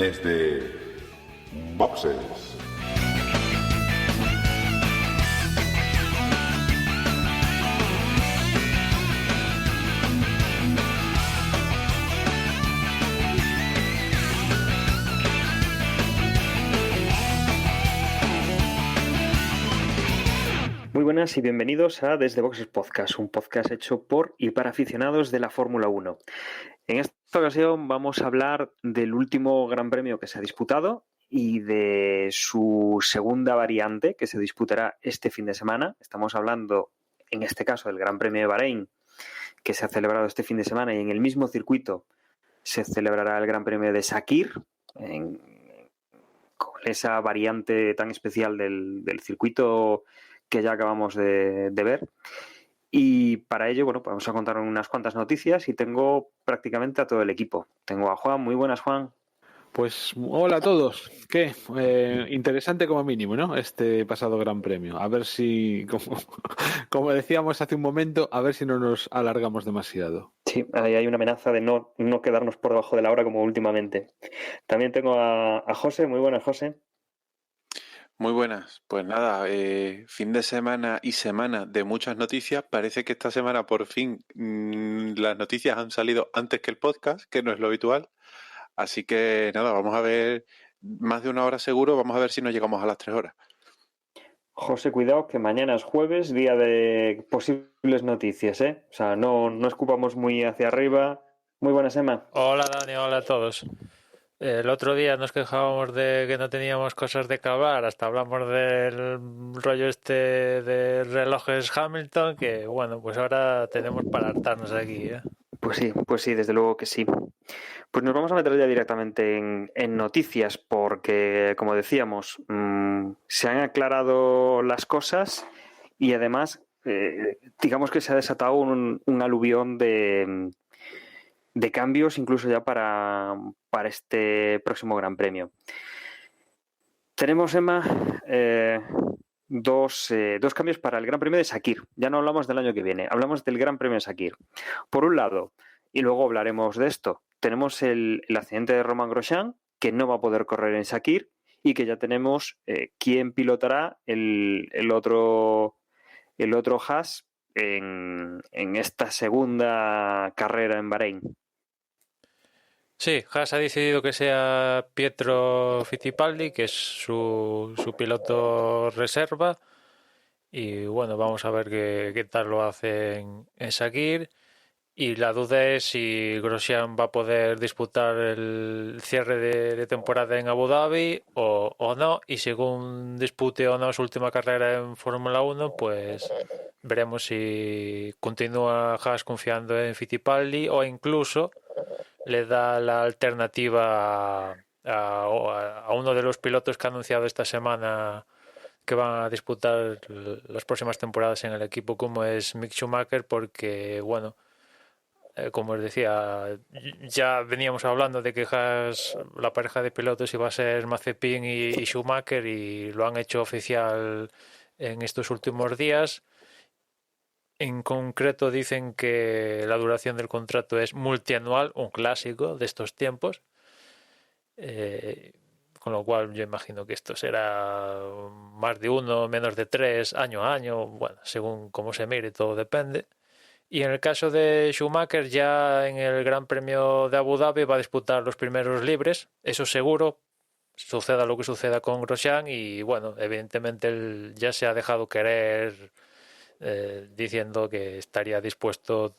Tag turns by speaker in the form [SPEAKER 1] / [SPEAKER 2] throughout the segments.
[SPEAKER 1] desde Boxes.
[SPEAKER 2] Muy buenas y bienvenidos a Desde Boxes Podcast, un podcast hecho por y para aficionados de la Fórmula 1. En esta ocasión vamos a hablar del último Gran Premio que se ha disputado y de su segunda variante que se disputará este fin de semana. Estamos hablando, en este caso, del Gran Premio de Bahrein, que se ha celebrado este fin de semana, y en el mismo circuito se celebrará el Gran Premio de Sakir, con esa variante tan especial del circuito que ya acabamos de ver. Y para ello, bueno, pues vamos a contar unas cuantas noticias y tengo prácticamente a todo el equipo. Tengo a Juan. Muy buenas, Juan.
[SPEAKER 3] Pues hola a todos. ¿Qué? Interesante como mínimo, ¿no? Este pasado Gran Premio. A ver si, como decíamos hace un momento, a ver si no nos alargamos demasiado.
[SPEAKER 2] Sí, ahí hay una amenaza de no quedarnos por debajo de la hora como últimamente. También tengo a José. Muy buenas, José.
[SPEAKER 4] Muy buenas, pues nada, fin de semana y semana de muchas noticias. Parece que esta semana por fin las noticias han salido antes que el podcast, que no es lo habitual. Así que nada, vamos a ver más de una hora seguro, vamos a ver si nos llegamos a las 3 horas.
[SPEAKER 2] José, cuidado que mañana es jueves, día de posibles noticias, ¿eh? O sea, no escupamos muy hacia arriba. Muy buenas, Emma.
[SPEAKER 5] Hola Dani, hola a todos. El otro día nos quejábamos de que no teníamos cosas de que hablar, hasta hablamos del rollo este de relojes Hamilton, que bueno, pues ahora tenemos para hartarnos aquí, ¿eh?
[SPEAKER 2] Pues sí, desde luego que sí. Pues nos vamos a meter ya directamente en noticias porque, como decíamos, se han aclarado las cosas y además, digamos que se ha desatado un aluvión de cambios incluso ya para este próximo Gran Premio. Tenemos, Emma, dos cambios para el Gran Premio de Sakir. Ya no hablamos del año que viene, hablamos del Gran Premio de Sakir. Por un lado, y luego hablaremos de esto, tenemos el accidente de Romain Grosjean, que no va a poder correr en Sakir, y que ya tenemos quién pilotará el otro Haas en esta segunda carrera en Bahrein.
[SPEAKER 5] Sí, Haas ha decidido que sea Pietro Fittipaldi, que es su piloto reserva. Y bueno, vamos a ver qué tal lo hace en Sakir. Y la duda es si Grosjean va a poder disputar el cierre de temporada en Abu Dhabi o no. Y según dispute o no su última carrera en Fórmula 1, pues veremos si continúa Haas confiando en Fittipaldi o incluso le da la alternativa a uno de los pilotos que ha anunciado esta semana que van a disputar las próximas temporadas en el equipo, como es Mick Schumacher, porque bueno, como os decía, ya veníamos hablando de que Haas, la pareja de pilotos iba a ser Mazepin y Schumacher, y lo han hecho oficial en estos últimos días. En concreto dicen que la duración del contrato es multianual, un clásico de estos tiempos, con lo cual yo imagino que esto será más de 1, menos de 3, año a año, bueno, según cómo se mire, todo depende. Y en el caso de Schumacher, ya en el Gran Premio de Abu Dhabi va a disputar los primeros libres, eso seguro, suceda lo que suceda con Grosjean. Y bueno, evidentemente él ya se ha dejado querer, diciendo que estaría dispuesto,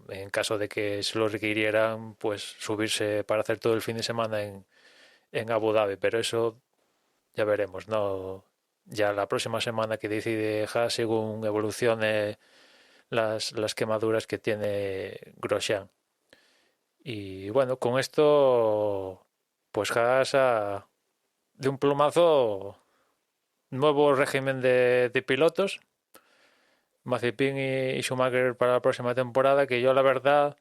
[SPEAKER 5] en caso de que se lo requirieran, pues subirse para hacer todo el fin de semana en Abu Dhabi, pero eso ya veremos, ¿no? Ya la próxima semana que decide Haas, según evolucione las quemaduras que tiene Grosjean. Y bueno, con esto pues Haas de un plumazo, nuevo régimen de pilotos, Mazepin y Schumacher para la próxima temporada, que yo la verdad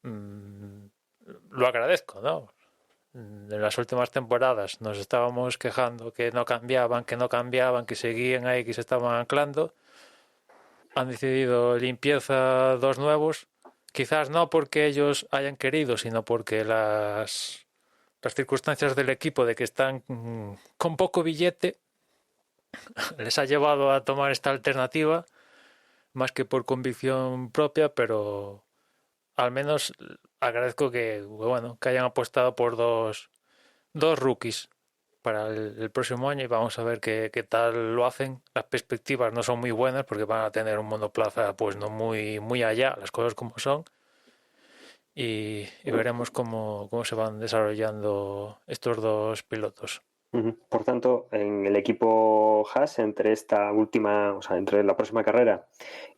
[SPEAKER 5] lo agradezco, ¿no? En las últimas temporadas nos estábamos quejando que no cambiaban, que seguían ahí, que se estaban anclando. Han decidido limpieza, dos nuevos, quizás no porque ellos hayan querido, sino porque las las circunstancias del equipo de que están con poco billete les ha llevado a tomar esta alternativa, más que por convicción propia, pero al menos agradezco que hayan apostado por dos rookies para el próximo año y vamos a ver qué tal lo hacen. Las perspectivas no son muy buenas porque van a tener un monoplaza pues no muy allá, las cosas como son, y veremos cómo se van desarrollando estos dos pilotos.
[SPEAKER 2] Por tanto, en el equipo Haas, entre entre la próxima carrera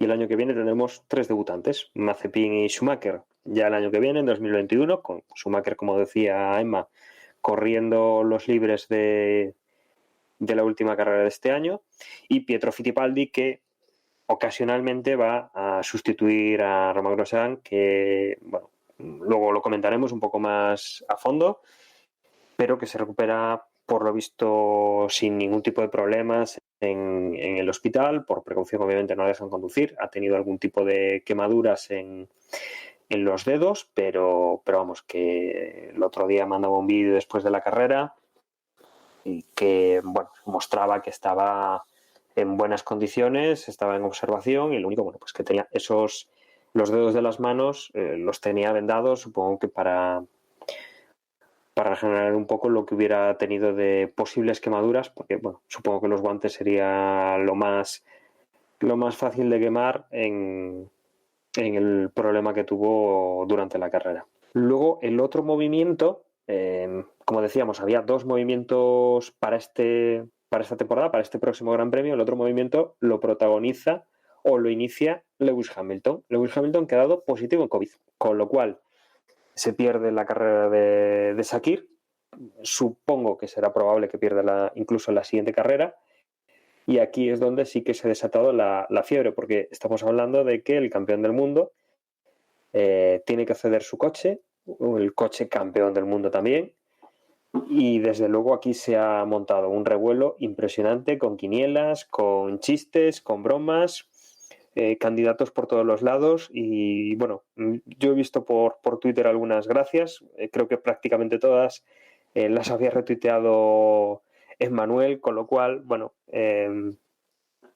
[SPEAKER 2] y el año que viene, tendremos 3 debutantes, Mazepin y Schumacher, ya el año que viene, en 2021, con Schumacher, como decía Emma, corriendo los libres de la última carrera de este año, y Pietro Fittipaldi, que ocasionalmente va a sustituir a Romain Grosjean, que, bueno, luego lo comentaremos un poco más a fondo, pero que se recupera, por lo visto, sin ningún tipo de problemas en el hospital. Por precaución, obviamente, no dejan conducir. Ha tenido algún tipo de quemaduras en los dedos, pero vamos, que el otro día mandaba un vídeo después de la carrera y que, bueno, mostraba que estaba en buenas condiciones, estaba en observación, y lo único, bueno, pues que tenía los dedos de las manos, los tenía vendados, supongo que para regenerar un poco lo que hubiera tenido de posibles quemaduras, porque, bueno, supongo que los guantes sería lo más fácil de quemar en el problema que tuvo durante la carrera. Luego, el otro movimiento, como decíamos, había 2 movimientos para esta temporada, para este próximo Gran Premio. El otro movimiento lo protagoniza o lo inicia Lewis Hamilton. Lewis Hamilton ha dado positivo en COVID, con lo cual se pierde la carrera de Sakir. Supongo que será probable que pierda incluso la siguiente carrera. Y aquí es donde sí que se ha desatado la fiebre, porque estamos hablando de que el campeón del mundo tiene que ceder su coche, el coche campeón del mundo también, y desde luego aquí se ha montado un revuelo impresionante, con quinielas, con chistes, con bromas, candidatos por todos los lados. Y bueno, yo he visto por Twitter algunas gracias, creo que prácticamente todas las había retuiteado Emmanuel, con lo cual, bueno,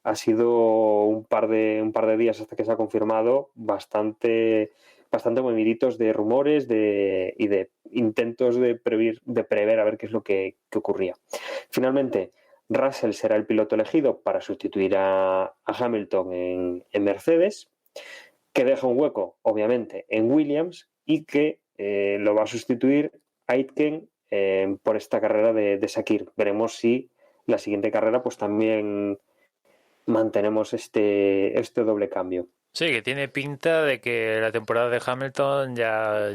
[SPEAKER 2] ha sido un par de días hasta que se ha confirmado bastante moviditos de rumores y de intentos de prever a ver qué es lo que ocurría. Finalmente, Russell será el piloto elegido para sustituir a Hamilton en Mercedes, que deja un hueco, obviamente, en Williams, y que lo va a sustituir Aitken por esta carrera de Sakir. Veremos si la siguiente carrera pues también mantenemos este doble cambio.
[SPEAKER 5] Sí, que tiene pinta de que la temporada de Hamilton ya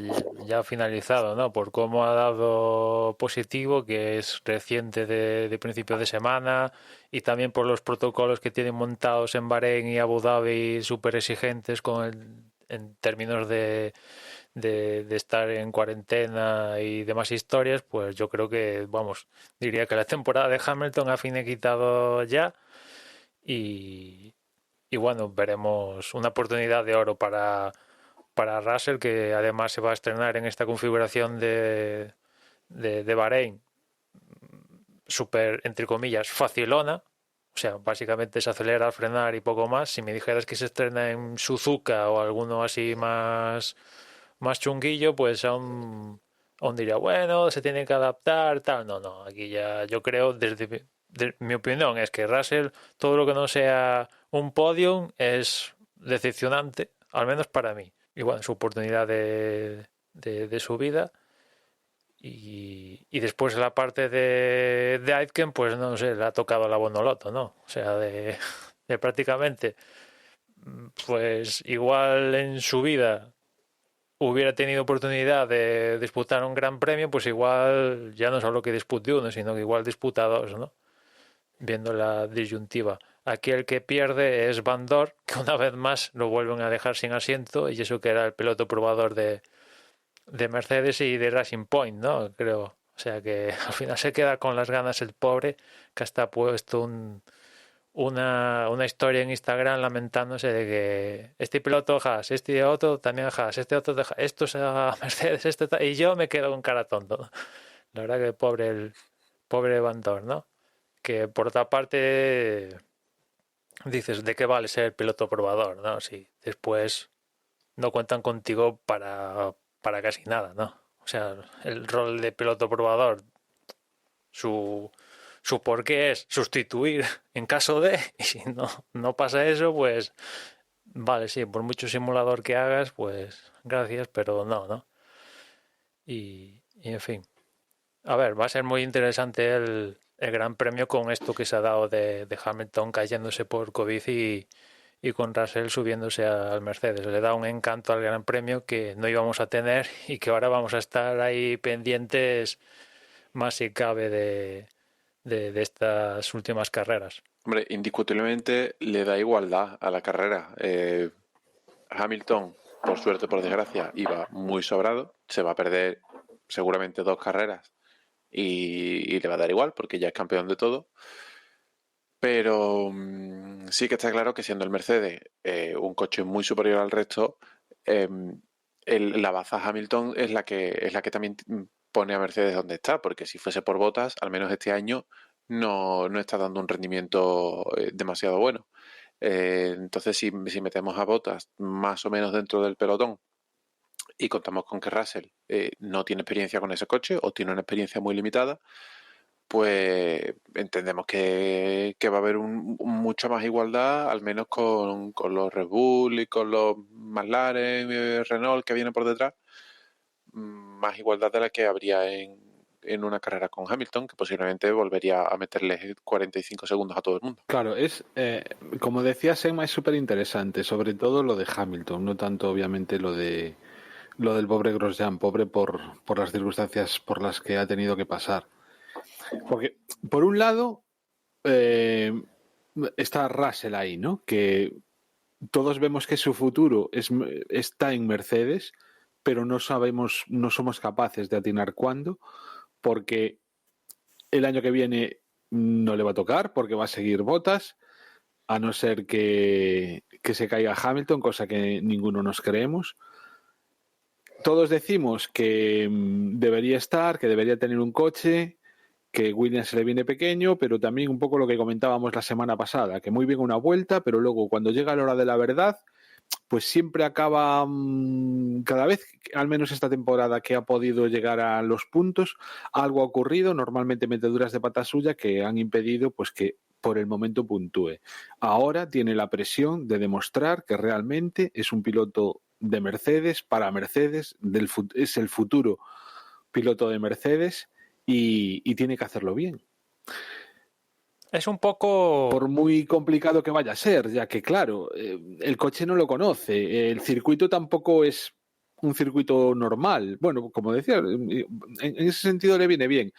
[SPEAKER 5] ha finalizado, ¿no? Por cómo ha dado positivo, que es reciente de principio de semana, y también por los protocolos que tienen montados en Bahrein y Abu Dhabi, súper exigentes en términos de estar en cuarentena y demás historias. Pues yo creo que, vamos, diría que la temporada de Hamilton ha finiquitado ya. Y bueno, veremos una oportunidad de oro para Russell, que además se va a estrenar en esta configuración de Bahrein, súper, entre comillas, facilona. O sea, básicamente se acelera al frenar y poco más. Si me dijeras que se estrena en Suzuka o alguno así más chunguillo, pues aún diría, bueno, se tiene que adaptar, tal. No, aquí ya yo creo, desde mi opinión, es que Russell, todo lo que no sea un podium es decepcionante, al menos para mí. Y bueno, su oportunidad de su vida. Y después la parte de Aitken, pues no sé, le ha tocado la Bonoloto, ¿no? O sea, de prácticamente, pues igual en su vida hubiera tenido oportunidad de disputar un gran premio, pues igual ya no solo que dispute uno, sino que igual disputa dos, ¿no? Viendo la disyuntiva. Aquí el que pierde es Van Dorn, que una vez más lo vuelven a dejar sin asiento, y eso que era el piloto probador de Mercedes y de Racing Point, ¿no? Creo. O sea que al final se queda con las ganas el pobre, que hasta ha puesto una historia en Instagram lamentándose de que este piloto Haas, este otro también Haas, este otro de Haas, esto es a Mercedes, y yo me quedo con cara tonto. La verdad que pobre Van Dorn, ¿no? Que por otra parte dices, ¿de qué vale ser piloto probador, no? Si después no cuentan contigo para casi nada, ¿no? O sea, el rol de piloto probador, su porqué es sustituir en caso de, y si no pasa eso, pues vale, sí, por mucho simulador que hagas, pues gracias, pero no. Y en fin. A ver, va a ser muy interesante el Gran Premio con esto que se ha dado de Hamilton cayéndose por COVID y con Russell subiéndose al Mercedes. Le da un encanto al Gran Premio que no íbamos a tener y que ahora vamos a estar ahí pendientes más si cabe de estas últimas carreras.
[SPEAKER 4] Hombre, indiscutiblemente le da igualdad a la carrera. Hamilton, por suerte, por desgracia, iba muy sobrado. Se va a perder seguramente 2 carreras y le va a dar igual porque ya es campeón de todo. Pero sí que está claro que siendo el Mercedes un coche muy superior al resto, la baza Hamilton es la que también pone a Mercedes donde está, porque si fuese por Bottas, al menos este año no está dando un rendimiento demasiado bueno. Entonces, si metemos a Bottas más o menos dentro del pelotón y contamos con que Russell no tiene experiencia con ese coche o tiene una experiencia muy limitada, pues entendemos que va a haber mucha más igualdad, al menos con los Red Bull y con los McLaren, Renault que vienen por detrás, más igualdad de la que habría en una carrera con Hamilton, que posiblemente volvería a meterle 45 segundos a todo el mundo.
[SPEAKER 3] Claro, como decía Sema, es súper interesante, sobre todo lo de Hamilton, no tanto obviamente lo del pobre Grosjean, pobre por las circunstancias por las que ha tenido que pasar. Porque, por un lado, está Russell ahí, ¿no? Que todos vemos que su futuro está en Mercedes, pero no somos capaces de atinar cuándo, porque el año que viene no le va a tocar, porque va a seguir Bottas, a no ser que se caiga Hamilton, cosa que ninguno nos creemos. Todos decimos que debería estar, que debería tener un coche, que Williams se le viene pequeño, pero también un poco lo que comentábamos la semana pasada, que muy bien una vuelta, pero luego cuando llega la hora de la verdad, pues siempre acaba, cada vez, al menos esta temporada que ha podido llegar a los puntos, algo ha ocurrido, normalmente meteduras de pata suya que han impedido pues que por el momento puntúe. Ahora tiene la presión de demostrar que realmente es un piloto de Mercedes, para Mercedes, es el futuro piloto de Mercedes y tiene que hacerlo bien.
[SPEAKER 5] Es un poco...
[SPEAKER 3] Por muy complicado que vaya a ser, ya que claro, el coche no lo conoce, el circuito tampoco es un circuito normal. Bueno, como decía, en ese sentido le viene bien.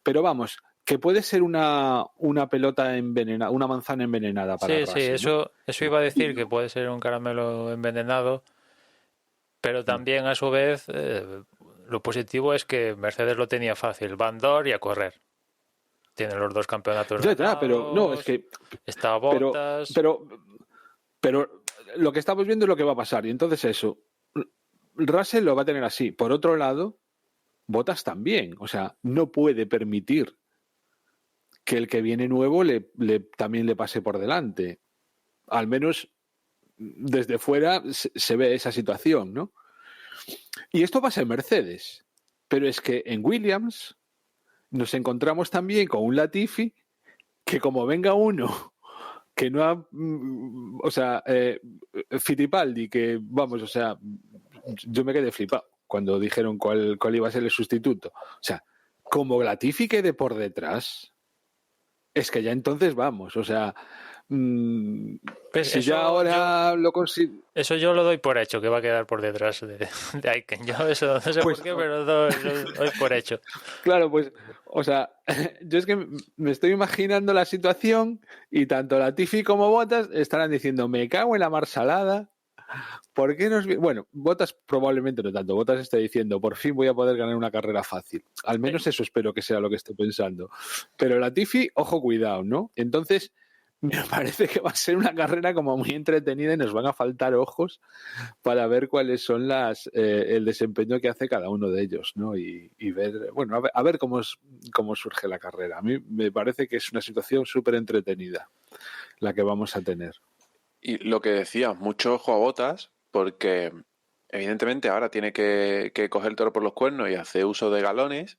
[SPEAKER 3] Pero vamos, que puede ser una pelota envenenada, una manzana envenenada para Russell,
[SPEAKER 5] sí,
[SPEAKER 3] ¿no?
[SPEAKER 5] eso iba a decir, que puede ser un caramelo envenenado, pero también a su vez lo positivo es que Mercedes lo tenía fácil, Van Dorn y a correr. Tienen los 2 campeonatos ganados,
[SPEAKER 3] pero no, es que
[SPEAKER 5] está Bottas.
[SPEAKER 3] Pero lo que estamos viendo es lo que va a pasar. Y entonces eso, Russell lo va a tener así. Por otro lado, Bottas también. O sea, no puede permitir que el que viene nuevo también le pase por delante. Al menos desde fuera se ve esa situación, ¿no? Y esto pasa en Mercedes. Pero es que en Williams nos encontramos también con un Latifi que como venga uno que no ha... O sea, Fittipaldi, que vamos, o sea, yo me quedé flipado cuando dijeron cuál iba a ser el sustituto. O sea, como Latifi quede por detrás, es que ya entonces vamos, o sea...
[SPEAKER 5] Pues
[SPEAKER 3] si ya ahora lo consigo...
[SPEAKER 5] Eso yo lo doy por hecho, que va a quedar por detrás de Aiken. Yo eso no sé
[SPEAKER 3] Pues,
[SPEAKER 5] por qué, pero lo doy por hecho.
[SPEAKER 3] Claro, pues, o sea, yo es que me estoy imaginando la situación y tanto Latifi como Bottas estarán diciendo, me cago en la mar salada, ¿por qué nos... Bueno, Bottas probablemente no tanto, Bottas está diciendo, por fin voy a poder ganar una carrera fácil. Al menos eso espero que sea lo que esté pensando. Pero Latifi, ojo, cuidado, ¿no? Entonces... Me parece que va a ser una carrera como muy entretenida y nos van a faltar ojos para ver cuáles son el desempeño que hace cada uno de ellos, ¿no? Y ver, bueno, a ver cómo surge la carrera. A mí me parece que es una situación súper entretenida la que vamos a tener.
[SPEAKER 4] Y lo que decía, mucho ojo a Bottas, porque evidentemente ahora tiene que coger el toro por los cuernos y hacer uso de galones.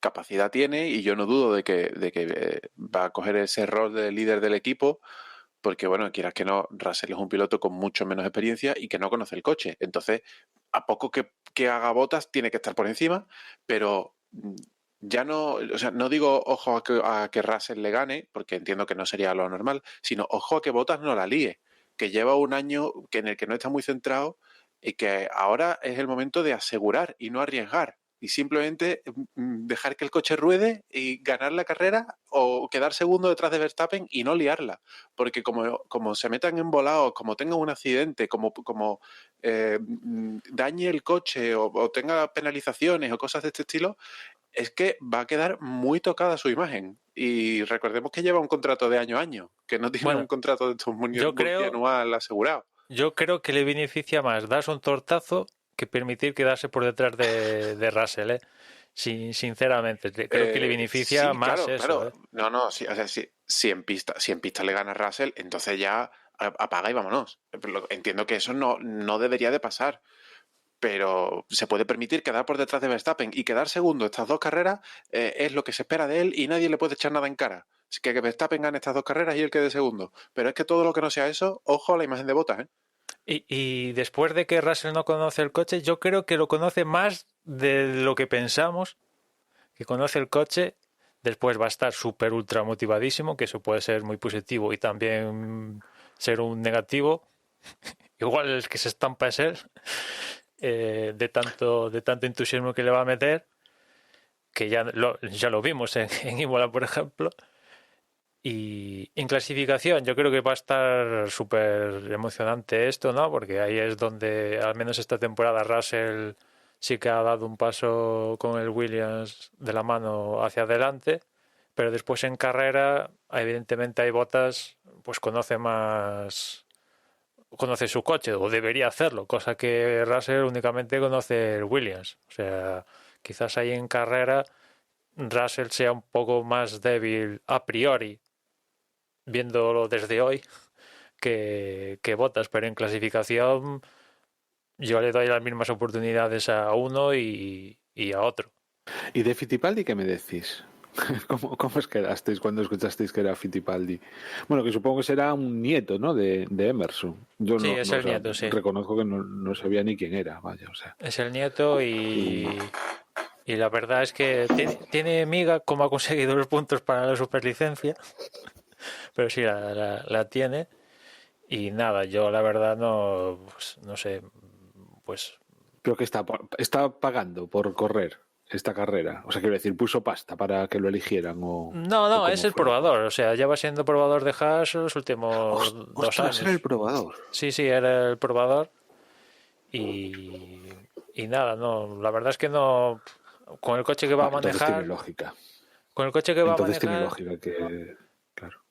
[SPEAKER 4] Capacidad tiene y yo no dudo de que va a coger ese rol de líder del equipo, porque bueno, quieras que no, Russell es un piloto con mucho menos experiencia y que no conoce el coche. Entonces, a poco que haga Bottas, tiene que estar por encima, pero ya no, o sea, no digo ojo a que Russell le gane, porque entiendo que no sería lo normal, sino ojo a que Bottas no la líe, que lleva un año en el que no está muy centrado y que ahora es el momento de asegurar y no arriesgar. Y simplemente dejar que el coche ruede y ganar la carrera o quedar segundo detrás de Verstappen y no liarla. Porque como se metan en volados, como tengan un accidente, como dañe el coche o tenga penalizaciones o cosas de este estilo, es que va a quedar muy tocada su imagen. Y recordemos que lleva un contrato de año a año, que no tiene un contrato de estos multianual asegurado.
[SPEAKER 5] Yo creo que le beneficia más darse un tortazo que permitir quedarse por detrás de Russell, ¿eh? Sinceramente, creo que le beneficia
[SPEAKER 4] sí,
[SPEAKER 5] más
[SPEAKER 4] claro,
[SPEAKER 5] eso.
[SPEAKER 4] Claro.
[SPEAKER 5] ¿Eh?
[SPEAKER 4] No, sí, o sea, si en pista le gana Russell, entonces ya apaga y vámonos. Entiendo que eso no debería de pasar, pero se puede permitir quedar por detrás de Verstappen y quedar segundo estas dos carreras es lo que se espera de él y nadie le puede echar nada en cara. Es que Verstappen gane estas dos carreras y él quede segundo. Pero es que todo lo que no sea eso, ojo a la imagen de Bottas, ¿eh?
[SPEAKER 5] Y después de que Russell no conoce el coche, yo creo que lo conoce más de lo que pensamos, que conoce el coche. Después va a estar súper ultra motivadísimo, que eso puede ser muy positivo y también ser un negativo. Igual el que se estampa es él, de tanto entusiasmo que le va a meter, que ya lo vimos en Imola, por ejemplo. Y en clasificación yo creo que va a estar súper emocionante esto, ¿no? Porque ahí es donde, al menos esta temporada, Russell sí que ha dado un paso con el Williams de la mano hacia adelante, pero después en carrera, evidentemente hay Bottas, pues conoce su coche, o debería hacerlo, cosa que Russell únicamente conoce el Williams. O sea, quizás ahí en carrera Russell sea un poco más débil a priori, viéndolo desde hoy, que Bottas, pero en clasificación yo le doy las mismas oportunidades a uno y a otro.
[SPEAKER 3] ¿Y de Fittipaldi qué me decís? ¿Cómo os quedasteis cuando escuchasteis que era Fittipaldi? Bueno, que supongo que será un nieto, ¿no? De Emerson. Yo
[SPEAKER 5] sí, es el nieto, sí.
[SPEAKER 3] Reconozco que no sabía ni quién era, vaya, o sea.
[SPEAKER 5] Es el nieto y la verdad es que tiene miga como ha conseguido los puntos para la superlicencia, pero sí, la tiene. Y nada, yo la verdad no sé, pues...
[SPEAKER 3] Creo que está pagando por correr esta carrera. O sea, quiero decir, puso pasta para que lo eligieran o...
[SPEAKER 5] No, es el probador. O sea, ya va siendo probador de Haas los últimos 2 años.
[SPEAKER 3] Era el probador.
[SPEAKER 5] Sí, era el probador. Y nada, no, la verdad es que no... Con el coche que va a manejar...
[SPEAKER 3] Entonces tiene lógica.
[SPEAKER 5] Con el coche que va a manejar...
[SPEAKER 3] Entonces tiene lógica que...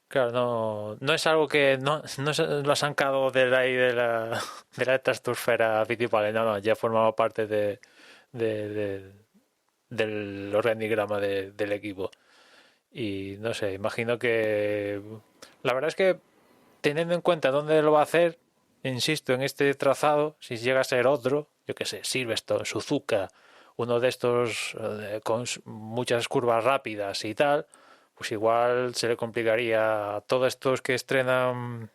[SPEAKER 5] Claro, no es algo que no se lo ha sacado de la estratosfera Fittipaldi, no, ya formaba parte del organigrama del equipo. Y no sé, imagino que la verdad es que teniendo en cuenta dónde lo va a hacer, insisto, en este trazado, si llega a ser otro, yo qué sé, Silverstone, Suzuka, uno de estos con muchas curvas rápidas y tal, pues igual se le complicaría a todos estos que se van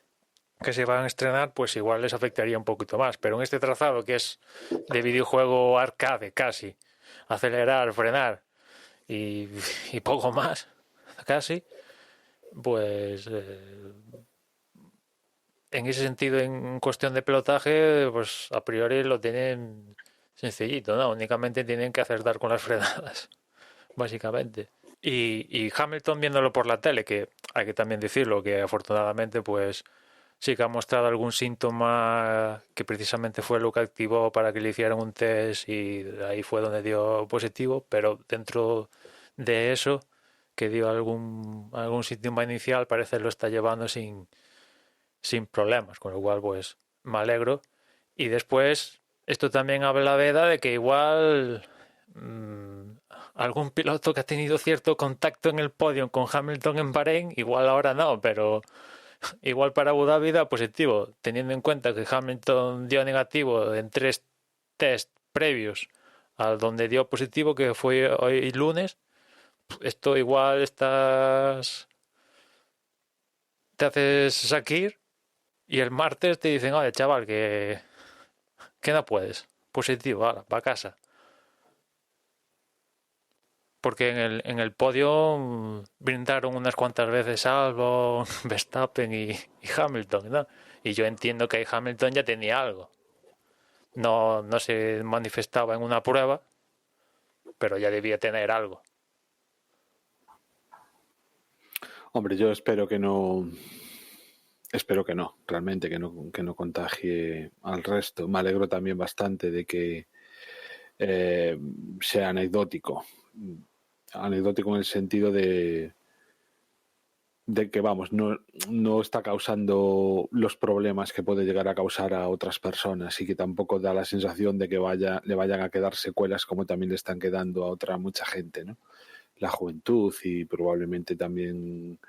[SPEAKER 5] a estrenar, pues igual les afectaría un poquito más. Pero en este trazado que es de videojuego arcade casi, acelerar, frenar y poco más, casi, pues en ese sentido, en cuestión de pilotaje, pues a priori lo tienen sencillito, ¿no? Únicamente tienen que acertar con las frenadas, básicamente. Y Hamilton viéndolo por la tele, que hay que también decirlo, que afortunadamente pues sí que ha mostrado algún síntoma que precisamente fue lo que activó para que le hicieran un test y ahí fue donde dio positivo, pero dentro de eso que dio algún síntoma inicial, parece lo está llevando sin problemas, con lo cual pues me alegro. Y después esto también habla la veda de que igual algún piloto que ha tenido cierto contacto en el podio con Hamilton en Bahrein, igual ahora no, pero igual para Abu Dhabi da positivo, teniendo en cuenta que Hamilton dio negativo en 3 test previos al donde dio positivo, que fue hoy lunes. Esto igual te haces Sakir y el martes te dicen, oye chaval, que no puedes, positivo, ahora, para casa. Porque en el podio brindaron unas cuantas veces Albon, Verstappen y Hamilton, ¿no? Y yo entiendo que Hamilton ya tenía algo. No se manifestaba en una prueba, pero ya debía tener algo.
[SPEAKER 3] Hombre, yo espero que no, realmente que no contagie al resto. Me alegro también bastante de que sea anecdótico en el sentido de que, vamos, no está causando los problemas que puede llegar a causar a otras personas y que tampoco da la sensación de que le vayan a quedar secuelas como también le están quedando a mucha gente, ¿no? La juventud y probablemente también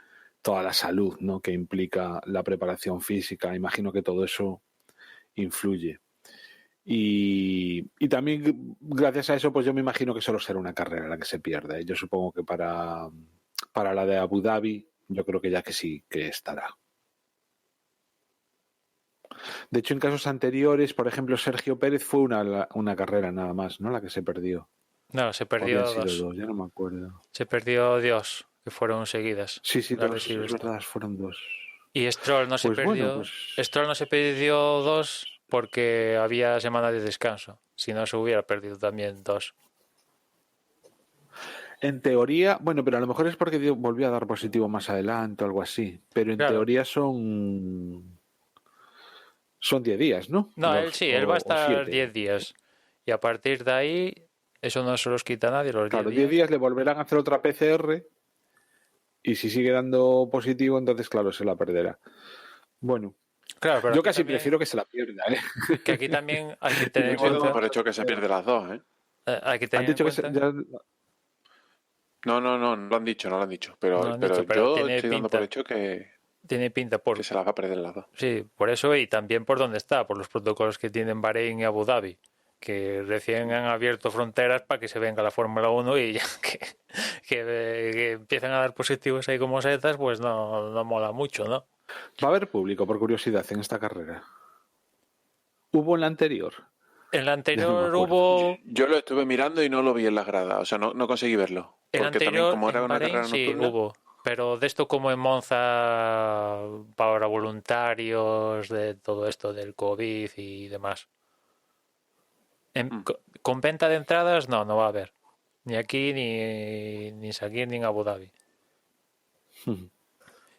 [SPEAKER 3] toda la salud, ¿no?, que implica la preparación física. Imagino que todo eso influye. Y también gracias a eso, pues yo me imagino que solo será una carrera la que se pierda. Yo supongo que para la de Abu Dhabi, yo creo que ya que sí, que estará. De hecho, en casos anteriores, por ejemplo, Sergio Pérez fue una carrera nada más, ¿no?, la que se perdió.
[SPEAKER 5] No, se perdió
[SPEAKER 3] dos, ya no me acuerdo.
[SPEAKER 5] Se perdió dos, que fueron seguidas.
[SPEAKER 3] Sí, dos, es verdad, fueron dos.
[SPEAKER 5] Y Stroll no se perdió. Bueno, Stroll no se perdió dos porque había semana de descanso. Si no, se hubiera perdido también dos.
[SPEAKER 3] En teoría, bueno, pero a lo mejor es porque volvió a dar positivo más adelante o algo así. Pero en teoría son 10 días, ¿no?
[SPEAKER 5] No, él va a estar 10 días. Y a partir de ahí, eso no se los quita nadie.
[SPEAKER 3] Claro, 10 días le volverán a hacer otra PCR. Y si sigue dando positivo, entonces, claro, se la perderá. Bueno,
[SPEAKER 5] claro, pero
[SPEAKER 3] yo casi prefiero que se la pierda, ¿eh?
[SPEAKER 5] Que aquí también hay que tener en cuenta...
[SPEAKER 4] por hecho que se pierde las dos, ¿eh?
[SPEAKER 5] Hay que tener en cuenta...
[SPEAKER 4] No lo han dicho. Pero yo estoy dando por hecho que...
[SPEAKER 5] Tiene pinta
[SPEAKER 4] que se las va a perder las dos.
[SPEAKER 5] Sí, por eso y también por dónde está, por los protocolos que tienen Bahrein y Abu Dhabi, que recién han abierto fronteras para que se venga la Fórmula 1 y ya que empiezan a dar positivos ahí como setas, pues no mola mucho, ¿no?
[SPEAKER 3] ¿Va a haber público, por curiosidad, en esta carrera? ¿Hubo en la anterior?
[SPEAKER 5] En la anterior hubo...
[SPEAKER 4] Yo lo estuve mirando y no lo vi en las gradas, o sea, no conseguí verlo.
[SPEAKER 5] En
[SPEAKER 4] porque
[SPEAKER 5] anterior,
[SPEAKER 4] también como era una
[SPEAKER 5] Bahrein,
[SPEAKER 4] carrera nocturna...
[SPEAKER 5] sí, hubo. Pero de esto como en Monza, para voluntarios, de todo esto del COVID y demás. Con venta de entradas no va a haber. Ni aquí, ni Sakir, ni en Abu Dhabi.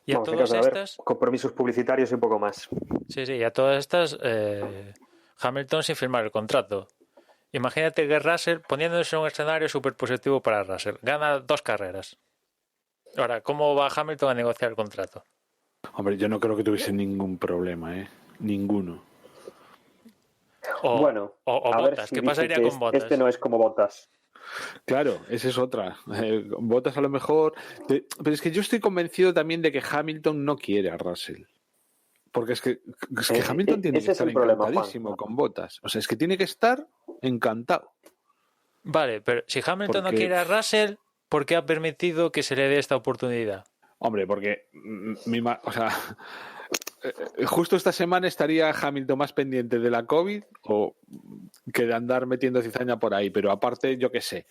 [SPEAKER 5] Y a todas estas...
[SPEAKER 2] compromisos publicitarios y un poco más.
[SPEAKER 5] Sí, y a todas estas, Hamilton sin firmar el contrato. Imagínate que Russell, poniéndose en un escenario súper positivo para Russell, gana 2 carreras. Ahora, ¿cómo va Hamilton a negociar el contrato?
[SPEAKER 3] Hombre, yo no creo que tuviese ningún problema, ¿eh? Ninguno.
[SPEAKER 5] O Bottas,
[SPEAKER 2] si
[SPEAKER 5] ¿qué pasaría con Bottas?
[SPEAKER 2] Este no es como Bottas.
[SPEAKER 3] Claro, esa es otra. Bottas a lo mejor... Pero es que yo estoy convencido también de que Hamilton no quiere a Russell. Porque es que Hamilton tiene que estar encantadísimo con Bottas. O sea, es que tiene que estar encantado.
[SPEAKER 5] Vale, pero si Hamilton no quiere a Russell, ¿por qué ha permitido que se le dé esta oportunidad?
[SPEAKER 3] Hombre, porque... justo esta semana estaría Hamilton más pendiente de la COVID o que de andar metiendo cizaña por ahí, pero aparte, yo qué sé,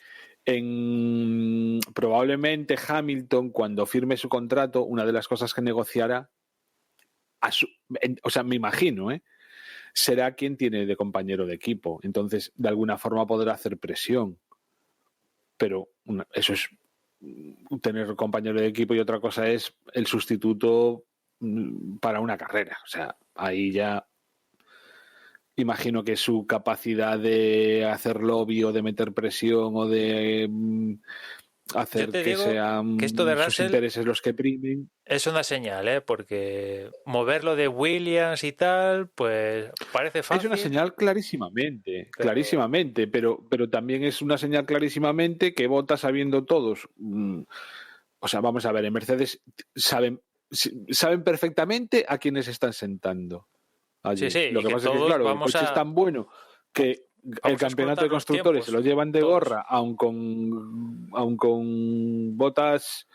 [SPEAKER 3] probablemente Hamilton, cuando firme su contrato, una de las cosas que negociará, me imagino, será quien tiene de compañero de equipo. Entonces, de alguna forma podrá hacer presión. Pero eso es tener compañero de equipo y otra cosa es el sustituto para una carrera. O sea, ahí ya imagino que su capacidad de hacer lobby o de meter presión o de hacer
[SPEAKER 5] Yo te
[SPEAKER 3] que
[SPEAKER 5] digo
[SPEAKER 3] sean
[SPEAKER 5] que esto de
[SPEAKER 3] sus
[SPEAKER 5] Russell
[SPEAKER 3] intereses los que primen.
[SPEAKER 5] es una señal, porque moverlo de Williams y tal, pues parece
[SPEAKER 3] Es una
[SPEAKER 5] fácil,
[SPEAKER 3] señal clarísimamente, pero también es una señal clarísimamente que Bottas sabiendo todos. O sea, vamos a ver, en Mercedes saben perfectamente a quiénes están sentando allí.
[SPEAKER 5] sí,
[SPEAKER 3] Lo
[SPEAKER 5] y
[SPEAKER 3] que
[SPEAKER 5] que
[SPEAKER 3] pasa es que,
[SPEAKER 5] todos
[SPEAKER 3] claro, el coche es tan bueno que el
[SPEAKER 5] vamos a
[SPEAKER 3] campeonato de
[SPEAKER 5] escrutar los
[SPEAKER 3] constructores se lo
[SPEAKER 5] tiempos,
[SPEAKER 3] llevan de
[SPEAKER 5] todos.
[SPEAKER 3] gorra, aun con Bottas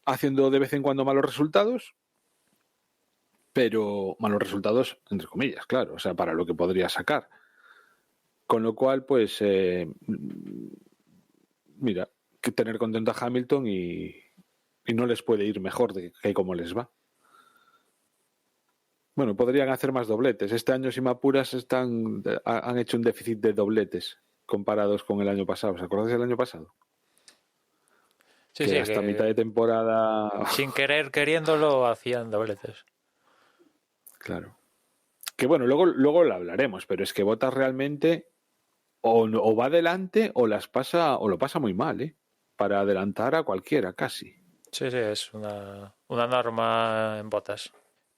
[SPEAKER 3] haciendo de vez en cuando malos resultados, pero malos resultados entre comillas, claro, o sea, para lo que podría sacar. Con lo cual, pues, mira, que tener contento a Hamilton y no les puede ir mejor que como les va. Bueno, podrían hacer más dobletes. Este año, si me apuras, han hecho un déficit de dobletes comparados con el año pasado. ¿Os acordáis del año pasado?
[SPEAKER 5] Sí,
[SPEAKER 3] Que hasta mitad de temporada...
[SPEAKER 5] sin querer queriéndolo hacían dobletes.
[SPEAKER 3] Claro. Que bueno, luego lo hablaremos, pero es que Bottas realmente o va adelante o lo pasa muy mal, ¿eh? Para adelantar a cualquiera, casi.
[SPEAKER 5] Sí, es una norma en Bottas.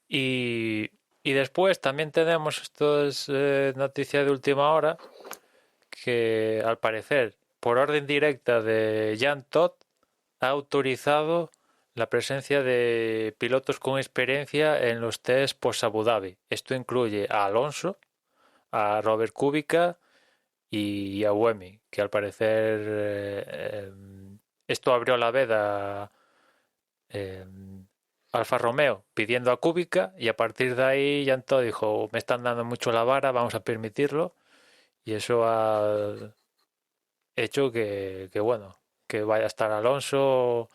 [SPEAKER 5] Y después también tenemos, esto es noticia de última hora, que al parecer, por orden directa de Jean Todt, ha autorizado la presencia de pilotos con experiencia en los test post Abu Dhabi. Esto incluye a Alonso, a Robert Kubica y a Buemi, que al parecer esto abrió la veda Alfa Romeo pidiendo a Kubica, y a partir de ahí Janto dijo, me están dando mucho la vara, vamos a permitirlo, y eso ha hecho que bueno, que vaya a estar Alonso,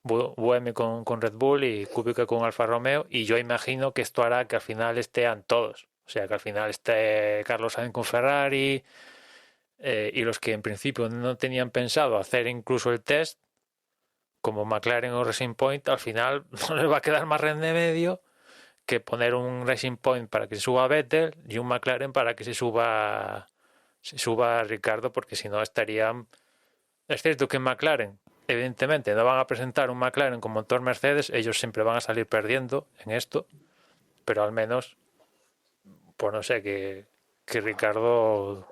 [SPEAKER 5] Buemi con Red Bull y Kubica con Alfa Romeo, y yo imagino que esto hará que al final estén todos, o sea que al final esté Carlos Sainz con Ferrari, y los que en principio no tenían pensado hacer incluso el test, como McLaren o Racing Point, al final no les va a quedar más remedio que poner un Racing Point para que se suba Vettel y un McLaren para que se suba Ricardo, porque si no estarían... Es cierto que en McLaren, evidentemente, no van a presentar un McLaren con motor Mercedes, ellos siempre van a salir perdiendo en esto, pero al menos, pues no sé, que Ricardo,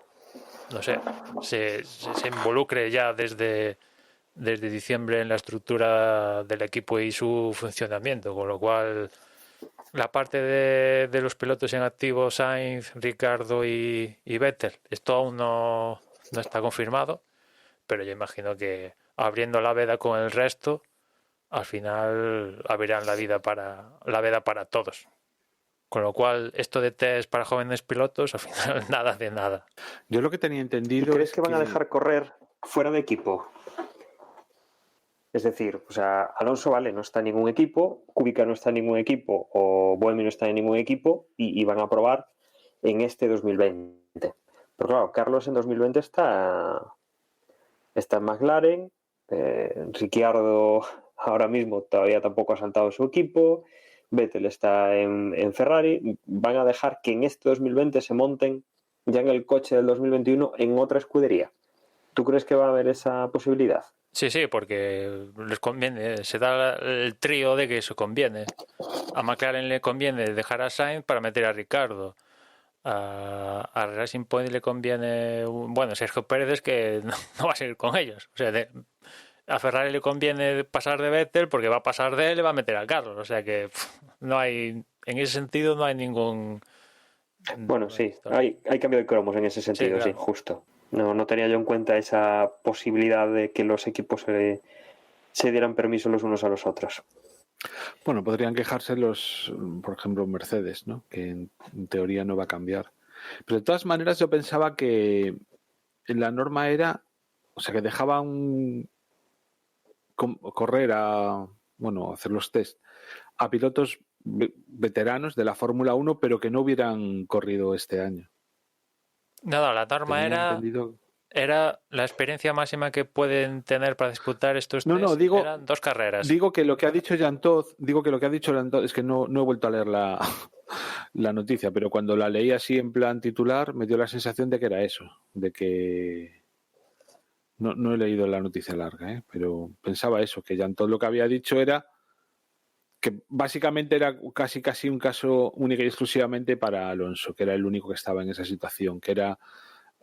[SPEAKER 5] no sé, se involucre ya desde diciembre en la estructura del equipo y su funcionamiento, con lo cual la parte de los pilotos en activo, Sainz, Ricardo y Vettel, esto aún no está confirmado, pero yo imagino que abriendo la veda con el resto, al final abrirán la veda para todos. Con lo cual, esto de test para jóvenes pilotos, al final nada de nada.
[SPEAKER 3] Yo lo que tenía entendido...
[SPEAKER 2] ¿Crees que van a dejar correr fuera de equipo? Es decir, o sea, Alonso, vale, no está en ningún equipo, Kubica no está en ningún equipo, o Buemi no está en ningún equipo, y van a probar en este 2020. Pero claro, Carlos en 2020 está en McLaren, Ricciardo ahora mismo todavía tampoco ha saltado su equipo, Vettel está en Ferrari. Van a dejar que en este 2020 se monten ya en el coche del 2021 en otra escudería. ¿Tú crees que va a haber esa posibilidad?
[SPEAKER 5] Sí, porque les conviene, se da el trío de que eso conviene. A McLaren le conviene dejar a Sainz para meter a Ricardo. A Racing Point le conviene, bueno, Sergio Pérez, que no va a seguir con ellos. O sea, a Ferrari le conviene pasar de Vettel porque va a pasar de él y le va a meter a Carlos. O sea que no hay, en ese sentido no hay ningún...
[SPEAKER 2] Bueno, sí, hay cambio de cromos en ese sentido, sí,
[SPEAKER 5] claro.
[SPEAKER 2] Justo. No tenía yo en cuenta esa posibilidad de que los equipos se dieran permiso los unos a los otros.
[SPEAKER 3] Bueno, podrían quejarse por ejemplo, Mercedes, ¿no? Que en teoría no va a cambiar. Pero de todas maneras yo pensaba que en la norma era, o sea, que dejaban correr hacer los test a pilotos veteranos de la Fórmula 1, pero que no hubieran corrido este año.
[SPEAKER 5] Nada, la norma era la experiencia máxima que pueden tener para disputar estos test. Eran 2 carreras.
[SPEAKER 3] Digo que lo que ha dicho Jean Todt, es que no he vuelto a leer la noticia, pero cuando la leí así en plan titular me dio la sensación de que era eso, de que No he leído la noticia larga, pero pensaba eso, que ya todo lo que había dicho era que básicamente era casi un caso único y exclusivamente para Alonso, que era el único que estaba en esa situación, que era,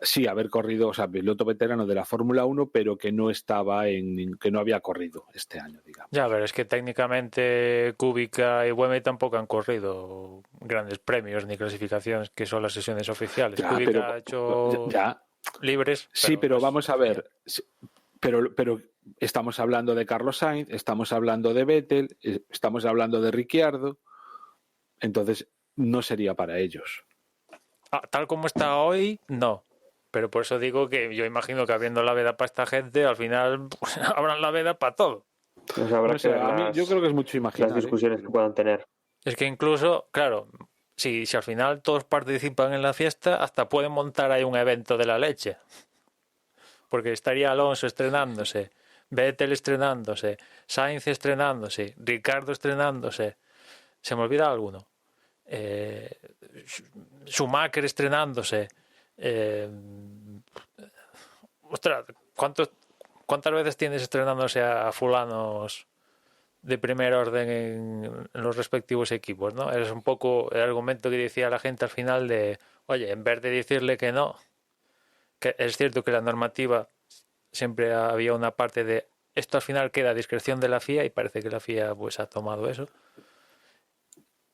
[SPEAKER 3] sí, haber corrido, o sea, piloto veterano de la Fórmula 1, pero que no que no había corrido este año, digamos.
[SPEAKER 5] Ya, pero es que técnicamente Kubica y Buemi tampoco han corrido grandes premios ni clasificaciones, que son las sesiones oficiales.
[SPEAKER 3] Ya,
[SPEAKER 5] Kubica ha hecho libres.
[SPEAKER 3] Sí, pero vamos a ver. Pero estamos hablando de Carlos Sainz, estamos hablando de Vettel, estamos hablando de Ricciardo, entonces no sería para ellos.
[SPEAKER 5] Tal como está hoy, no. Pero por eso digo que yo imagino que habiendo la veda para esta gente, al final pues, habrán la veda para todo.
[SPEAKER 2] Pues habrá que ver
[SPEAKER 3] yo creo que es mucho imaginar.
[SPEAKER 2] Las discusiones que puedan tener.
[SPEAKER 5] Es que incluso, claro, si al final todos participan en la fiesta, hasta pueden montar ahí un evento de la leche. Porque estaría Alonso estrenándose, Vettel estrenándose, Sainz estrenándose, Ricardo estrenándose. ¿Se me olvida alguno? Schumacher estrenándose. Ostras, ¿cuántas veces tienes estrenándose a fulanos de primer orden en los respectivos equipos, ¿no? Es un poco el argumento que decía la gente al final de, oye, en vez de decirle que no, que es cierto que la normativa siempre había una parte de esto al final queda a discreción de la FIA y parece que la FIA pues ha tomado eso,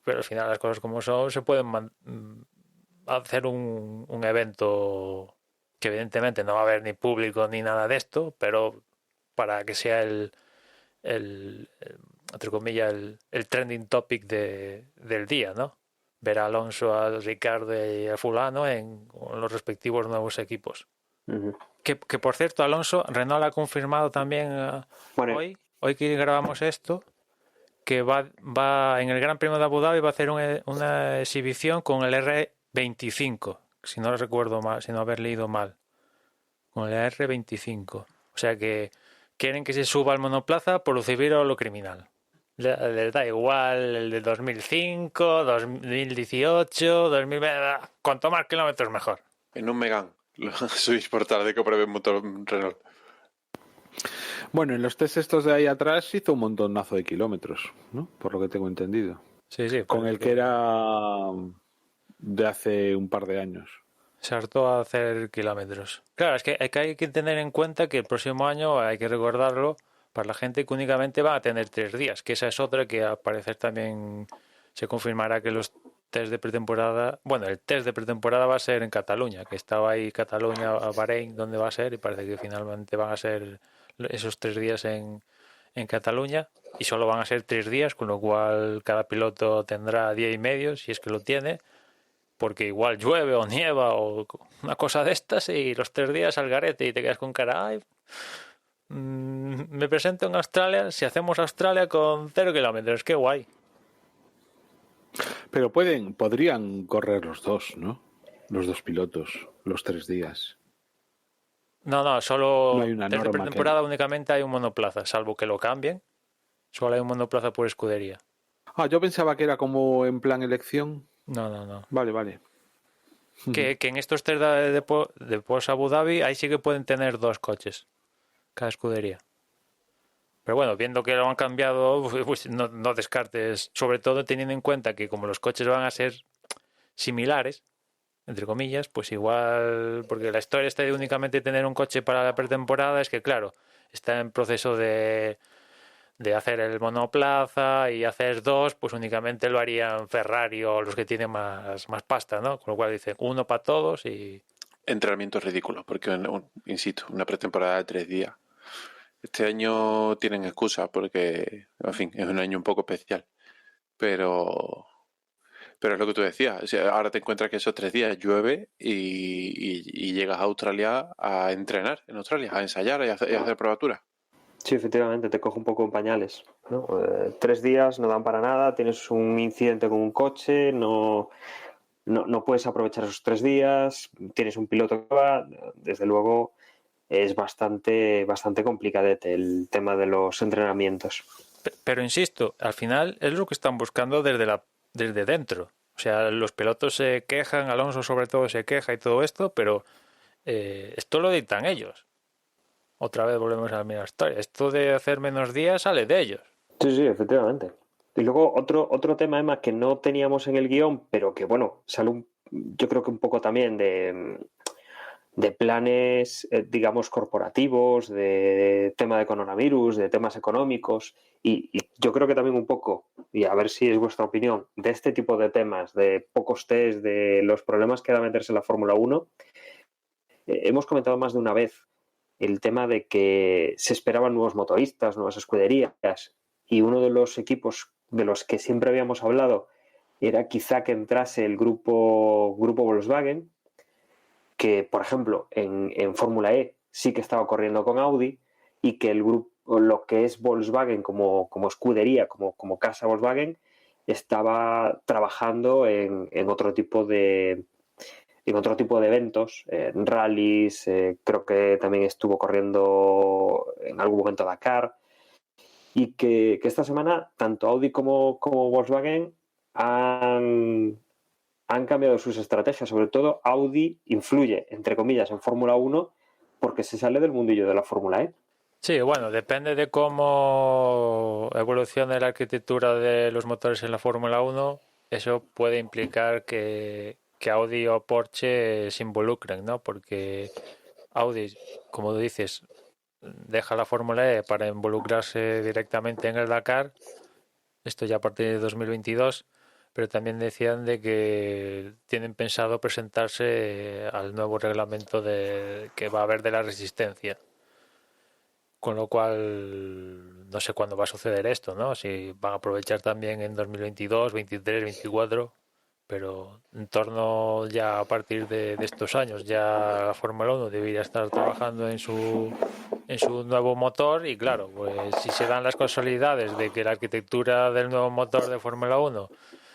[SPEAKER 5] pero al final las cosas como son, se pueden hacer un evento que evidentemente no va a haber ni público ni nada de esto, pero para que sea entre comillas, el trending topic del día, ¿no? Ver a Alonso, a Ricardo y a fulano en los respectivos nuevos equipos.
[SPEAKER 2] Uh-huh.
[SPEAKER 5] Que por cierto, Alonso, Renault ha confirmado también hoy que grabamos esto, que va en el Gran Premio de Abu Dhabi va a hacer una exhibición con el R25, si no recuerdo mal, si no haber leído mal, con el R25. O sea que quieren que se suba al monoplaza por lo civil o lo criminal. Les da igual el de 2005, 2018, 2000... Cuanto más kilómetros mejor.
[SPEAKER 4] En un Megane subís por tarde que pruebe motor Renault.
[SPEAKER 3] Bueno, en los test estos de ahí atrás hizo un montonazo de kilómetros, ¿no? Por lo que tengo entendido.
[SPEAKER 5] Sí.
[SPEAKER 3] Con el que era de hace un par de años.
[SPEAKER 5] Se hartó a hacer kilómetros. Claro, es que hay que tener en cuenta que el próximo año, hay que recordarlo, para la gente que únicamente va a tener 3 días, que esa es otra que al parecer también se confirmará que los test de pretemporada, bueno, el test de pretemporada va a ser en Cataluña, que estaba ahí Cataluña, Bahrein, donde va a ser, y parece que finalmente van a ser esos 3 días en Cataluña, y solo van a ser 3 días, con lo cual cada piloto tendrá día y medio, si es que lo tiene, porque igual llueve o nieva o una cosa de estas, y los 3 días al garete y te quedas con cara, ay, me presento en Australia, si hacemos Australia con 0 kilómetros, qué guay.
[SPEAKER 3] Pero podrían correr los dos, ¿no? Los dos pilotos, los 3 días.
[SPEAKER 5] No, solo
[SPEAKER 3] no hay una
[SPEAKER 5] desde
[SPEAKER 3] norma
[SPEAKER 5] pretemporada únicamente hay un monoplaza, salvo que lo cambien, solo hay un monoplaza por escudería.
[SPEAKER 3] Yo pensaba que era como en plan elección.
[SPEAKER 5] No.
[SPEAKER 3] Vale.
[SPEAKER 5] Que en estos test de post Abu Dhabi, ahí sí que pueden tener 2 coches cada escudería. Pero bueno, viendo que lo han cambiado, pues no descartes, sobre todo teniendo en cuenta que como los coches van a ser similares, entre comillas, pues igual, porque la historia está de únicamente tener un coche para la pretemporada, es que claro, está en proceso de hacer el monoplaza y hacer 2, pues únicamente lo harían Ferrari o los que tienen más pasta, ¿no? Con lo cual dicen 1 para todos y...
[SPEAKER 4] Entrenamiento ridículo, porque, insisto, una pretemporada de 3 días. Este año tienen excusa porque, en fin, es un año un poco especial. Pero es lo que tú decías. O sea, ahora te encuentras que esos 3 días llueve y llegas a Australia a entrenar en Australia, a ensayar y a hacer probaturas.
[SPEAKER 2] Sí, efectivamente, te coge un poco en pañales, ¿no? 3 días no dan para nada, tienes un incidente con un coche, no puedes aprovechar esos 3 días, tienes un piloto que va, desde luego es bastante complicadete el tema de los entrenamientos.
[SPEAKER 5] Pero insisto, al final es lo que están buscando desde dentro. O sea, los pilotos se quejan, Alonso sobre todo se queja y todo esto, pero esto lo dictan ellos. otra vez volvemos a la misma historia. Esto de hacer menos días sale de ellos.
[SPEAKER 2] Sí, sí, efectivamente. Y luego otro tema, Emma, que no teníamos en el guión, pero que, bueno, sale yo creo que un poco también de planes, digamos, corporativos, de tema de coronavirus, de temas económicos, y yo creo que también un poco, y a ver si es vuestra opinión, de este tipo de temas, de pocos test, de los problemas que da meterse en la Fórmula 1, hemos comentado más de una vez el tema de que se esperaban nuevos motoristas, nuevas escuderías, y uno de los equipos de los que siempre habíamos hablado era quizá que entrase el grupo Volkswagen, que, por ejemplo, en Fórmula E sí que estaba corriendo con Audi, y que el grupo, lo que es Volkswagen como escudería, como casa Volkswagen, estaba trabajando en otro tipo de eventos, en rallies, creo que también estuvo corriendo en algún momento Dakar, y que esta semana tanto Audi como Volkswagen han cambiado sus estrategias. Sobre todo Audi influye, entre comillas, en Fórmula 1 porque se sale del mundillo de la Fórmula E.
[SPEAKER 5] Sí, bueno, depende de cómo evolucione la arquitectura de los motores en la Fórmula 1. Eso puede implicar que Audi o Porsche se involucren, ¿no? Porque Audi, como dices, deja la Fórmula E para involucrarse directamente en el Dakar, esto ya a partir de 2022, pero también decían de que tienen pensado presentarse al nuevo reglamento que va a haber de la resistencia. Con lo cual, no sé cuándo va a suceder esto, ¿no? Si van a aprovechar también en 2022, 23, 24, pero en torno ya a partir de estos años, ya la Fórmula 1 debería estar trabajando en su nuevo motor y claro, pues si se dan las casualidades de que la arquitectura del nuevo motor de Fórmula 1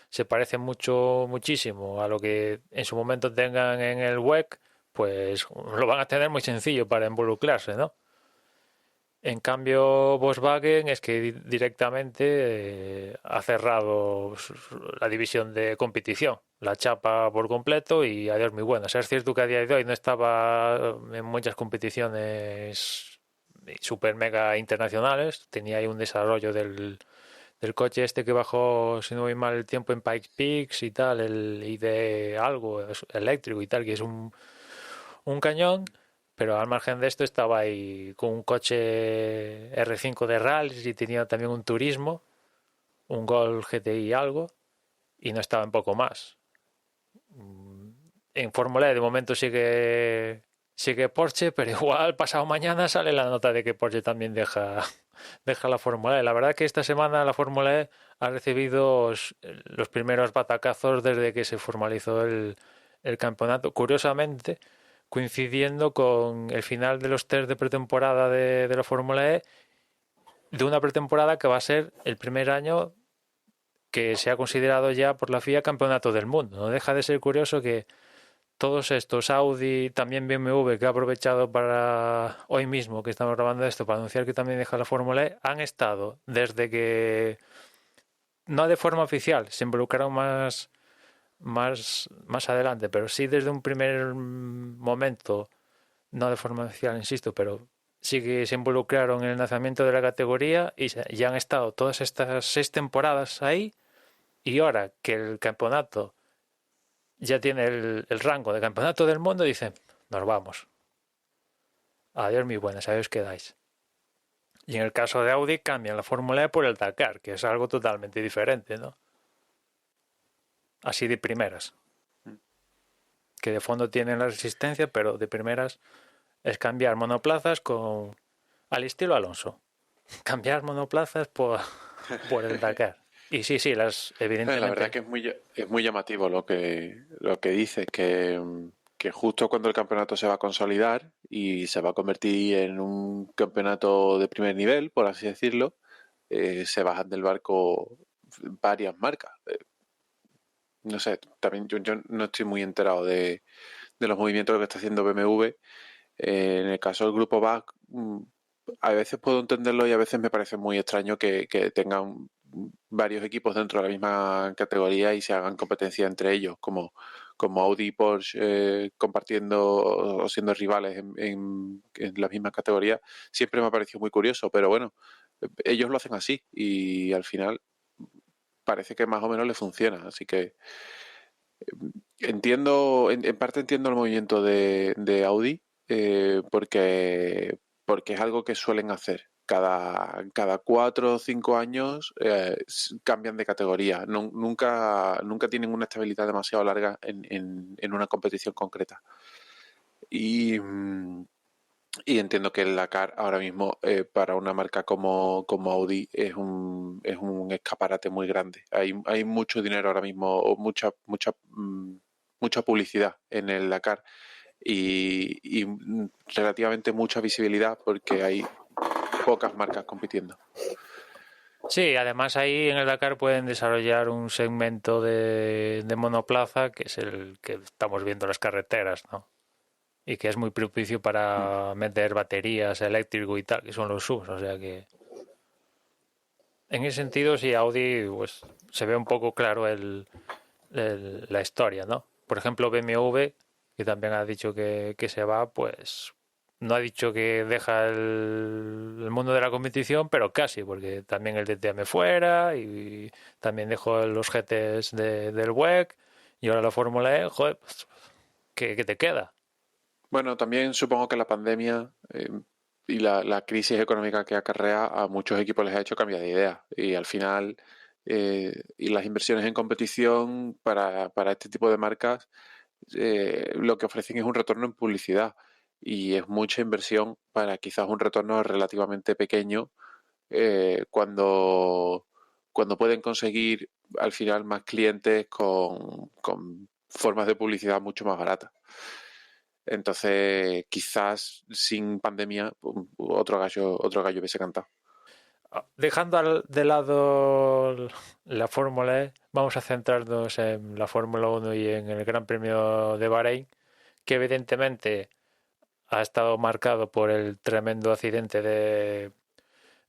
[SPEAKER 5] se parece muchísimo a lo que en su momento tengan en el WEC, pues lo van a tener muy sencillo para involucrarse, ¿no? En cambio, Volkswagen es que directamente ha cerrado la división de competición, la chapa por completo y adiós muy buenas. Es cierto que a día de hoy no estaba en muchas competiciones super mega internacionales, tenía ahí un desarrollo del coche este que bajó, si no voy mal, el tiempo en Pikes Peak y tal, el ID algo eléctrico y tal, que es un cañón. Pero al margen de esto estaba ahí con un coche R5 de rallies y tenía también un turismo, un Golf GTI algo, y no estaba en poco más. En Fórmula E de momento sigue Porsche, pero igual pasado mañana sale la nota de que Porsche también deja la Fórmula E. La verdad que esta semana la Fórmula E ha recibido los primeros batacazos desde que se formalizó el campeonato. Curiosamente, coincidiendo con el final de los test de pretemporada de la Fórmula E, de una pretemporada que va a ser el primer año que se ha considerado ya por la FIA campeonato del mundo. No deja de ser curioso que todos estos, Audi, también BMW, que ha aprovechado para hoy mismo que estamos grabando esto, para anunciar que también deja la Fórmula E, han estado desde que, no de forma oficial, se involucraron más adelante, pero sí desde un primer momento, no de forma oficial, insisto, pero sí que se involucraron en el lanzamiento de la categoría y ya han estado todas estas 6 temporadas ahí, y ahora que el campeonato ya tiene el rango de campeonato del mundo, dicen, nos vamos. Adiós muy buenas, adiós quedáis. Y en el caso de Audi cambian la Fórmula E por el Dakar, que es algo totalmente diferente, ¿no? Así de primeras. Que de fondo tienen la resistencia, pero de primeras es cambiar monoplazas al estilo Alonso. Cambiar monoplazas por el Dakar. Y sí, evidentemente.
[SPEAKER 4] La verdad que es muy llamativo lo que dices, que justo cuando el campeonato se va a consolidar y se va a convertir en un campeonato de primer nivel, por así decirlo, se bajan del barco varias marcas. No sé, también yo no estoy muy enterado de los movimientos que está haciendo BMW. En el caso del grupo BAC, a veces puedo entenderlo y a veces me parece muy extraño que tengan varios equipos dentro de la misma categoría y se hagan competencia entre ellos, como como Audi y Porsche compartiendo o siendo rivales en la misma categoría, siempre me ha parecido muy curioso, pero bueno, ellos lo hacen así y al final parece que más o menos le funciona, así que entiendo, en parte entiendo el movimiento de Audi, porque es algo que suelen hacer. Cada 4 o 5 años cambian de categoría. Nunca tienen una estabilidad demasiado larga en una competición concreta. Y entiendo que el Dakar ahora mismo para una marca como Audi es un escaparate muy grande. Hay mucho dinero ahora mismo, o mucha publicidad en el Dakar y relativamente mucha visibilidad porque hay pocas marcas compitiendo.
[SPEAKER 5] Sí, además ahí en el Dakar pueden desarrollar un segmento de monoplaza que es el que estamos viendo en las carreteras, ¿no? Y que es muy propicio para meter baterías eléctricas y tal, que son los SUVs, o sea que en ese sentido sí Audi pues se ve un poco claro la historia, ¿no? Por ejemplo, BMW, que también ha dicho que se va, pues no ha dicho que deja el mundo de la competición, pero casi, porque también el DTM fuera y también dejó los GTs del WEC y ahora la Fórmula E, joder, pues, ¿qué te queda?
[SPEAKER 4] Bueno, también supongo que la pandemia y la crisis económica que acarrea a muchos equipos les ha hecho cambiar de idea. Y al final, y las inversiones en competición para este tipo de marcas, lo que ofrecen es un retorno en publicidad. Y es mucha inversión para quizás un retorno relativamente pequeño cuando pueden conseguir al final más clientes con formas de publicidad mucho más baratas. Entonces, quizás sin pandemia, otro gallo hubiese cantado.
[SPEAKER 5] Dejando de lado la Fórmula E, vamos a centrarnos en la Fórmula 1 y en el Gran Premio de Bahrein, que evidentemente ha estado marcado por el tremendo accidente de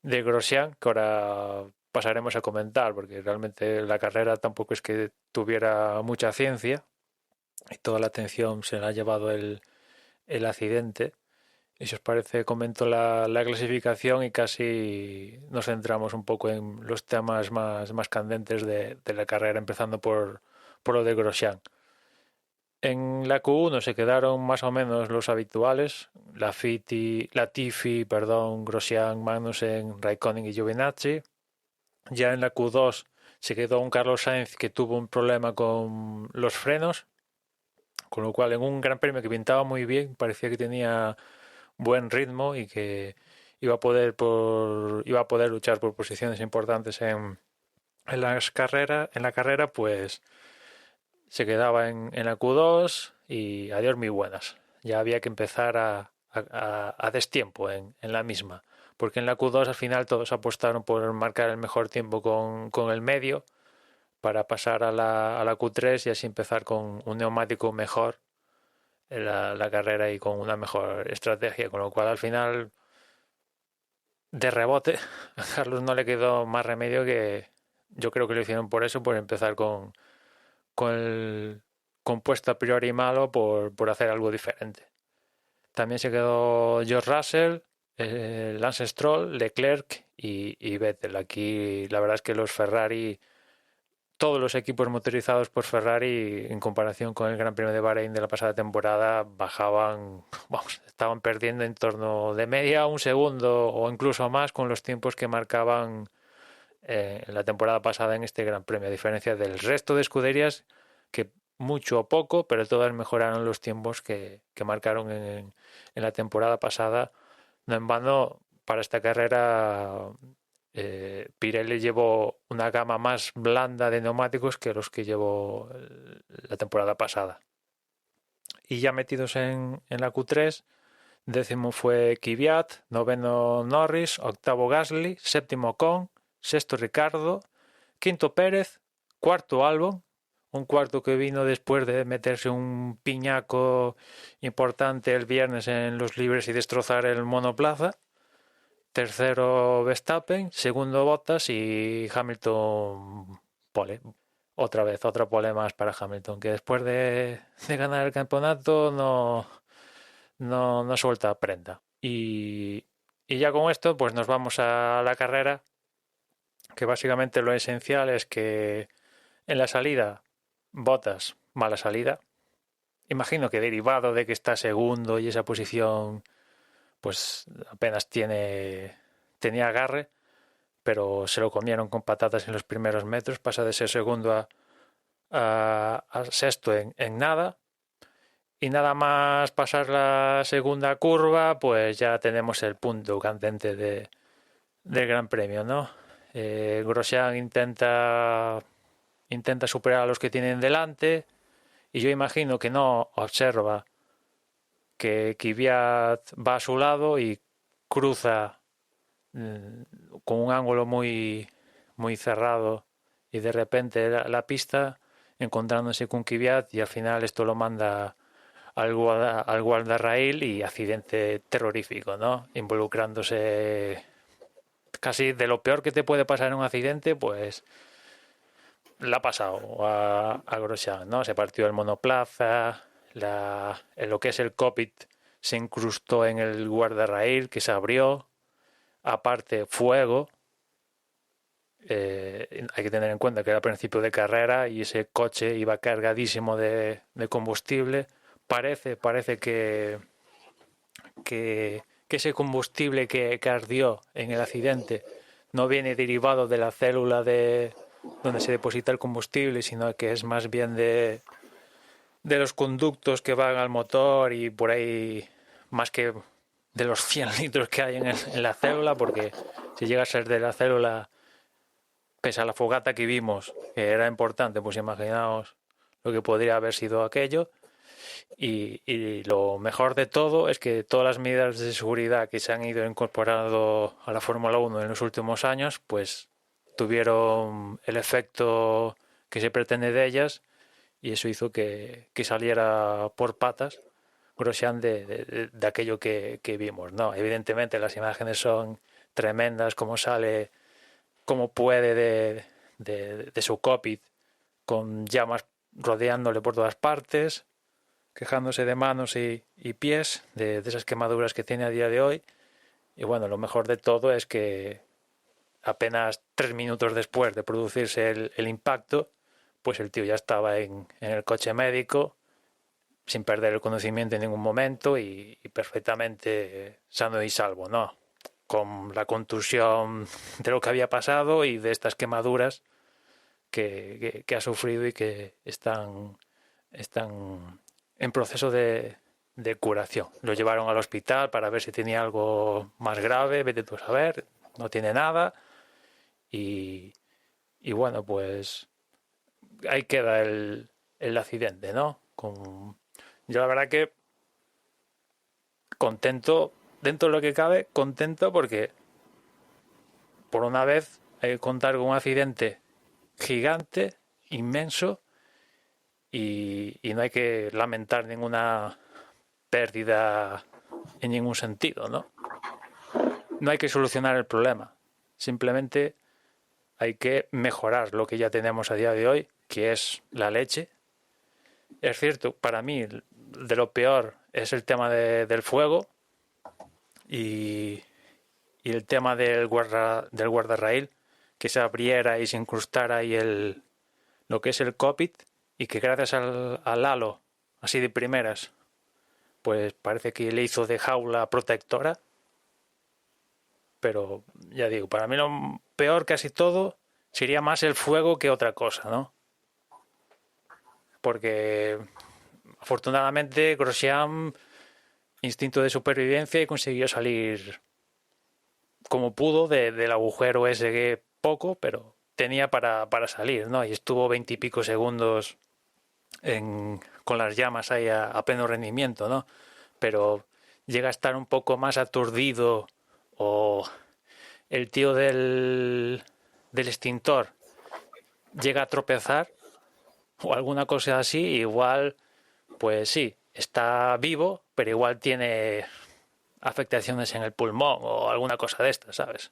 [SPEAKER 5] Grosjean, que ahora pasaremos a comentar, porque realmente la carrera tampoco es que tuviera mucha ciencia y toda la atención se la ha llevado el accidente. Y si os parece, comento la clasificación y casi nos centramos un poco en los temas más candentes de la carrera, empezando por lo de Grosjean. En la Q1 se quedaron más o menos los habituales, Latifi, Grosjean, Magnussen, Raikkonen y Giovinazzi. Ya en la Q2 se quedó un Carlos Sainz que tuvo un problema con los frenos, con lo cual en un gran premio que pintaba muy bien, parecía que tenía buen ritmo y que iba a poder luchar por posiciones importantes en la carrera, pues se quedaba en la Q2 y adiós muy buenas. Ya había que empezar a destiempo en la misma, porque en la Q2 al final todos apostaron por marcar el mejor tiempo con el medio para pasar a la Q3 y así empezar con un neumático mejor en la carrera y con una mejor estrategia, con lo cual al final de rebote a Carlos no le quedó más remedio que yo creo que lo hicieron por eso, por empezar con el compuesto a priori malo por hacer algo diferente. También se quedó George Russell, Lance Stroll, Leclerc y Vettel. Aquí la verdad es que los Ferrari, todos los equipos motorizados por Ferrari en comparación con el Gran Premio de Bahrein de la pasada temporada bajaban, estaban perdiendo en torno de media a un segundo o incluso más con los tiempos que marcaban en la temporada pasada en este Gran Premio, a diferencia del resto de escuderías que mucho o poco, pero todas mejoraron los tiempos que marcaron en la temporada pasada. No en vano, para esta carrera Pirelli llevó una gama más blanda de neumáticos que los que llevó la temporada pasada. Y ya metidos en la Q3, décimo fue Kvyat, noveno Norris, octavo Gasly, séptimo Ocon, sexto Ricardo, quinto Pérez, cuarto Albon, un cuarto que vino después de meterse un piñaco importante el viernes en los libres y destrozar el monoplaza. Tercero Verstappen, segundo Bottas y Hamilton pole. otra vez, otro problema más para Hamilton, que después de ganar el campeonato no suelta prenda. Y ya con esto, pues nos vamos a la carrera, que básicamente lo esencial es que en la salida, Bottas, mala salida. Imagino que derivado de que está segundo y esa posición, pues apenas tenía agarre, pero se lo comieron con patatas en los primeros metros, pasa de ser segundo a sexto en nada. Y nada más pasar la segunda curva, pues ya tenemos el punto candente del Gran Premio, ¿no? Grosjean intenta superar a los que tienen delante, y yo imagino que no observa que Kvyat va a su lado y cruza con un ángulo muy, muy cerrado, y de repente la pista encontrándose con Kvyat, y al final esto lo manda al guardarraíl y accidente terrorífico, ¿no? Involucrándose casi de lo peor que te puede pasar en un accidente, pues le ha pasado a Grosjean, ¿no? Se partió el monoplaza, en lo que es el cockpit se incrustó en el guardarraíl, que se abrió, aparte fuego. Hay que tener en cuenta que era principio de carrera y ese coche iba cargadísimo de combustible. Parece que ese combustible que ardió en el accidente no viene derivado de la célula donde se deposita el combustible, sino que es más bien de los conductos que van al motor, y por ahí más que de los 100 litros que hay en la célula, porque si llega a ser de la célula, pese a la fogata que vimos, que era importante, pues imaginaos lo que podría haber sido aquello. Y lo mejor de todo es que todas las medidas de seguridad que se han ido incorporando a la Fórmula 1 en los últimos años, pues tuvieron el efecto que se pretende de ellas, y eso hizo que saliera por patas Grosjean de aquello que vimos, ¿no? Evidentemente las imágenes son tremendas, como sale, como puede de su cockpit, con llamas rodeándole por todas partes, quejándose de manos y pies, de esas quemaduras que tiene a día de hoy. Y bueno, lo mejor de todo es que apenas 3 minutos después de producirse el impacto, pues el tío ya estaba en el coche médico, sin perder el conocimiento en ningún momento, y perfectamente sano y salvo, ¿no? Con la contusión de lo que había pasado y de estas quemaduras que ha sufrido y que están en proceso de curación. Lo llevaron al hospital para ver si tenía algo más grave, vete tú a saber, no tiene nada, y bueno, pues ahí queda el accidente, ¿no? Yo la verdad que contento, dentro de lo que cabe, contento, porque por una vez hay que contar con un accidente gigante, inmenso, y no hay que lamentar ninguna pérdida en ningún sentido, ¿no? No hay que solucionar el problema, simplemente hay que mejorar lo que ya tenemos a día de hoy, que es la leche. Es cierto, para mí de lo peor es el tema del fuego y el tema del guardarraíl, que se abriera y se incrustara ahí lo que es el cockpit, y que gracias al halo, así de primeras, pues parece que le hizo de jaula protectora. Pero ya digo, para mí lo peor casi todo sería más el fuego que otra cosa, ¿no? Porque afortunadamente Grosjean, instinto de supervivencia, y consiguió salir como pudo del agujero ese, que poco, pero tenía para salir, ¿no? Y estuvo 20 y pico segundos con las llamas ahí a pleno rendimiento, ¿no? Pero llega a estar un poco más aturdido, o el tío del extintor llega a tropezar o alguna cosa así, igual, pues sí, está vivo, pero igual tiene afectaciones en el pulmón o alguna cosa de estas, ¿sabes?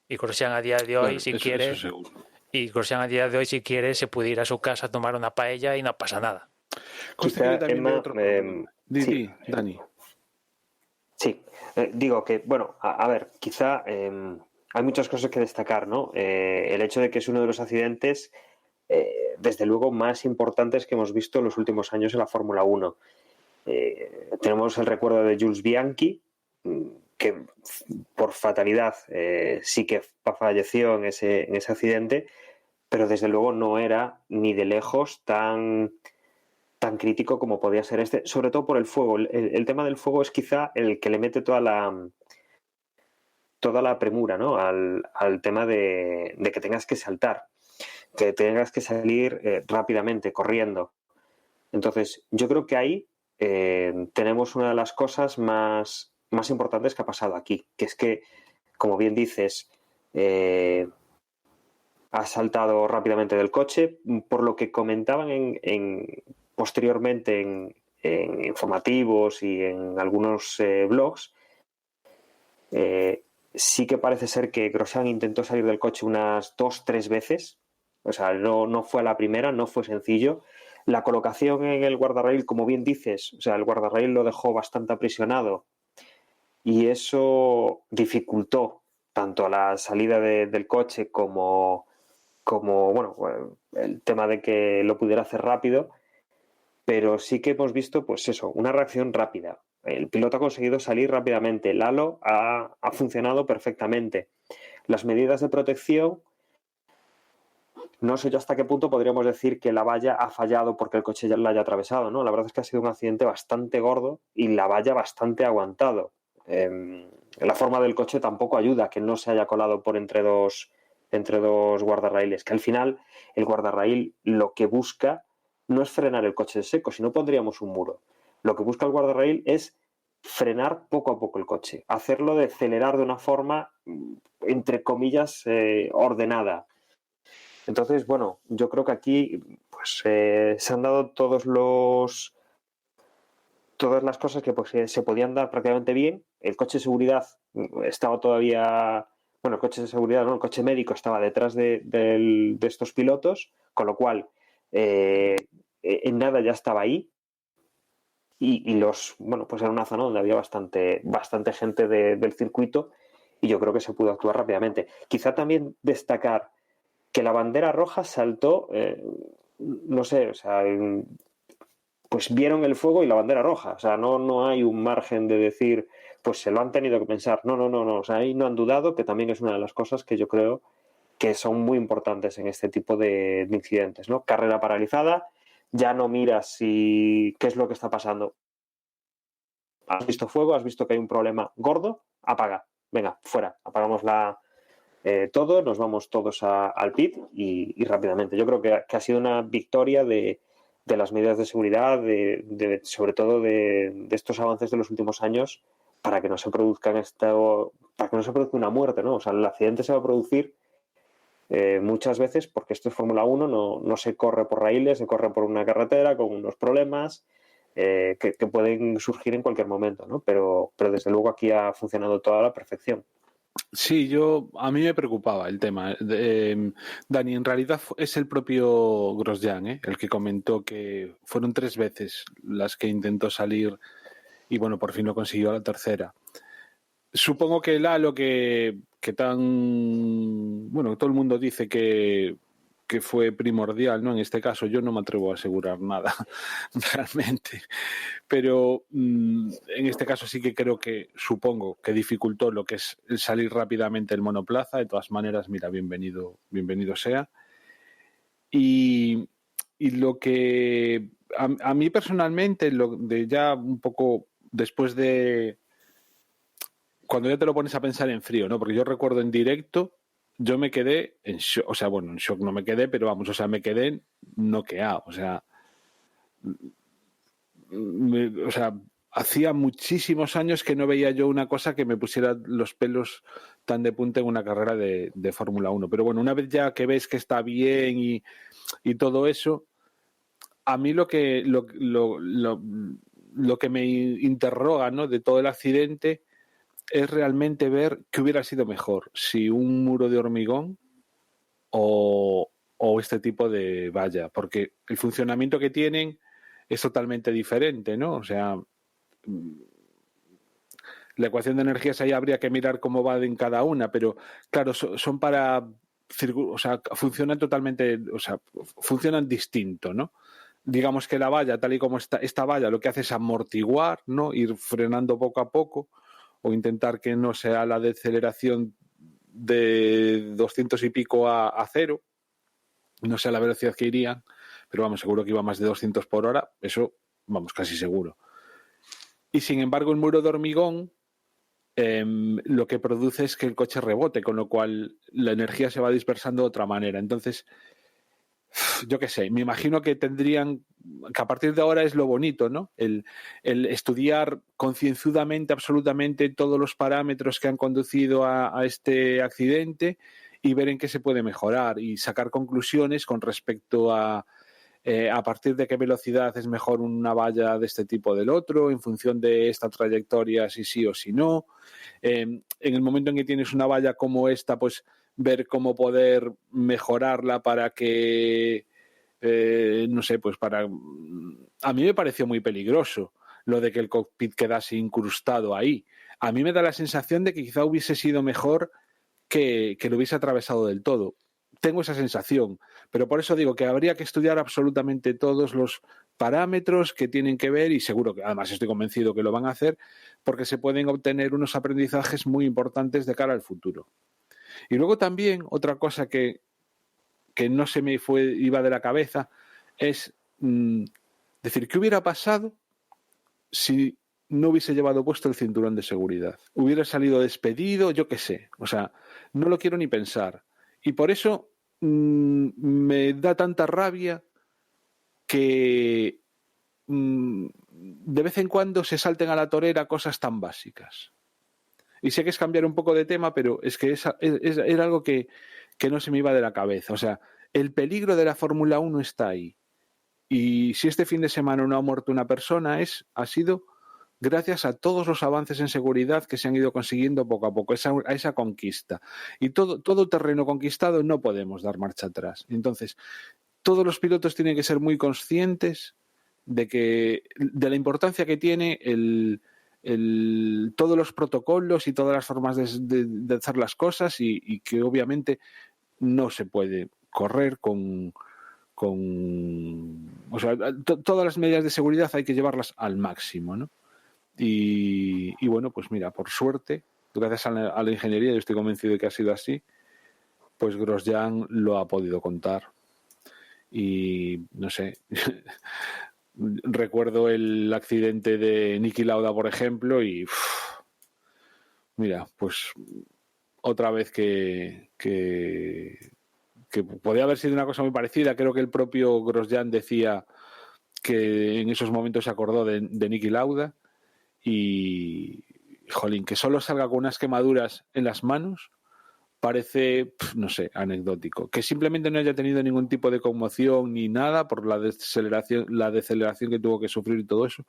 [SPEAKER 5] Y Grosjean a día de hoy,
[SPEAKER 6] Claro,
[SPEAKER 5] si
[SPEAKER 6] eso
[SPEAKER 5] quiere,
[SPEAKER 6] seguro.
[SPEAKER 5] Y Grosjean a día de hoy, si quiere, se puede ir a su casa a tomar una paella y no pasa nada.
[SPEAKER 3] Conste que yo
[SPEAKER 2] Quizá,
[SPEAKER 3] también veo
[SPEAKER 2] Emma,
[SPEAKER 3] otro problema.
[SPEAKER 2] sí,
[SPEAKER 3] Dani.
[SPEAKER 2] sí. Digo que, bueno, a ver, quizá hay muchas cosas que destacar, ¿no? El hecho de que es uno de los accidentes, desde luego, más importantes que hemos visto en los últimos años en la Fórmula 1. Tenemos el recuerdo de Jules Bianchi, que por fatalidad sí que falleció en ese accidente, pero desde luego no era ni de lejos tan crítico como podía ser este, sobre todo por el fuego. El tema del fuego es quizá el que le mete toda la premura, ¿no? al tema de que tengas que saltar, que tengas que salir rápidamente, corriendo. Entonces, yo creo que ahí tenemos una de las cosas más importantes que ha pasado aquí, que es que, como bien dices, ha saltado rápidamente del coche, por lo que comentaban posteriormente en informativos y en algunos blogs. Sí que parece ser que Grosjean intentó salir del coche unas 2-3 veces, o sea, no fue a la primera, no fue sencillo. La colocación en el guardarraíl, como bien dices, o sea, el guardarraíl lo dejó bastante aprisionado y eso dificultó tanto la salida del coche como bueno, el tema de que lo pudiera hacer rápido, pero sí que hemos visto, pues eso, una reacción rápida. El piloto ha conseguido salir rápidamente, el halo ha funcionado perfectamente. Las medidas de protección, no sé yo hasta qué punto podríamos decir que la valla ha fallado porque el coche ya la haya atravesado, ¿no? La verdad es que ha sido un accidente bastante gordo y la valla bastante aguantado. La forma del coche tampoco ayuda que no se haya colado por entre dos guardarraíles, que al final el guardarraíl lo que busca no es frenar el coche de seco, si no pondríamos un muro. Lo que busca el guardarraíl es frenar poco a poco el coche, hacerlo de acelerar de una forma, entre comillas, ordenada. Entonces, bueno, yo creo que aquí pues, se han dado todas las cosas que pues, se podían dar prácticamente bien. El coche de seguridad estaba todavía... Bueno, el coche de seguridad, no, el coche médico estaba detrás de estos pilotos, con lo cual en nada ya estaba ahí. Y bueno, pues era una zona donde había bastante gente del circuito y yo creo que se pudo actuar rápidamente. Quizá también destacar que la bandera roja saltó, no sé, o sea, pues vieron el fuego y la bandera roja. O sea, no hay un margen de decir, pues se lo han tenido que pensar. No. O sea, ahí no han dudado, que también es una de las cosas que yo creo que son muy importantes en este tipo de incidentes, ¿no? Carrera paralizada, ya no miras qué es lo que está pasando. Has visto fuego, has visto que hay un problema gordo, apaga. Venga, fuera, apagamos todo, nos vamos todos al pit y rápidamente. Yo creo que ha sido una victoria de las medidas de seguridad, sobre todo de estos avances de los últimos años, para que no se produzca una muerte, ¿no? O sea, el accidente se va a producir muchas veces porque esto es Fórmula 1, no se corre por raíles, se corre por una carretera con unos problemas que pueden surgir en cualquier momento, ¿no? Pero desde luego aquí ha funcionado toda a la perfección.
[SPEAKER 3] Sí, a mí me preocupaba el tema. Dani, en realidad es el propio Grosjean, el que comentó que fueron 3 veces las que intentó salir y bueno, por fin lo consiguió a la tercera. Supongo que el halo que bueno, todo el mundo dice que fue primordial, ¿no? En este caso yo no me atrevo a asegurar nada realmente, pero en este caso sí que supongo que dificultó lo que es el salir rápidamente del monoplaza. De todas maneras, mira, bienvenido sea. Y lo que a mí personalmente, ya un poco después de cuando ya te lo pones a pensar en frío, ¿no? Porque yo recuerdo en directo, yo me quedé en shock, o sea, bueno, en shock no me quedé, pero vamos, o sea, me quedé noqueado, o sea, hacía muchísimos años que no veía yo una cosa que me pusiera los pelos tan de punta en una carrera de Fórmula 1. Pero bueno, una vez ya que ves que está bien y todo eso, a mí lo que me interroga, ¿no?, de todo el accidente es realmente ver qué hubiera sido mejor, si un muro de hormigón o este tipo de valla, porque el funcionamiento que tienen es totalmente diferente, ¿no? O sea, la ecuación de energías ahí habría que mirar cómo va en cada una, pero claro, son para, o sea, funcionan totalmente, o sea, funcionan distinto, ¿no? Digamos que la valla, tal y como está, esta valla lo que hace es amortiguar, ¿no? Ir frenando poco a poco o intentar que no sea la deceleración de 200 y pico a cero, no sé a la velocidad que irían, pero vamos, seguro que iba más de 200 por hora, eso vamos, casi seguro. Y sin embargo el muro de hormigón lo que produce es que el coche rebote, con lo cual la energía se va dispersando de otra manera. Entonces, yo qué sé, me imagino que tendrían, que a partir de ahora es lo bonito, ¿no? El estudiar concienzudamente, absolutamente todos los parámetros que han conducido a este accidente y ver en qué se puede mejorar y sacar conclusiones con respecto a partir de qué velocidad es mejor una valla de este tipo del otro, en función de esta trayectoria, si sí o si no. En el momento en que tienes una valla como esta, pues ver cómo poder mejorarla para que, no sé, pues para... A mí me pareció muy peligroso lo de que el cockpit quedase incrustado ahí. A mí me da la sensación de que quizá hubiese sido mejor que lo hubiese atravesado del todo. Tengo esa sensación, pero por eso digo que habría que estudiar absolutamente todos los parámetros que tienen que ver, y seguro que además estoy convencido que lo van a hacer, porque se pueden obtener unos aprendizajes muy importantes de cara al futuro. Y luego también otra cosa que no se me iba de la cabeza es decir, ¿qué hubiera pasado si no hubiese llevado puesto el cinturón de seguridad? Hubiera salido despedido, yo qué sé, o sea, no lo quiero ni pensar. Y por eso me da tanta rabia que de vez en cuando se salten a la torera cosas tan básicas. Y sé que es cambiar un poco de tema, pero es que era algo que no se me iba de la cabeza. O sea, el peligro de la Fórmula 1 está ahí. Y si este fin de semana no ha muerto una persona, ha sido gracias a todos los avances en seguridad que se han ido consiguiendo poco a poco, a esa conquista. Y todo terreno conquistado no podemos dar marcha atrás. Entonces, todos los pilotos tienen que ser muy conscientes de la importancia que tiene todos los protocolos y todas las formas de hacer las cosas y que obviamente no se puede correr con o sea, todas las medidas de seguridad hay que llevarlas al máximo, ¿no? Y bueno, pues mira, por suerte, gracias a la ingeniería, yo estoy convencido de que ha sido así, pues Grosjean lo ha podido contar. Y no sé, recuerdo el accidente de Niki Lauda, por ejemplo, y mira, pues otra vez que podía haber sido una cosa muy parecida. Creo que el propio Grosjean decía que en esos momentos se acordó de Niki Lauda. Y, jolín, que solo salga con unas quemaduras en las manos parece, no sé, anecdótico. Que simplemente no haya tenido ningún tipo de conmoción ni nada por la deceleración que tuvo que sufrir y todo eso,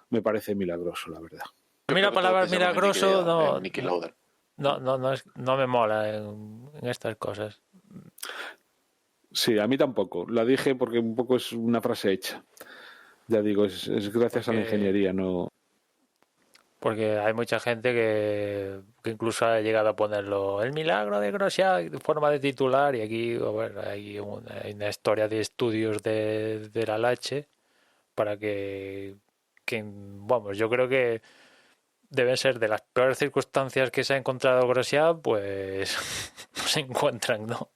[SPEAKER 3] me parece milagroso, la verdad.
[SPEAKER 5] A mí la palabra milagroso no me mola en estas cosas.
[SPEAKER 3] Sí, a mí tampoco. La dije porque un poco es una frase hecha. Ya digo, es gracias a la ingeniería, no...
[SPEAKER 5] Porque hay mucha gente que incluso ha llegado a ponerlo el milagro de Grosjean de forma de titular, y aquí bueno, hay una historia de estudios de la leche para que vamos, yo creo que deben ser de las peores circunstancias que se ha encontrado Grosjean, pues se encuentran, ¿no?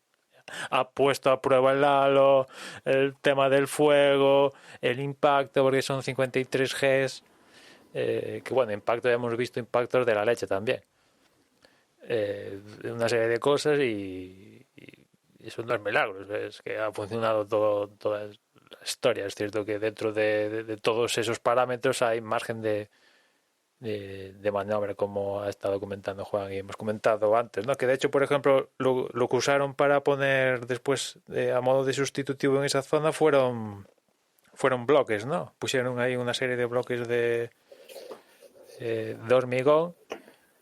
[SPEAKER 5] Ha puesto a prueba el halo, el tema del fuego, el impacto, porque son 53 Gs. Que bueno, impacto, hemos visto impactos de la leche también, una serie de cosas, y eso no es milagro, es que ha funcionado toda la historia. Es cierto que dentro de todos esos parámetros hay margen de maniobra, como ha estado comentando Juan y hemos comentado antes, ¿no? Que de hecho, por ejemplo, lo que usaron para poner después a modo de sustitutivo en esa zona fueron bloques, ¿no? Pusieron ahí una serie de bloques de hormigón,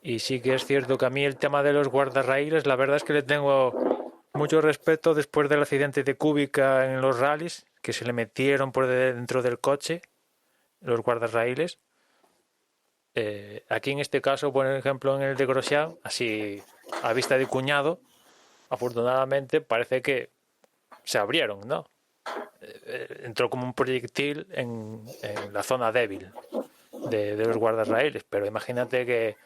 [SPEAKER 5] y sí que es cierto que a mí el tema de los guardarraíles, la verdad es que le tengo mucho respeto después del accidente de Kubica en los rallies, que se le metieron por dentro del coche los guardarraíles. Aquí en este caso, por ejemplo, en el de Grosjean, así a vista de cuñado, afortunadamente parece que se abrieron, ¿no? Entró como un proyectil en la zona débil de los guardarraíles, pero imagínate que,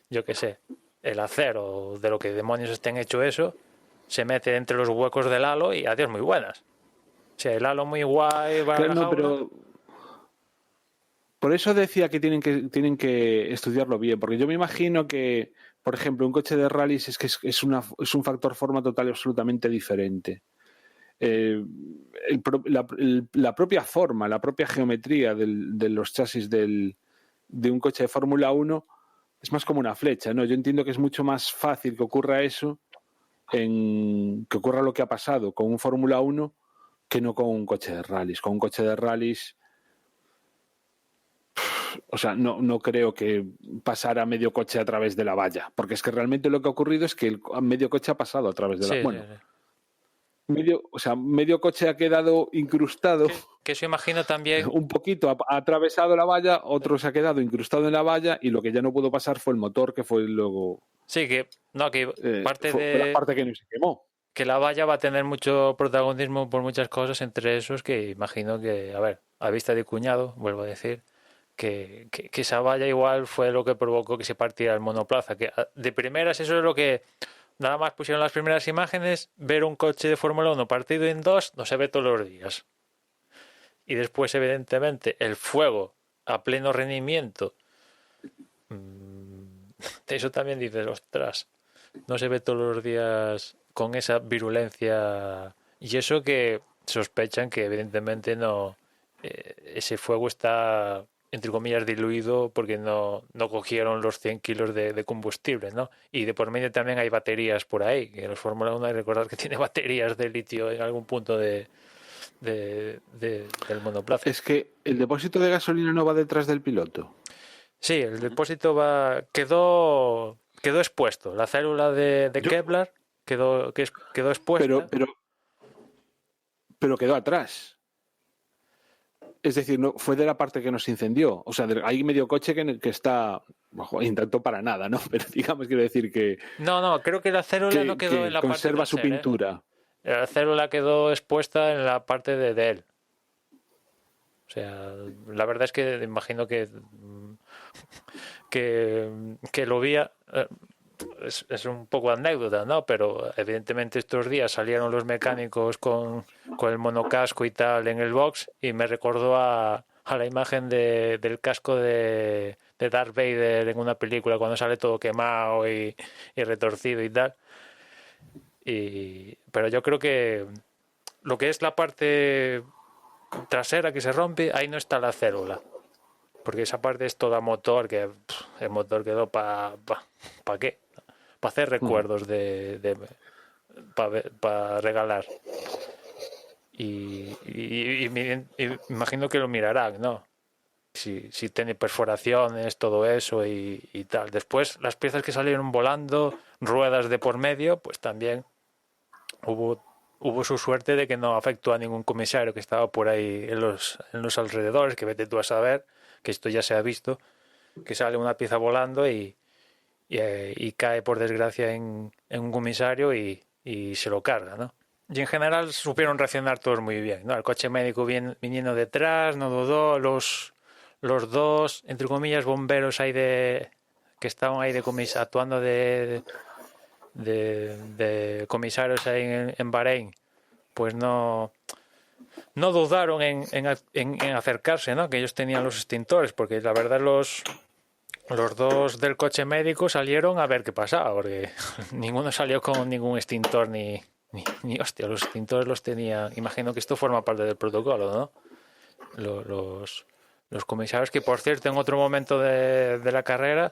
[SPEAKER 5] yo qué sé, el acero, de lo que demonios estén hecho eso, se mete entre los huecos del halo y adiós, muy buenas. O sea, el halo muy guay, va
[SPEAKER 3] Claro,
[SPEAKER 5] a la
[SPEAKER 3] no,
[SPEAKER 5] jaula.
[SPEAKER 3] pero por eso decía que tienen que estudiarlo bien, porque yo me imagino que, por ejemplo, un coche de rallies es un factor forma total y absolutamente diferente. La propia forma, la propia geometría de los chasis de un coche de Fórmula 1 es más como una flecha, ¿no? Yo entiendo que es mucho más fácil que ocurra eso, que ocurra lo que ha pasado con un Fórmula 1 que no con un coche de rallies. Con un coche de rallies, o sea, no creo que pasara medio coche a través de la valla, porque es que realmente lo que ha ocurrido es que el medio coche ha pasado a través de la...
[SPEAKER 5] Sí,
[SPEAKER 3] Bueno,
[SPEAKER 5] sí.
[SPEAKER 3] medio coche ha quedado incrustado,
[SPEAKER 5] Que eso imagino también.
[SPEAKER 3] un poquito ha atravesado la valla, otro se ha quedado incrustado en la valla y lo que ya no pudo pasar fue el motor, que fue luego
[SPEAKER 5] Sí, que parte
[SPEAKER 3] fue la
[SPEAKER 5] de
[SPEAKER 3] parte que no se quemó.
[SPEAKER 5] que la valla va a tener mucho protagonismo por muchas cosas, entre esos que imagino que, a ver, a vista de cuñado, vuelvo a decir, que esa valla igual fue lo que provocó que se partiera el monoplaza, que de primeras eso es lo que nada más pusieron las primeras imágenes, ver un coche de Fórmula 1 partido en dos no se ve todos los días. Y después, evidentemente, el fuego a pleno rendimiento, de eso también dices, ostras, no se ve todos los días con esa virulencia. Y eso que sospechan que evidentemente no, ese fuego está, entre comillas, diluido porque no cogieron los 100 kilos de combustible, ¿no? Y de por medio también hay baterías por ahí, que los Fórmula 1 hay que recordar que tiene baterías de litio en algún punto del monoplaza.
[SPEAKER 3] Es que el depósito de gasolina no va detrás del piloto.
[SPEAKER 5] Sí, el depósito quedó expuesto. La célula de Kevlar quedó expuesta.
[SPEAKER 3] Pero quedó atrás. Es decir, no fue de la parte que nos incendió. O sea, hay medio coche que está, bueno, intentó para nada, ¿no? Pero digamos, quiero decir que
[SPEAKER 5] No, creo que la célula no quedó en la parte
[SPEAKER 3] conserva su
[SPEAKER 5] trasera,
[SPEAKER 3] pintura.
[SPEAKER 5] La célula quedó expuesta en la parte de él. O sea, la verdad es que imagino que lo vi. Es un poco anécdota, ¿no? Pero evidentemente estos días salieron los mecánicos con el monocasco y tal en el box y me recordó a la imagen del casco de Darth Vader en una película cuando sale todo quemado y retorcido y tal. Pero yo creo que lo que es la parte trasera que se rompe, ahí no está la célula. Porque esa parte es toda motor, que el motor quedó ¿para qué? Para hacer recuerdos para regalar. Y imagino que lo mirarán, ¿no? Si tiene perforaciones, todo eso y tal. Después, las piezas que salieron volando, ruedas de por medio, pues también hubo su suerte de que no afectó a ningún comisario que estaba por ahí en los alrededores, que vete tú a saber, que esto ya se ha visto, que sale una pieza volando y cae por desgracia en un comisario y se lo carga, ¿no? Y en general supieron reaccionar todos muy bien, ¿no? El coche médico viniendo detrás, no dudó, los dos, entre comillas, bomberos ahí que estaban ahí actuando de comisarios ahí en Bahrein, pues no dudaron en acercarse, ¿no? Que ellos tenían los extintores, porque la verdad los dos del coche médico salieron a ver qué pasaba, porque ninguno salió con ningún extintor ni hostia, los extintores los tenía. Imagino que esto forma parte del protocolo, ¿no? Los comisarios, que por cierto en otro momento de la carrera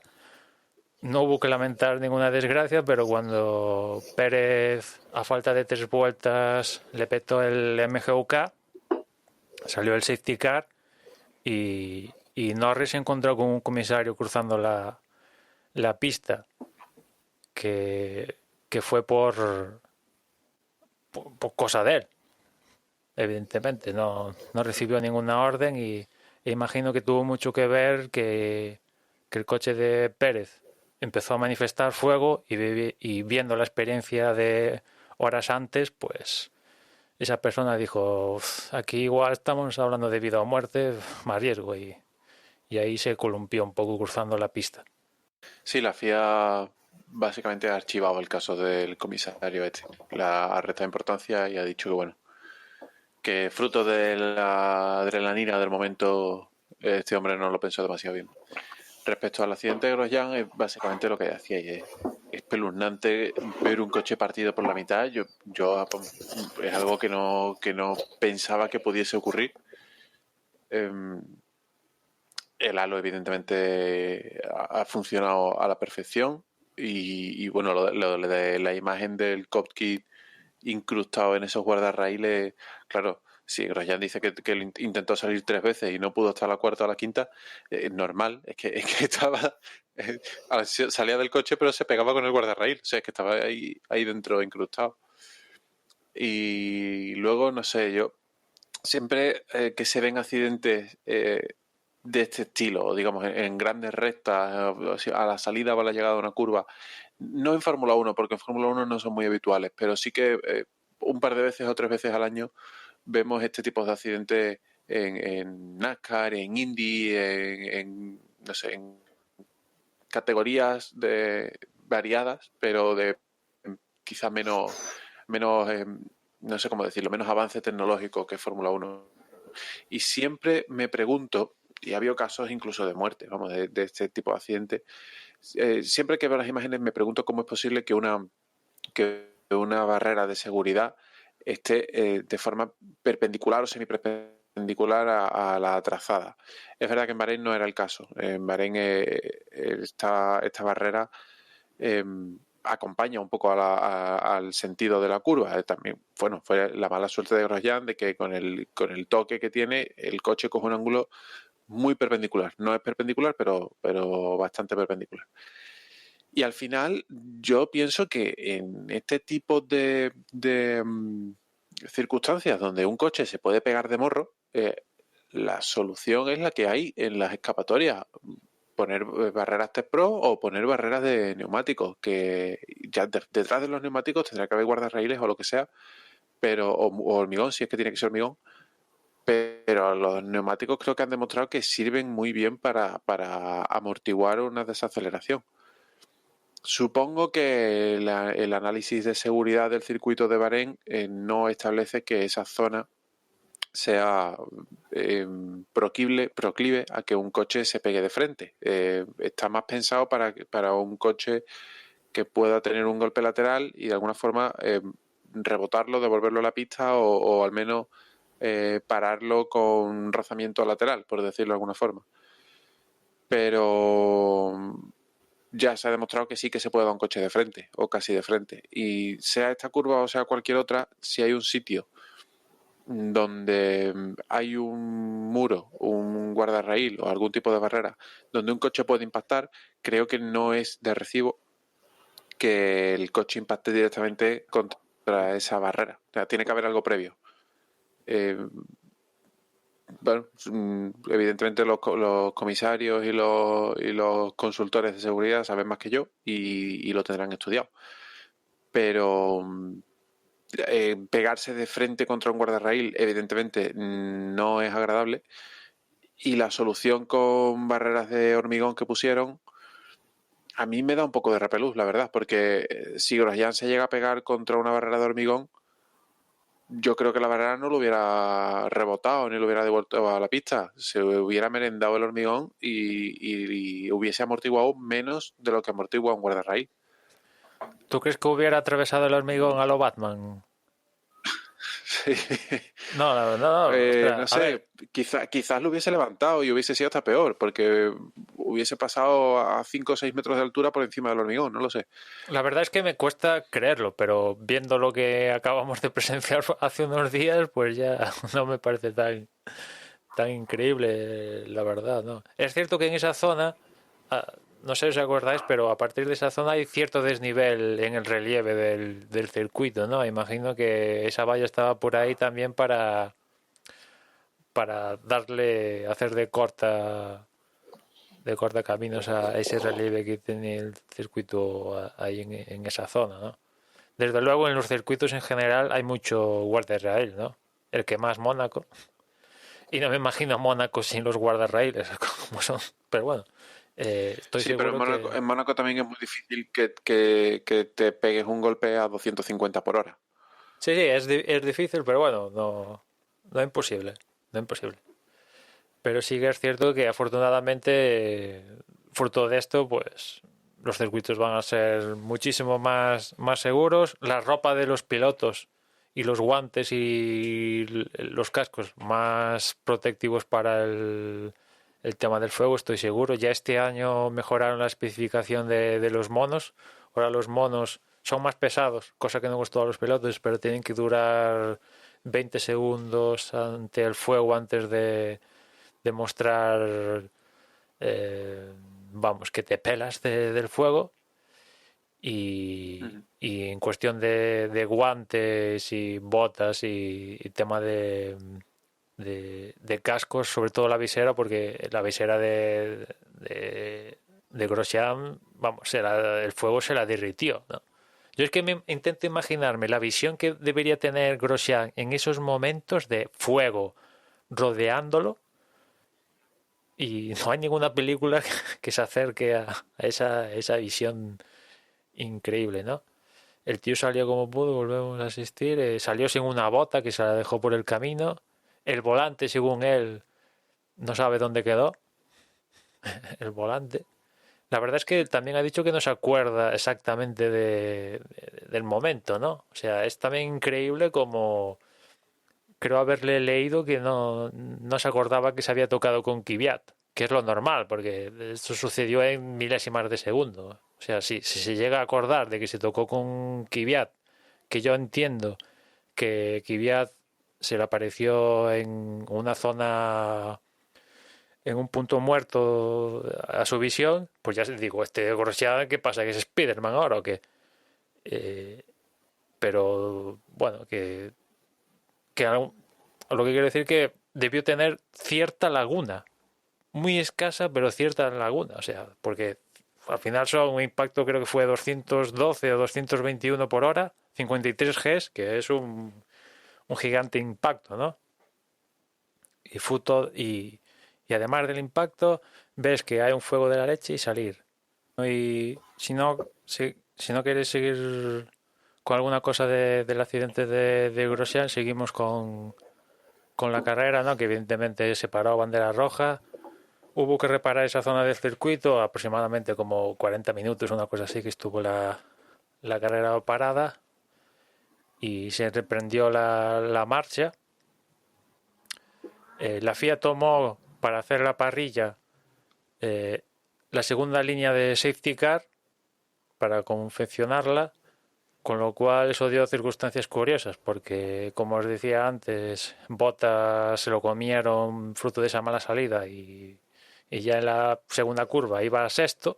[SPEAKER 5] no hubo que lamentar ninguna desgracia, pero cuando Pérez a falta de 3 vueltas le petó el MGUK, salió el safety car y Norris se encontró con un comisario cruzando la pista que fue por cosa de él. Evidentemente, no recibió ninguna orden e imagino que tuvo mucho que ver que el coche de Pérez empezó a manifestar fuego y viendo la experiencia de horas antes, pues esa persona dijo, aquí igual estamos hablando de vida o muerte, más riesgo, y ahí se columpió un poco cruzando la pista.
[SPEAKER 4] Sí, la FIA básicamente ha archivado el caso del comisario ha restado importancia y ha dicho que bueno, que fruto de la adrenalina del momento este hombre no lo pensó demasiado bien. Respecto al accidente de Grosjean, es básicamente lo que decía, y es espeluznante ver un coche partido por la mitad. Yo es algo que no pensaba que pudiese ocurrir. El halo evidentemente ha funcionado a la perfección y bueno, lo de la imagen del cockpit incrustado en esos guardarraíles, claro, si Grosjean dice que él intentó salir 3 veces y no pudo hasta la cuarta o la quinta, es normal, es que estaba salía del coche pero se pegaba con el guardarraíl, o sea, es que estaba ahí dentro incrustado. Y luego, no sé, yo siempre que se ven accidentes de este estilo, digamos, en grandes rectas, a la salida o a la llegada de una curva, no en Fórmula 1, porque en Fórmula 1 no son muy habituales, pero sí que un par de veces o 3 veces al año vemos este tipo de accidentes en NASCAR, en Indy, no sé, en categorías variadas, pero de quizá menos no sé cómo decirlo, menos avance tecnológico que Fórmula 1. Y siempre me pregunto, y ha habido casos incluso de muerte, vamos, de este tipo de accidentes, siempre que veo las imágenes me pregunto cómo es posible que una barrera de seguridad esté de forma perpendicular o semiperpendicular a la trazada. Es verdad que en Bahrein no era el caso. En Bahrein esta barrera acompaña un poco al sentido de la curva. También, bueno, fue la mala suerte de Grosjean de que con el toque que tiene, el coche coge un ángulo muy perpendicular. No es perpendicular, pero bastante perpendicular. Y al final, yo pienso que en este tipo de circunstancias donde un coche se puede pegar de morro, la solución es la que hay en las escapatorias. Poner barreras T-Pro o poner barreras de neumáticos, que ya detrás de los neumáticos tendrá que haber guardarraíles o lo que sea, pero o hormigón, si es que tiene que ser hormigón, pero los neumáticos creo que han demostrado que sirven muy bien para amortiguar una desaceleración. Supongo que el análisis de seguridad del circuito de Bahrein no establece que esa zona sea proclive a que un coche se pegue de frente. Está más pensado para un coche que pueda tener un golpe lateral y de alguna forma rebotarlo, devolverlo a la pista o al menos pararlo con rozamiento lateral, por decirlo de alguna forma. Pero ya se ha demostrado que sí que se puede dar un coche de frente o casi de frente. Y sea esta curva o sea cualquier otra, si hay un sitio donde hay un muro, un guardarraíl o algún tipo de barrera donde un coche puede impactar, creo que no es de recibo que el coche impacte directamente contra esa barrera. O sea, tiene que haber algo previo. Bueno, evidentemente los comisarios y los consultores de seguridad saben más que yo y lo tendrán estudiado. Pero pegarse de frente contra un guardarraíl evidentemente no es agradable, y la solución con barreras de hormigón que pusieron a mí me da un poco de repelús, la verdad, porque si Grosjean se llega a pegar contra una barrera de hormigón, yo creo que la barrera no lo hubiera rebotado ni lo hubiera devuelto a la pista, se hubiera merendado el hormigón y hubiese amortiguado menos de lo que amortigua un guardarraíl.
[SPEAKER 5] ¿Tú crees que hubiera atravesado el hormigón a lo Batman?
[SPEAKER 4] Sí.
[SPEAKER 5] No.
[SPEAKER 4] No sé, quizás lo hubiese levantado y hubiese sido hasta peor, porque hubiese pasado a 5 o 6 metros de altura por encima del hormigón, no lo sé.
[SPEAKER 5] La verdad es que me cuesta creerlo, pero viendo lo que acabamos de presenciar hace unos días, pues ya no me parece tan increíble, la verdad, ¿no? Es cierto que en esa zona, no sé si os acordáis, pero a partir de esa zona hay cierto desnivel en el relieve del circuito, ¿no? Imagino que esa valla estaba por ahí también para hacer de corta caminos a ese relieve que tiene el circuito ahí en esa zona, ¿no? Desde luego en los circuitos en general hay mucho guardarraíl, ¿no? El que más Mónaco. Y no me imagino Mónaco sin los guardarraíles como son. Pero bueno, estoy
[SPEAKER 4] Sí,
[SPEAKER 5] seguro
[SPEAKER 4] pero
[SPEAKER 5] que...
[SPEAKER 4] en Mónaco también es muy difícil que te pegues un golpe a 250 por hora.
[SPEAKER 5] Sí, es difícil, pero bueno, no es imposible. No es imposible. Pero sí que es cierto que afortunadamente, fruto de esto, pues los circuitos van a ser muchísimo más seguros. La ropa de los pilotos y los guantes y los cascos más protectivos para el tema del fuego, estoy seguro. Ya este año mejoraron la especificación de los monos. Ahora los monos son más pesados, cosa que no gustó a los pilotos, pero tienen que durar 20 segundos ante el fuego antes de demostrar vamos, que te pelas del fuego y en cuestión de guantes y botas y tema de cascos, sobre todo la visera, porque la visera de Grosjean, vamos, el fuego se la derritió, ¿no? Yo es que me intento imaginarme la visión que debería tener Grosjean en esos momentos de fuego rodeándolo. Y no hay ninguna película que se acerque a esa visión increíble, ¿no? El tío salió como pudo, volvemos a asistir. Salió sin una bota que se la dejó por el camino. El volante, según él, no sabe dónde quedó. El volante. La verdad es que también ha dicho que no se acuerda exactamente del momento, ¿no? O sea, es también increíble como... Creo haberle leído que no se acordaba que se había tocado con Kvyat, que es lo normal, porque esto sucedió en milésimas de segundo. O sea, si se llega a acordar de que se tocó con Kvyat, que yo entiendo que Kvyat se le apareció en una zona, en un punto muerto a su visión, pues ya digo, Grosjean, ¿qué pasa? ¿Que es Spiderman ahora o qué? Pero bueno, que lo que quiero decir que debió tener cierta laguna, muy escasa, pero cierta laguna, o sea, porque al final son un impacto, creo que fue 212 o 221 por hora, 53 Gs, que es un gigante impacto, ¿no? Y además del impacto, ves que hay un fuego de la leche y salir. Y si no quieres seguir con alguna cosa del accidente de Grosjean, seguimos con la carrera, ¿no? Que evidentemente se paró bandera roja. Hubo que reparar esa zona del circuito, aproximadamente como 40 minutos, una cosa así, que estuvo la carrera parada y se reprendió la marcha. La FIA tomó para hacer la parrilla la segunda línea de safety car para confeccionarla, con lo cual eso dio circunstancias curiosas, porque como os decía antes, Bottas se lo comieron fruto de esa mala salida y ya en la segunda curva iba a sexto,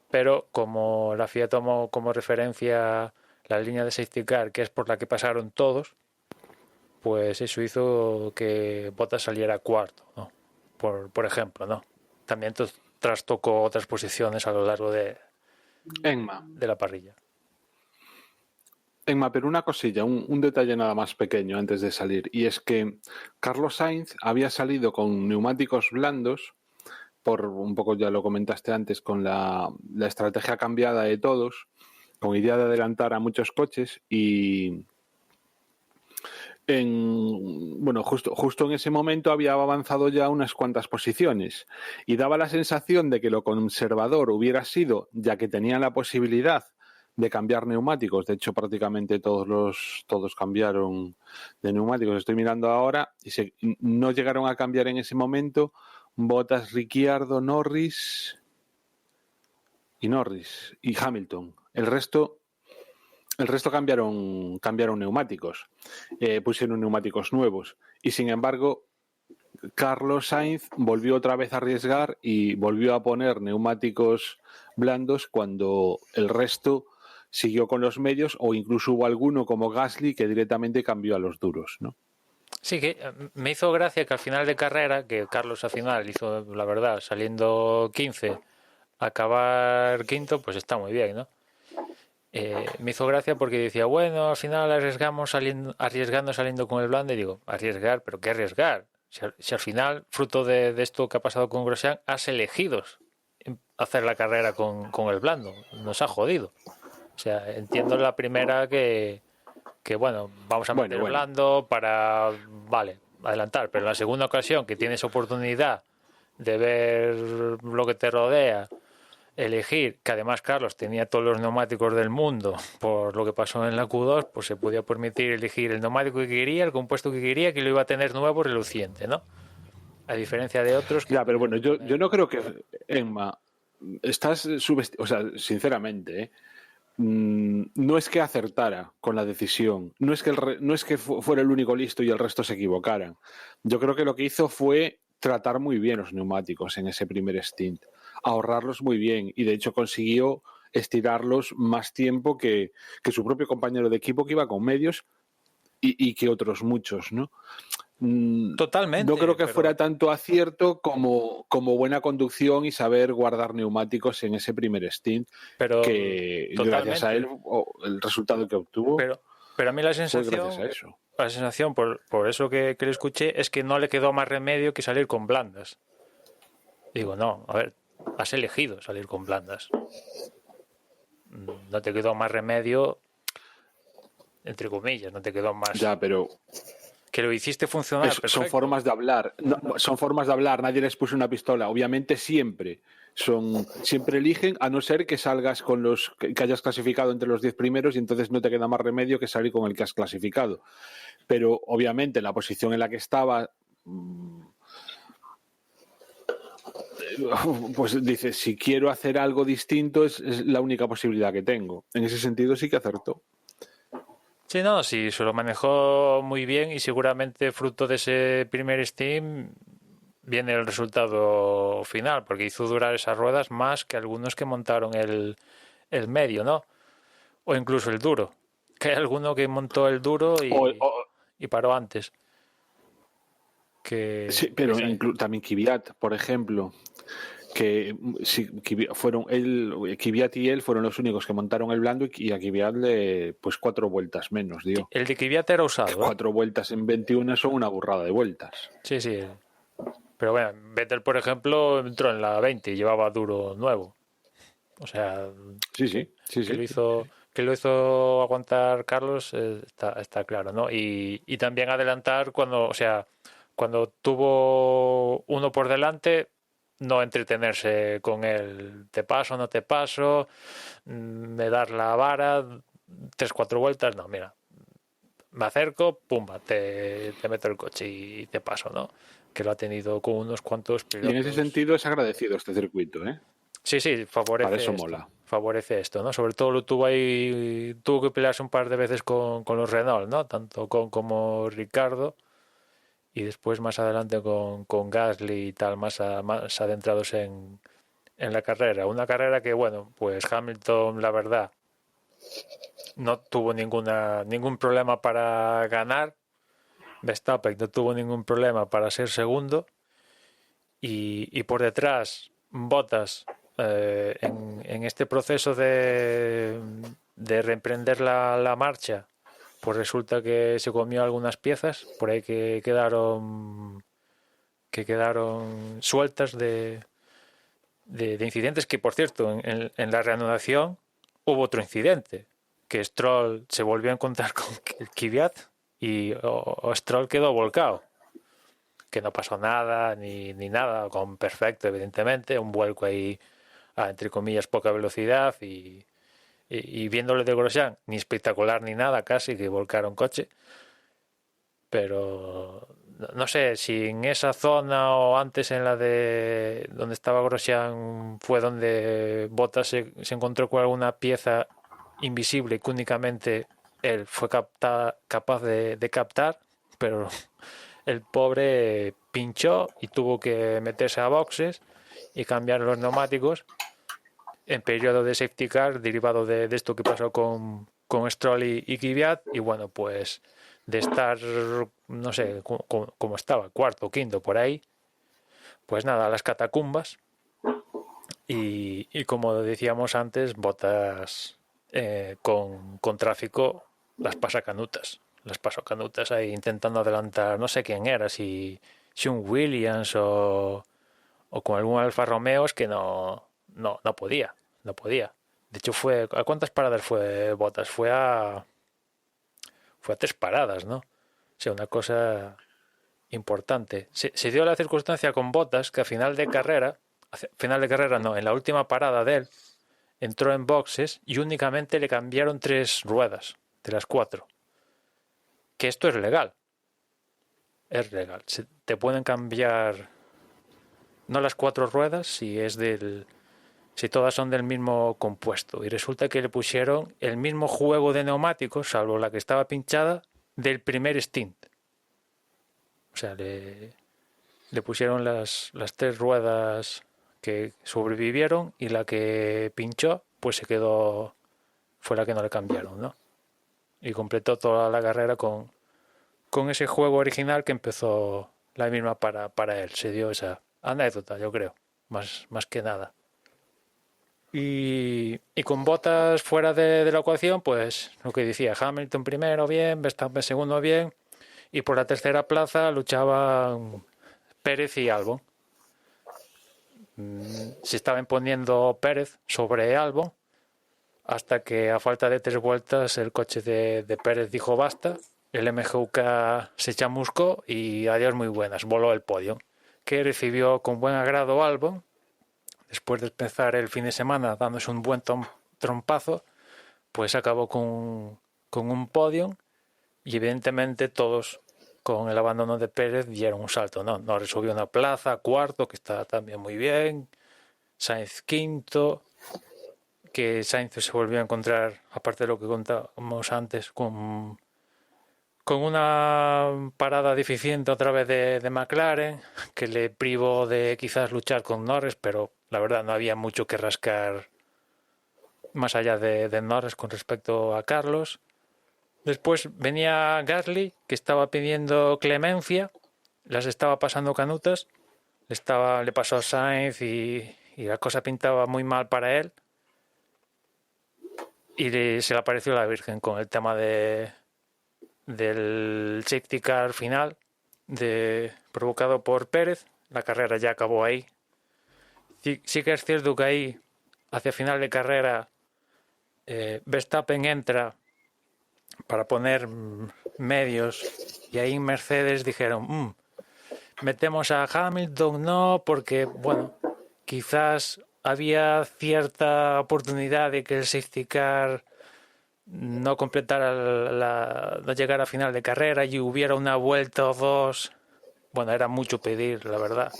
[SPEAKER 5] pero como la FIA tomó como referencia la línea de safety car, que es por la que pasaron todos, pues eso hizo que Bottas saliera cuarto, ¿no? Por ejemplo, ¿no? También trastocó otras posiciones a lo largo de la parrilla.
[SPEAKER 3] Emma, pero una cosilla, un detalle nada más pequeño antes de salir, y es que Carlos Sainz había salido con neumáticos blandos, por un poco ya lo comentaste antes, con la estrategia cambiada de todos, con idea de adelantar a muchos coches y justo en ese momento había avanzado ya unas cuantas posiciones y daba la sensación de que lo conservador hubiera sido, ya que tenían la posibilidad de cambiar neumáticos, de hecho prácticamente todos cambiaron de neumáticos, estoy mirando ahora, y no llegaron a cambiar en ese momento Bottas, Ricciardo, Norris y Hamilton. El resto cambiaron neumáticos, pusieron neumáticos nuevos y sin embargo Carlos Sainz volvió otra vez a arriesgar y volvió a poner neumáticos blandos cuando el resto siguió con los medios, o incluso hubo alguno como Gasly que directamente cambió a los duros, ¿no?
[SPEAKER 5] Sí, que me hizo gracia que al final de carrera, que Carlos al final hizo, la verdad, saliendo 15, acabar quinto, pues está muy bien, ¿no? Me hizo gracia porque decía, bueno, al final arriesgando saliendo con el blando, y digo, arriesgar, pero ¿qué arriesgar? Si al final, fruto de esto que ha pasado con Grosjean, has elegido hacer la carrera con el blando, nos ha jodido. O sea, entiendo la primera que bueno, vamos a meter blando para, vale, adelantar, pero en la segunda ocasión que tienes oportunidad de ver lo que te rodea, elegir, que además Carlos tenía todos los neumáticos del mundo por lo que pasó en la Q2, pues se podía permitir elegir el neumático que quería, el compuesto que quería, que lo iba a tener nuevo, reluciente, ¿no? A diferencia de otros que...
[SPEAKER 3] Ya, pero bueno, yo no creo que, Emma, estás o sea, sinceramente, no es que acertara con la decisión, no es que fuera el único listo y el resto se equivocaran. Yo creo que lo que hizo fue tratar muy bien los neumáticos en ese primer stint, ahorrarlos muy bien, y de hecho consiguió estirarlos más tiempo que su propio compañero de equipo, que iba con medios, y que otros muchos, ¿no?
[SPEAKER 5] Totalmente.
[SPEAKER 3] No creo que fuera tanto acierto como buena conducción y saber guardar neumáticos en ese primer stint,
[SPEAKER 5] pero
[SPEAKER 3] que gracias a él el resultado que obtuvo.
[SPEAKER 5] Pero a mí la sensación,
[SPEAKER 3] fue gracias a eso.
[SPEAKER 5] La sensación por eso que le escuché, es que no le quedó más remedio que salir con blandas. Digo, no, a ver, has elegido salir con blandas. No te quedó más remedio, entre comillas, no te quedó más.
[SPEAKER 3] Ya, pero
[SPEAKER 5] que lo hiciste funcionar.
[SPEAKER 3] Son formas de hablar. No, son formas de hablar. Nadie les puso una pistola. Obviamente siempre eligen, a no ser que salgas con los que hayas clasificado entre los 10 primeros, y entonces no te queda más remedio que salir con el que has clasificado. Pero obviamente en la posición en la que estaba, pues dices, si quiero hacer algo distinto es la única posibilidad que tengo. En ese sentido sí que acertó.
[SPEAKER 5] Sí, no, sí, se lo manejó muy bien, y seguramente fruto de ese primer Steam viene el resultado final, porque hizo durar esas ruedas más que algunos que montaron el medio, ¿no? O incluso el duro. Que hay alguno que montó el duro y paró antes.
[SPEAKER 3] Sí, pero también Kvyat, por ejemplo, que Kvyat y él fueron los únicos que montaron el blando, y a Kvyat pues 4 vueltas menos dio.
[SPEAKER 5] El de Kvyat era usado.
[SPEAKER 3] 4 vueltas en 21 son una burrada de vueltas.
[SPEAKER 5] Sí, sí. Pero bueno, Vettel, por ejemplo, entró en la 20 y llevaba duro nuevo. O sea,
[SPEAKER 3] sí.
[SPEAKER 5] Que lo hizo aguantar Carlos, está claro, ¿no? Y también adelantar cuando tuvo uno por delante, no entretenerse con él, te paso, no te paso, me das la vara, 3-4 vueltas, no, mira, me acerco, pumba, te meto el coche y te paso, ¿no? Que lo ha tenido con unos cuantos pilotos.
[SPEAKER 3] Y en ese sentido es agradecido este circuito, ¿eh?
[SPEAKER 5] Sí, favorece.
[SPEAKER 3] Para eso
[SPEAKER 5] esto,
[SPEAKER 3] mola.
[SPEAKER 5] Favorece esto, ¿no? Sobre todo lo tuvo que pelearse un par de veces con los Renault, ¿no? Tanto como Ricardo, y después más adelante con Gasly y tal, más adentrados en la carrera. Una carrera que, bueno, pues Hamilton, la verdad, no tuvo ningún problema para ganar. Verstappen no tuvo ningún problema para ser segundo. Y por detrás, Bottas, en este proceso de reemprender la marcha, pues resulta que se comió algunas piezas por ahí que quedaron sueltas de incidentes, que por cierto en la reanudación hubo otro incidente, que Stroll se volvió a encontrar con Kvyat y Stroll quedó volcado, que no pasó nada ni nada, con perfecto evidentemente, un vuelco ahí a, entre comillas, poca velocidad, y viéndole de Grosjean, ni espectacular ni nada, casi que volcaron coche. Pero no sé si en esa zona o antes en la de donde estaba Grosjean fue donde Bottas se encontró con alguna pieza invisible que únicamente él fue capaz de captar, pero el pobre pinchó y tuvo que meterse a boxes y cambiar los neumáticos en periodo de safety car, derivado de esto que pasó con Stroll y Kvyat. Y bueno, pues de estar, no sé cómo estaba, cuarto, quinto, por ahí, pues nada, a las catacumbas. Y como decíamos antes, Bottas con tráfico las pasa canutas. Las pasó canutas ahí intentando adelantar, no sé quién era, si un Williams o con algún Alfa Romeo, es que no podía. De hecho, ¿a cuántas paradas fue Bottas? Fue a 3 paradas, ¿no? O sea, una cosa importante. Se dio la circunstancia con Bottas que a final de carrera no, en la última parada de él, entró en boxes y únicamente le cambiaron 3 ruedas de las 4. Que esto es legal. Es legal. Te pueden cambiar no las 4 ruedas si todas son del mismo compuesto. Y resulta que le pusieron el mismo juego de neumáticos, salvo la que estaba pinchada, del primer stint. O sea, le pusieron las 3 ruedas que sobrevivieron y la que pinchó, pues se quedó, fue la que no le cambiaron, ¿no? Y completó toda la carrera con ese juego original que empezó la misma para él. Se dio esa anécdota, yo creo, más que nada. Y con Bottas fuera de la ecuación, pues lo que decía, Hamilton primero bien, Verstappen segundo bien, y por la tercera plaza luchaban Pérez y Albon. Se estaba imponiendo Pérez sobre Albon, hasta que a falta de 3 vueltas el coche de Pérez dijo basta, el MGUK se chamuscó y adiós muy buenas, voló el podio, que recibió con buen agrado Albon, después de empezar el fin de semana dándose un buen trompazo, pues acabó con un podio y evidentemente todos con el abandono de Pérez dieron un salto, ¿no? Norris subió una plaza, cuarto, que está también muy bien, Sainz quinto, que Sainz se volvió a encontrar, aparte de lo que contábamos antes, con una parada deficiente otra vez de McLaren, que le privó de quizás luchar con Norris, pero la verdad no había mucho que rascar más allá de Norris con respecto a Carlos. Después venía Gasly, que estaba pidiendo clemencia, las estaba pasando canutas, le pasó a Sainz y la cosa pintaba muy mal para él. Y se le apareció la Virgen con el tema del safety car final provocado por Pérez. La carrera ya acabó ahí. Sí que es cierto que ahí, hacia final de carrera, Verstappen entra para poner medios y ahí Mercedes dijeron metemos a Hamilton, no, porque bueno, quizás había cierta oportunidad de que el safety car no completara no llegara a final de carrera y hubiera una vuelta o dos. Bueno, era mucho pedir, la verdad,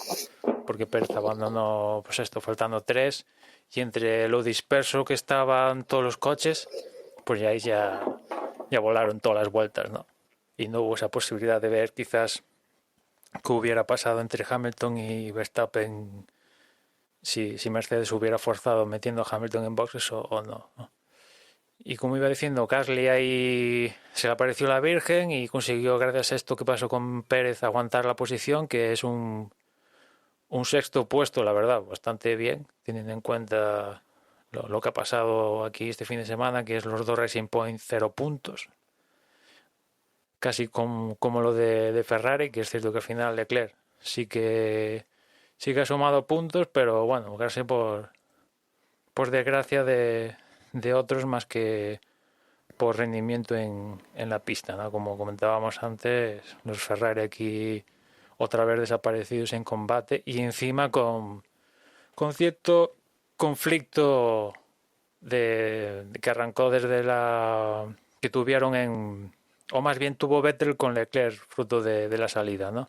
[SPEAKER 5] porque Pérez abandonó, pues esto, faltando 3, y entre lo disperso que estaban todos los coches, pues ahí ya volaron todas las vueltas, ¿no? Y no hubo esa posibilidad de ver quizás qué hubiera pasado entre Hamilton y Verstappen si Mercedes hubiera forzado metiendo a Hamilton en boxes o no. Y como iba diciendo, Gasly ahí se le apareció la Virgen y consiguió, gracias a esto que pasó con Pérez, aguantar la posición, que es un sexto puesto, la verdad, bastante bien, teniendo en cuenta lo que ha pasado aquí este fin de semana, que es los 2 Racing Point 0 puntos. Casi como lo de Ferrari, que es cierto que al final Leclerc sí que ha sumado puntos, pero bueno, casi por desgracia de otros más que por rendimiento en la pista, ¿no? Como comentábamos antes, los Ferrari aquí otra vez desaparecidos en combate y encima con cierto conflicto que arrancó desde que tuvieron o más bien tuvo Vettel con Leclerc fruto de la salida, ¿no?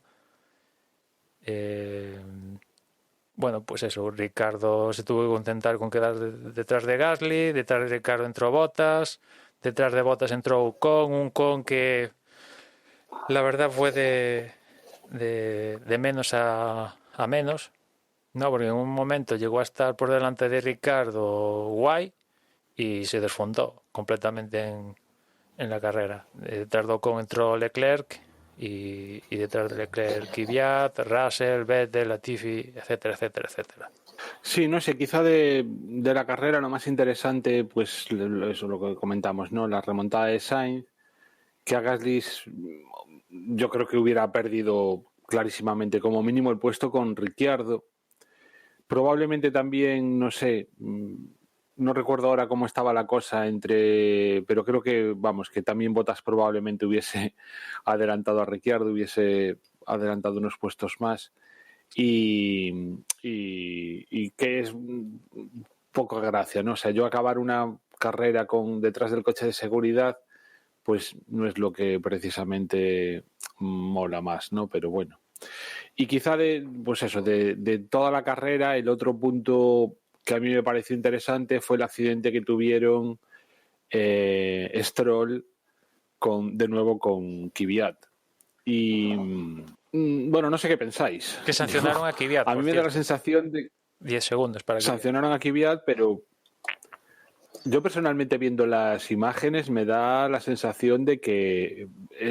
[SPEAKER 5] Bueno, pues eso, Ricardo se tuvo que contentar con quedar detrás de Gasly, detrás de Ricardo entró Bottas, detrás de Bottas entró un Ocon que la verdad fue de menos a menos, no, porque en un momento llegó a estar por delante de Ricardo guay y se desfondó completamente en la carrera. Detrás de Ocon entró Leclerc y detrás de Leclerc Kvyat, Russell, Vettel, Latifi, etcétera, etcétera, etcétera.
[SPEAKER 3] Sí, no sé, quizá de la carrera lo más interesante, pues eso lo que comentamos, ¿no? La remontada de Sainz, que a Gasly yo creo que hubiera perdido clarísimamente como mínimo el puesto con Ricciardo. Probablemente también, no sé, no recuerdo ahora cómo estaba la cosa pero creo que, vamos, que también Bottas probablemente hubiese adelantado a Ricciardo, hubiese adelantado unos puestos más. Y que es poca gracia, ¿no? O sea, yo acabar una carrera detrás del coche de seguridad, pues no es lo que precisamente mola más, ¿no? Pero bueno. Y quizá pues eso, de toda la carrera, el otro punto que a mí me pareció interesante fue el accidente que tuvieron Stroll de nuevo con Kvyat. Y bueno, no sé qué pensáis.
[SPEAKER 5] Que sancionaron a Kvyat.
[SPEAKER 3] A mí me da la sensación de
[SPEAKER 5] 10 segundos para que
[SPEAKER 3] sancionaron a Kvyat, pero yo personalmente viendo las imágenes me da la sensación de que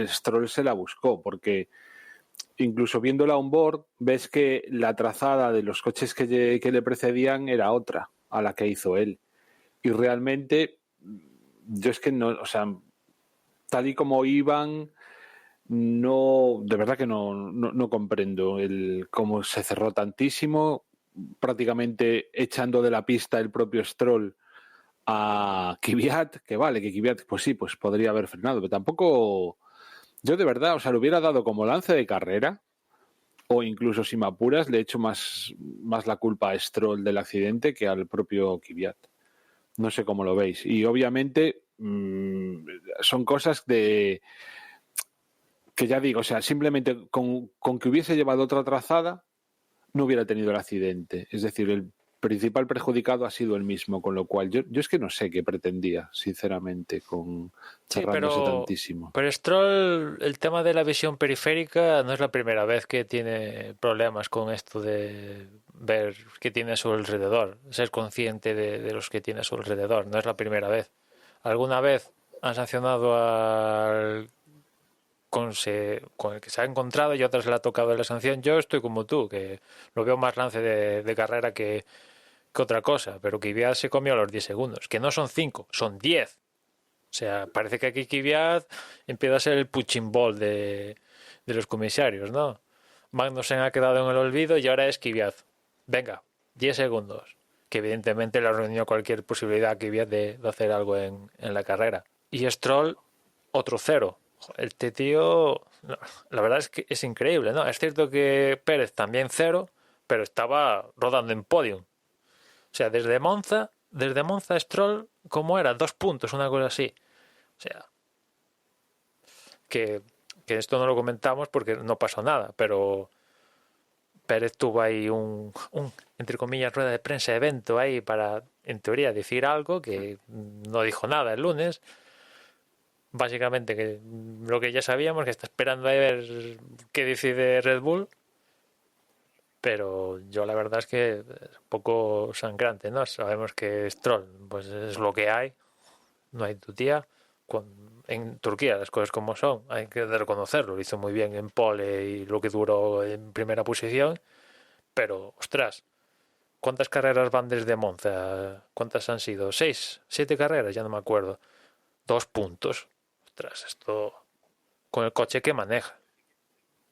[SPEAKER 3] Stroll se la buscó, porque incluso viéndola on board ves que la trazada de los coches que le precedían era otra a la que hizo él. Y realmente yo es que no, o sea, tal y como iban, no, de verdad que no comprendo cómo se cerró tantísimo, prácticamente echando de la pista el propio Stroll a Kvyat, que vale, que Kvyat pues sí, pues podría haber frenado, pero tampoco, yo de verdad, o sea, lo hubiera dado como lance de carrera, o incluso si me apuras, le echo más la culpa a Stroll del accidente que al propio Kvyat. No sé cómo lo veis. Y obviamente son cosas que ya digo, o sea, simplemente con que hubiese llevado otra trazada, no hubiera tenido el accidente. Es decir, el principal perjudicado ha sido el mismo, con lo cual yo es que no sé qué pretendía, sinceramente, con cerrándose tantísimo.
[SPEAKER 5] Pero Stroll, el tema de la visión periférica no es la primera vez que tiene problemas con esto de ver qué tiene a su alrededor, ser consciente de los que tiene a su alrededor, no es la primera vez. Alguna vez han sancionado al con el que se ha encontrado y otras le ha tocado la sanción. Yo estoy como tú, que lo veo más lance de carrera que otra cosa, pero Kvyat se comió a los 10 segundos, que no son 5, son 10. O sea, parece que aquí Kvyat empieza a ser el punching ball de los comisarios, ¿no? Magnussen ha quedado en el olvido y ahora es Kvyat. Venga, 10 segundos. Que evidentemente le reunió cualquier posibilidad a Kvyat de hacer algo en la carrera. Y Stroll, otro 0. Este tío, la verdad es que es increíble, ¿no? Es cierto que Pérez también 0, pero estaba rodando en podium. O sea, desde Monza Stroll, ¿cómo era? 2 puntos, una cosa así. O sea, que esto no lo comentamos porque no pasó nada, pero Pérez tuvo ahí un entre comillas, rueda de prensa, evento ahí para, en teoría, decir algo que no dijo nada el lunes. Básicamente que lo que ya sabíamos, que está esperando a ver qué decide Red Bull, pero yo la verdad es que es un poco sangrante, ¿no? Sabemos que Stroll pues es lo que hay, no hay tu tía. En Turquía las cosas como son, hay que reconocerlo, lo hizo muy bien en pole y lo que duró en primera posición, pero ostras, ¿cuántas carreras van desde Monza? ¿Cuántas han sido? 6, 7 carreras, ya no me acuerdo. 2 puntos. Ostras, esto con el coche que maneja.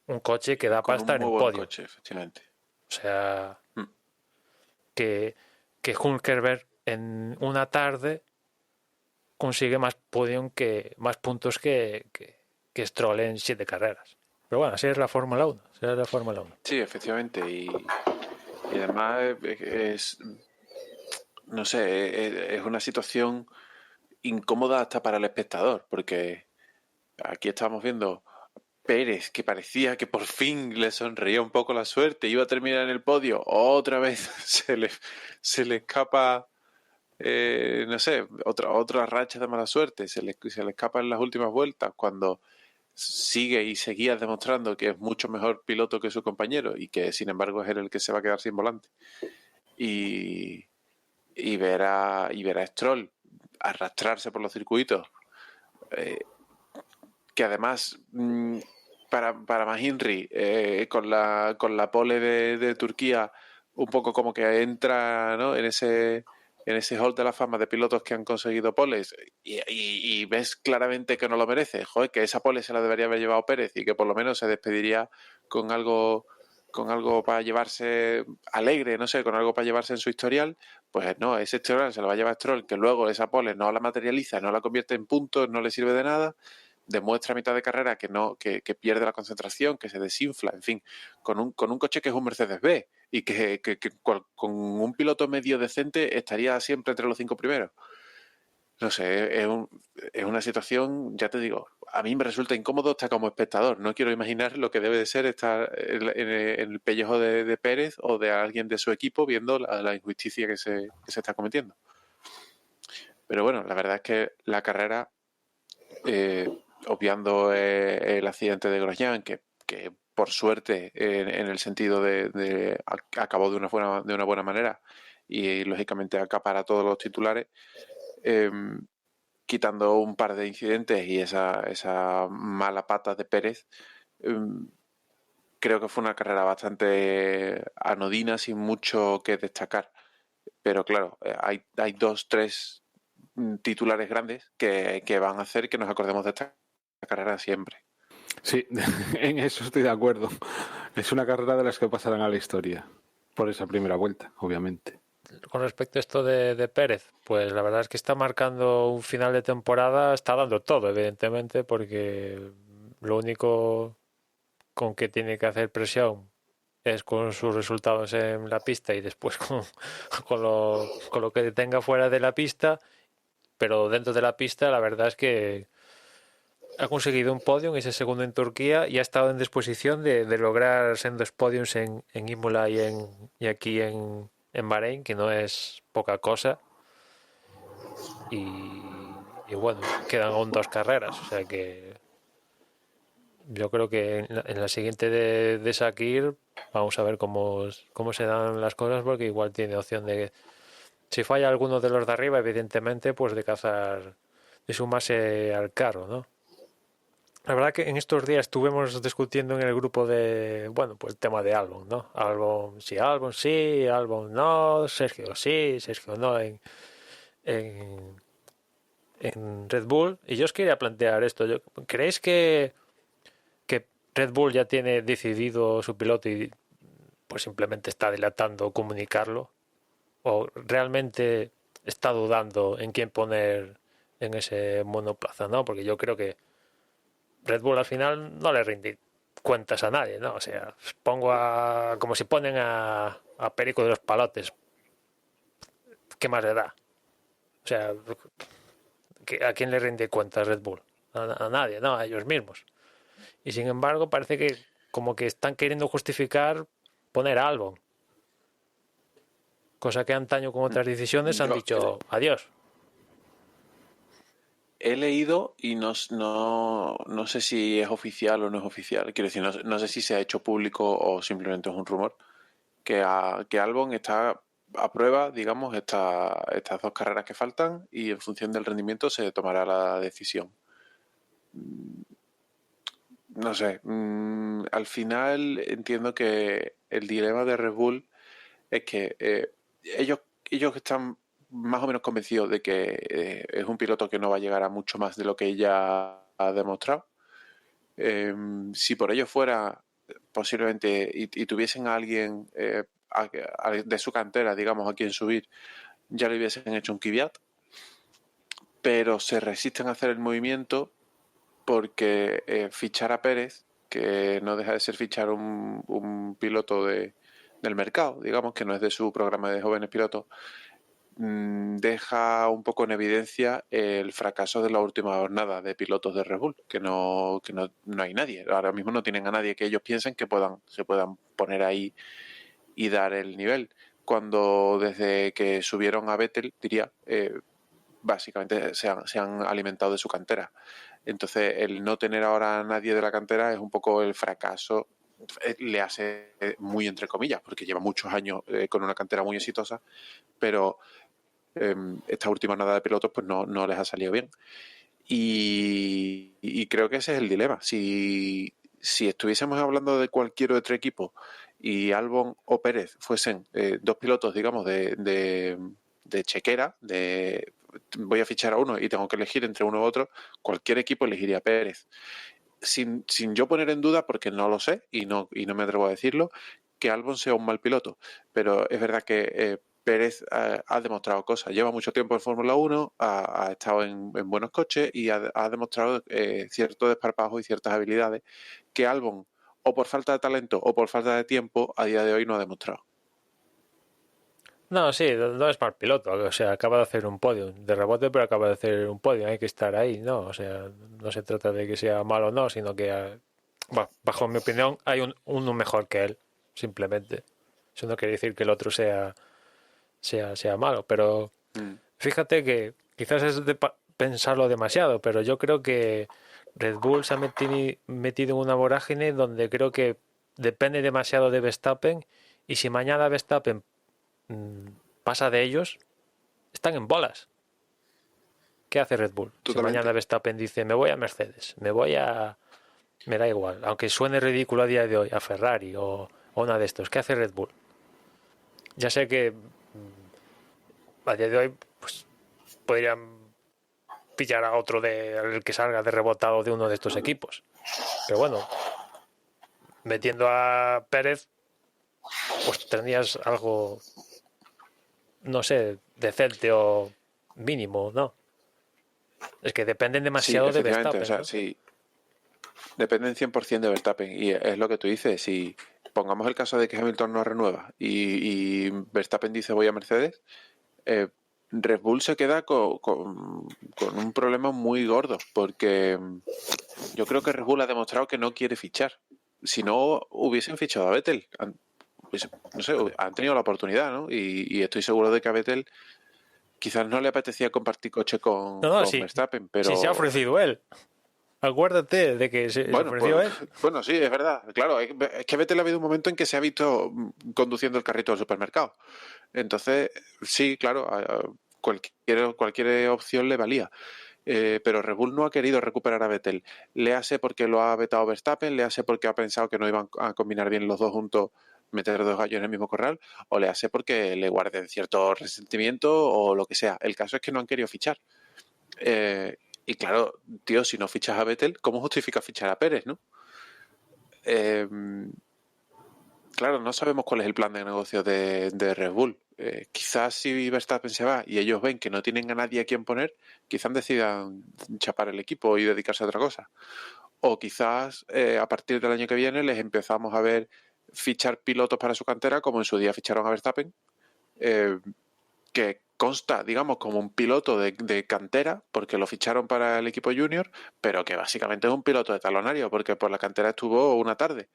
[SPEAKER 5] Un coche que da para estar en podio.
[SPEAKER 4] Coche, efectivamente.
[SPEAKER 5] O sea, que Hülkenberg en una tarde consigue más podium más puntos que Stroll en 7 carreras. Pero bueno, así es la Fórmula 1.
[SPEAKER 4] Sí, efectivamente. Y además no sé, es una situación incómoda hasta para el espectador, porque aquí estamos viendo Pérez, que parecía que por fin le sonreía un poco la suerte, iba a terminar en el podio, otra vez se le escapa, no sé, otra racha de mala suerte, se le escapa en las últimas vueltas, cuando sigue y seguía demostrando que es mucho mejor piloto que su compañero y que sin embargo es él el que se va a quedar sin volante. Y ver a Stroll arrastrarse por los circuitos, que además para Mahinri con la pole de Turquía un poco como que entra, ¿no?, en ese hall de la fama de pilotos que han conseguido poles y ves claramente que no lo merece. Joder, que esa pole se la debería haber llevado Pérez y que por lo menos se despediría con algo para llevarse alegre, no sé, con algo para llevarse en su historial. Pues no, ese historial se lo va a llevar Stroll, que luego esa pole no la materializa, no la convierte en puntos, no le sirve de nada, demuestra a mitad de carrera que pierde la concentración, que se desinfla, en fin, con un coche que es un Mercedes-B y que con un piloto medio decente estaría siempre entre los 5 primeros. No sé, es una situación, ya te digo, a mí me resulta incómodo hasta como espectador. No quiero imaginar lo que debe de ser estar en el pellejo de Pérez o de alguien de su equipo viendo la injusticia que se está cometiendo. Pero bueno, la verdad es que la carrera, obviando el accidente de Grosjean, que por suerte, en el sentido de acabó de una buena manera y lógicamente acapara todos los titulares, quitando un par de incidentes y esa mala pata de Pérez, creo que fue una carrera bastante anodina, sin mucho que destacar. Pero claro, hay 2-3 titulares grandes que van a hacer que nos acordemos de esta carrera siempre.
[SPEAKER 3] Sí, en eso estoy de acuerdo. Es una carrera de las que pasarán a la historia, por esa primera vuelta, obviamente.
[SPEAKER 5] Con respecto a esto de Pérez, pues la verdad es que está marcando un final de temporada, está dando todo, evidentemente, porque lo único con que tiene que hacer presión es con sus resultados en la pista y después con lo que tenga fuera de la pista, pero dentro de la pista la verdad es que ha conseguido un podium, ese segundo en Turquía, y ha estado en disposición de lograr sendos podiums en Imola y aquí en Bahrein, que no es poca cosa. Y bueno, quedan aún 2 carreras, o sea que yo creo que en la siguiente de Sakir vamos a ver cómo se dan las cosas, porque igual tiene opción de, si falla alguno de los de arriba, evidentemente, pues de sumarse al carro, ¿no? La verdad que en estos días estuvimos discutiendo en el grupo pues el tema de Albon, ¿no? Albon sí, Albon no, Sergio sí, Sergio no en Red Bull. Y yo os quería plantear esto. ¿Creéis que Red Bull ya tiene decidido su piloto y pues simplemente está dilatando comunicarlo? ¿O realmente está dudando en quién poner en ese monoplaza, ¿no? Porque yo creo que Red Bull al final no le rinde cuentas a nadie, ¿no? O sea, pongo como si ponen a Perico de los Palotes. ¿Qué más le da? O sea, ¿a quién le rinde cuentas Red Bull? A nadie, ¿no? A ellos mismos. Y sin embargo, parece que como que están queriendo justificar poner a Albon. Cosa que antaño con otras decisiones han dicho adiós.
[SPEAKER 4] He leído y no sé si es oficial o no es oficial. Quiero decir, no sé si se ha hecho público o simplemente es un rumor, que Albon está a prueba, digamos, estas 2 carreras que faltan y en función del rendimiento se tomará la decisión. No sé, al final entiendo que el dilema de Red Bull es que ellos están más o menos convencidos de que es un piloto que no va a llegar a mucho más de lo que ella ha demostrado. Si por ello fuera, posiblemente, y tuviesen a alguien de su cantera, digamos, a quien subir, ya le hubiesen hecho un Kvyat, pero se resisten a hacer el movimiento porque fichar a Pérez, que no deja de ser fichar un piloto del mercado, digamos, que no es de su programa de jóvenes pilotos, deja un poco en evidencia el fracaso de la última jornada de pilotos de Red Bull, que no hay nadie. Ahora mismo no tienen a nadie que ellos piensen que se puedan poner ahí y dar el nivel. Cuando desde que subieron a Vettel, diría, básicamente se han alimentado de su cantera. Entonces, el no tener ahora a nadie de la cantera es un poco el fracaso. Le hace muy entre comillas, porque lleva muchos años con una cantera muy exitosa, pero esta última nada de pilotos pues no les ha salido bien. Y creo que ese es el dilema. Si estuviésemos hablando de cualquier otro equipo y Albon o Pérez fuesen dos pilotos, digamos, de chequera, voy a fichar a uno y tengo que elegir entre uno u otro, cualquier equipo elegiría a Pérez. Sin yo poner en duda, porque no lo sé y no me atrevo a decirlo, que Albon sea un mal piloto. Pero es verdad que Pérez ha demostrado cosas. Lleva mucho tiempo en Fórmula 1, ha estado en buenos coches y ha demostrado cierto desparpajo y ciertas habilidades que Albon, o por falta de talento o por falta de tiempo, a día de hoy no ha demostrado.
[SPEAKER 5] No, sí, no es mal piloto, o sea, acaba de hacer un podio de rebote, pero acaba de hacer un podio, hay que estar ahí, ¿no? O sea, no se trata de que sea malo o no, sino que, bajo mi opinión, hay uno mejor que él, simplemente. Eso no quiere decir que el otro sea malo, pero fíjate que quizás es de pensarlo demasiado, pero yo creo que Red Bull se ha metido en una vorágine donde creo que depende demasiado de Verstappen, y si mañana Verstappen pasa de ellos, están en bolas. ¿Qué hace Red Bull?
[SPEAKER 4] Totalmente.
[SPEAKER 5] Si mañana Verstappen dice me voy a Mercedes, me da igual, aunque suene ridículo a día de hoy, a Ferrari o una de estos, ¿qué hace Red Bull? Ya sé que a día de hoy pues podrían pillar a otro el que salga de rebotado de uno de estos equipos, pero bueno, metiendo a Pérez pues tenías algo, no sé, decente o mínimo, ¿no? Es que dependen demasiado de Verstappen,
[SPEAKER 4] o sea,
[SPEAKER 5] ¿no?
[SPEAKER 4] sí, dependen 100% de Verstappen. Y es lo que tú dices. Si pongamos el caso de que Hamilton no renueva y Verstappen dice voy a Mercedes, Red Bull se queda con un problema muy gordo, porque yo creo que Red Bull ha demostrado que no quiere fichar. Si no, hubiesen fichado a Vettel. No sé, han tenido la oportunidad, ¿no? Y estoy seguro de que a Vettel quizás no le apetecía compartir coche con
[SPEAKER 5] Sí,
[SPEAKER 4] Verstappen, pero...
[SPEAKER 5] sí se ha ofrecido él. Acuérdate de que se ofreció él.
[SPEAKER 4] Bueno, sí, es verdad. Claro, es que Vettel ha habido un momento en que se ha visto conduciendo el carrito del supermercado. Entonces, sí, claro, cualquier opción le valía. Pero Red Bull no ha querido recuperar a Vettel. Le hace porque lo ha vetado Verstappen, le hace porque ha pensado que no iban a combinar bien los dos juntos, meter dos gallos en el mismo corral, o le hace porque le guarden cierto resentimiento o lo que sea. El caso es que no han querido fichar. Y claro, tío, si no fichas a Vettel, ¿cómo justifica fichar a Pérez, no? Claro, no sabemos cuál es el plan de negocio de Red Bull. Quizás si Verstappen se va y ellos ven que no tienen a nadie a quien poner, quizás decidan chapar el equipo y dedicarse a otra cosa. O quizás a partir del año que viene les empezamos a ver fichar pilotos para su cantera, como en su día ficharon a Verstappen, que consta, digamos, como un piloto de cantera, porque lo ficharon para el equipo junior, pero que básicamente es un piloto de talonario, porque por la cantera estuvo una tarde.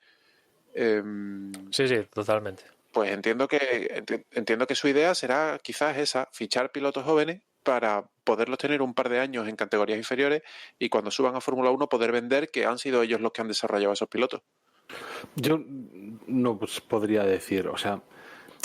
[SPEAKER 5] Sí, totalmente.
[SPEAKER 4] Pues entiendo que su idea será quizás esa, fichar pilotos jóvenes para poderlos tener un par de años en categorías inferiores y cuando suban a Fórmula 1 poder vender que han sido ellos los que han desarrollado esos pilotos.
[SPEAKER 3] Yo no podría decir, o sea,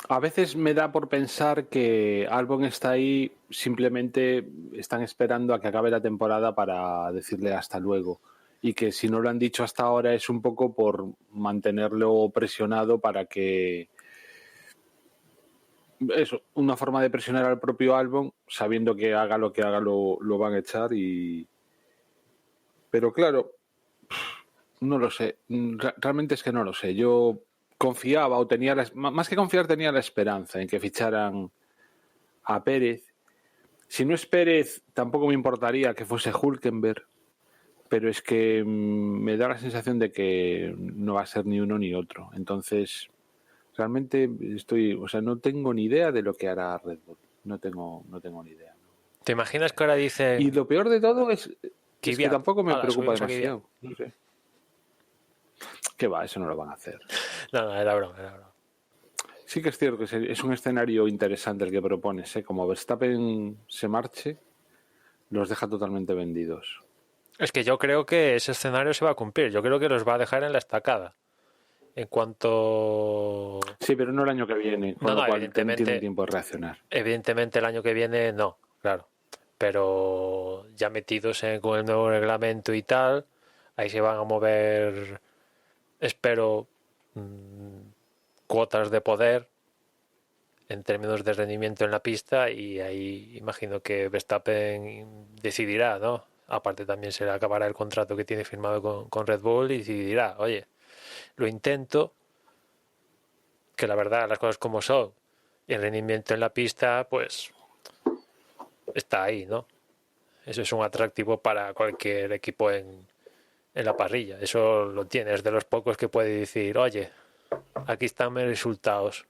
[SPEAKER 3] a veces me da por pensar que Albon está ahí, simplemente están esperando a que acabe la temporada para decirle hasta luego. Y que si no lo han dicho hasta ahora es un poco por mantenerlo presionado para que... Eso, una forma de presionar al propio Albon, sabiendo que haga lo que haga lo van a echar y... Pero claro, no lo sé. Realmente es que no lo sé. Yo confiaba o tenía más que confiar tenía la esperanza en que ficharan a Pérez. Si no es Pérez, tampoco me importaría que fuese Hülkenberg, pero es que me da la sensación de que no va a ser ni uno ni otro. Entonces, realmente no tengo ni idea de lo que hará Red Bull. No tengo ni idea.
[SPEAKER 5] ¿Te imaginas que ahora dice...
[SPEAKER 3] Y lo peor de todo es que tampoco me preocupa demasiado. No sé. ¿Qué va? Eso no lo van a hacer.
[SPEAKER 5] No, era broma.
[SPEAKER 3] Sí que es cierto que es un escenario interesante el que propones, ¿eh? Como Verstappen se marche, los deja totalmente vendidos.
[SPEAKER 5] Es que yo creo que ese escenario se va a cumplir. Yo creo que los va a dejar en la estacada. En cuanto...
[SPEAKER 3] Sí, pero no el año que viene, con
[SPEAKER 5] No,
[SPEAKER 3] lo cual
[SPEAKER 5] evidentemente,
[SPEAKER 3] tiene tiempo de reaccionar.
[SPEAKER 5] Evidentemente el año que viene no, claro. Pero ya metidos con el nuevo reglamento y tal, ahí se van a mover, espero, cuotas de poder en términos de rendimiento en la pista, y ahí imagino que Verstappen decidirá, ¿no? Aparte también se le acabará el contrato que tiene firmado con Red Bull y decidirá, oye, lo intento, que la verdad las cosas como son, y el rendimiento en la pista pues está ahí, ¿no? Eso es un atractivo para cualquier equipo en la parrilla. Eso lo tienes de los pocos que puede decir, oye, aquí están mis resultados.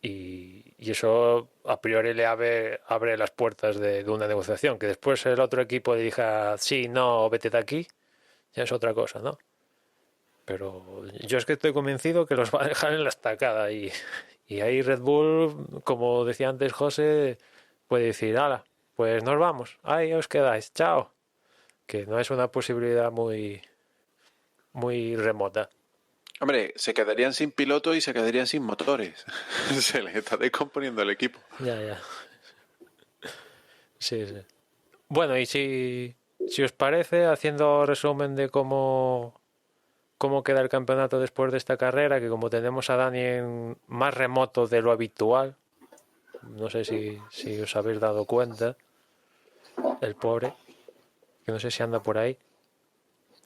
[SPEAKER 5] Y eso a priori le abre las puertas de una negociación. Que después el otro equipo le diga, sí, no, vete de aquí, ya es otra cosa, ¿no? Pero yo es que estoy convencido que los va a dejar en la estacada. Y ahí Red Bull, como decía antes José, puede decir, hala, pues nos vamos, ahí os quedáis, chao. Que no es una posibilidad muy, muy remota.
[SPEAKER 4] Hombre, se quedarían sin piloto y se quedarían sin motores. Se les está descomponiendo el equipo.
[SPEAKER 5] Ya. Sí. Bueno, y si os parece, haciendo resumen de cómo queda el campeonato después de esta carrera, que como tenemos a Dani en más remoto de lo habitual, no sé si os habéis dado cuenta, el pobre, que no sé si anda por ahí.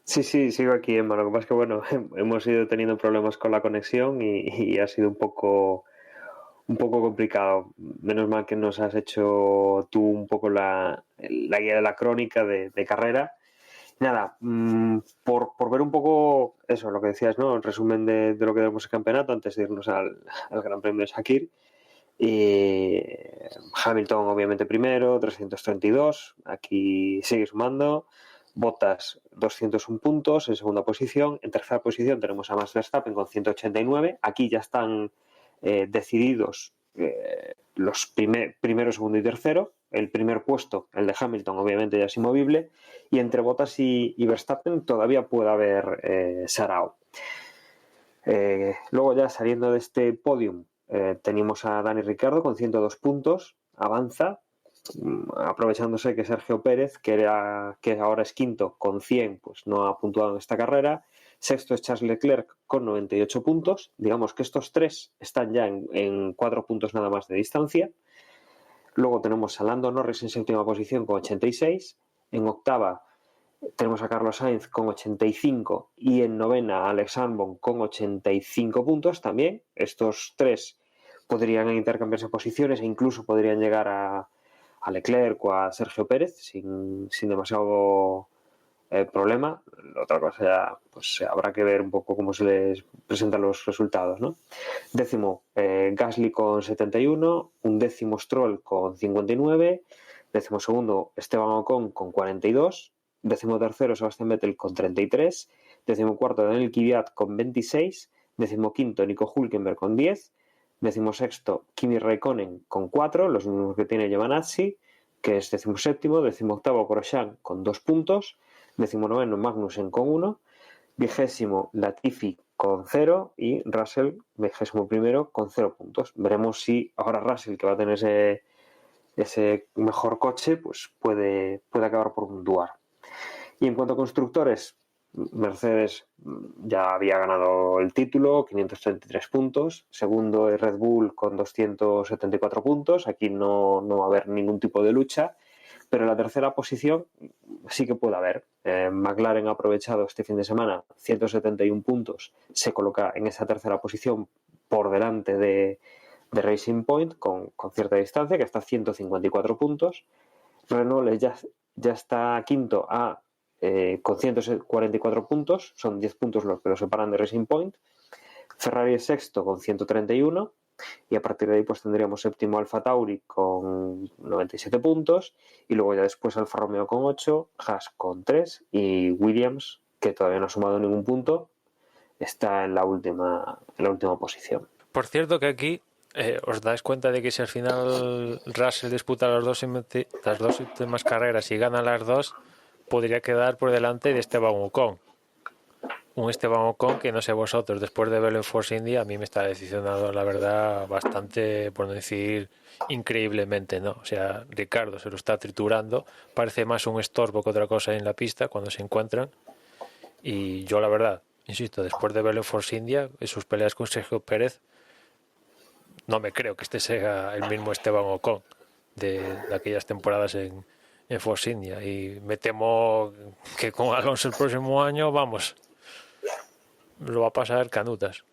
[SPEAKER 2] Sí, sigo aquí, Emma. Lo que pasa es que, bueno, hemos ido teniendo problemas con la conexión y ha sido un poco complicado. Menos mal que nos has hecho tú un poco la guía de la crónica de carrera. Nada, por ver un poco eso, lo que decías, ¿no? El resumen de lo que tenemos el campeonato antes de irnos al Gran Premio de Sakir. Hamilton, obviamente, primero, 332. Aquí sigue sumando. Bottas, 201 puntos en segunda posición. En tercera posición tenemos a Max Verstappen con 189. Aquí ya están decididos los primero, segundo y tercero. El primer puesto, el de Hamilton, obviamente ya es inamovible. Y entre Bottas y Verstappen todavía puede haber sarao. Luego, ya saliendo de este podium, tenemos a Dani Ricciardo con 102 puntos. Avanza, aprovechándose que Sergio Pérez, que ahora es quinto con 100, pues no ha puntuado en esta carrera. Sexto es Charles Leclerc con 98 puntos. Digamos que estos tres están ya en 4 puntos nada más de distancia. Luego tenemos a Lando Norris en séptima posición con 86. En octava tenemos a Carlos Sainz con 85 y en novena a Alex Albon con 85 puntos también. Estos tres podrían intercambiarse posiciones e incluso podrían llegar a Leclerc o a Sergio Pérez sin demasiado problema. Otra cosa ya, pues habrá que ver un poco cómo se les presentan los resultados, ¿no? Décimo, Gasly con 71, un décimo Stroll con 59, décimo segundo Esteban Ocon con 42, décimo tercero Sebastián Vettel con 33, décimo cuarto Daniel Kvyat con 26, décimo quinto Nico Hülkenberg con 10, décimo sexto Kimi Räikkönen con 4, los mismos que tiene Giovinazzi, que es décimo séptimo, décimo octavo Grosjean con 2 puntos, décimo noveno Magnussen con 1, vigésimo Latifi con 0 y Russell, vigésimo primero, con 0 puntos. Veremos si ahora Russell, que va a tener ese mejor coche, pues puede acabar por puntuar. Y en cuanto a constructores, Mercedes ya había ganado el título, 533 puntos. Segundo es Red Bull con 274 puntos. Aquí no va a haber ningún tipo de lucha. Pero en la tercera posición sí que puede haber. McLaren ha aprovechado este fin de semana 171 puntos. Se coloca en esa tercera posición por delante de Racing Point con cierta distancia, que está a 154 puntos. Renault ya está quinto con 144 puntos, son 10 puntos los que lo separan de Racing Point. Ferrari es sexto con 131 y a partir de ahí pues tendríamos séptimo Alfa Tauri con 97 puntos y luego ya después Alfa Romeo con 8, Haas con 3 y Williams, que todavía no ha sumado ningún punto, está en la última posición.
[SPEAKER 5] Por cierto que aquí ¿os dais cuenta de que si al final Russell disputa las dos últimas carreras y gana las dos, podría quedar por delante de Esteban Ocon? Un Esteban Ocon que, no sé vosotros, después de verlo en Force India, a mí me está decepcionando, la verdad, bastante, por no decir increíblemente, ¿no? O sea, Ricardo se lo está triturando, parece más un estorbo que otra cosa en la pista cuando se encuentran. Y yo, la verdad, insisto, después de verlo en Force India, en sus peleas con Sergio Pérez, no me creo que este sea el mismo Esteban Ocon de aquellas temporadas en Force India. Y me temo que con Alonso el próximo año, vamos, lo va a pasar canutas.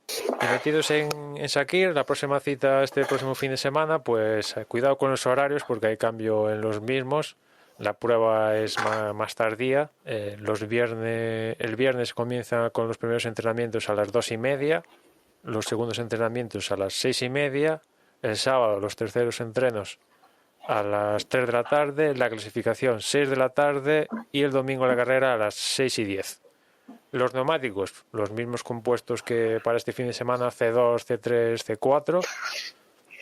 [SPEAKER 5] Y metidos en Sakir, la próxima cita este próximo fin de semana, pues cuidado con los horarios porque hay cambio en los mismos. La prueba es más tardía. El viernes comienza con los primeros entrenamientos a las 2:30, los segundos entrenamientos a las 6:30, el sábado los terceros entrenos a las 3 de la tarde, la clasificación 6 de la tarde y el domingo la carrera a las 6:10. Los neumáticos, los mismos compuestos que para este fin de semana: C2, C3, C4,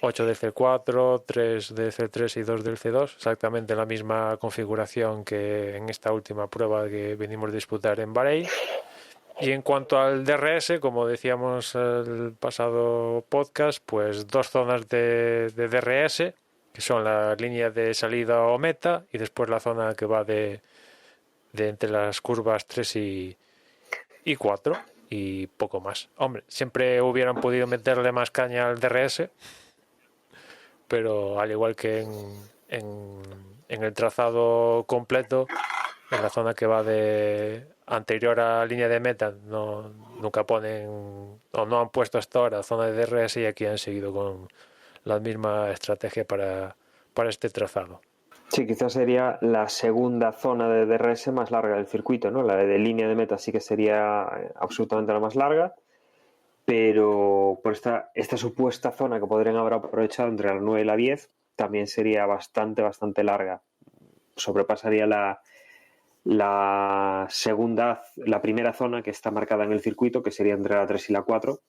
[SPEAKER 5] 8 del C4, 3 del C3 y 2 del C2, exactamente la misma configuración que en esta última prueba que venimos a disputar en Bahrein. Y en cuanto al DRS, como decíamos el pasado podcast, pues 2 zonas de DRS, que son la línea de salida o meta, y después la zona que va de entre las curvas 3 y 4, y poco más. Hombre, siempre hubieran podido meterle más caña al DRS, pero al igual que en el trazado completo, en la zona que va de anterior a la línea de meta, nunca ponen o no han puesto hasta ahora zona de DRS, y aquí han seguido con la misma estrategia para este trazado.
[SPEAKER 2] Sí, quizás sería la segunda zona de DRS más larga del circuito, ¿no? La de línea de meta sí que sería absolutamente la más larga, pero por esta supuesta zona que podrían haber aprovechado entre la 9 y la 10 también sería bastante larga. Sobrepasaría la primera zona que está marcada en el circuito, que sería entre la 3 y la 4,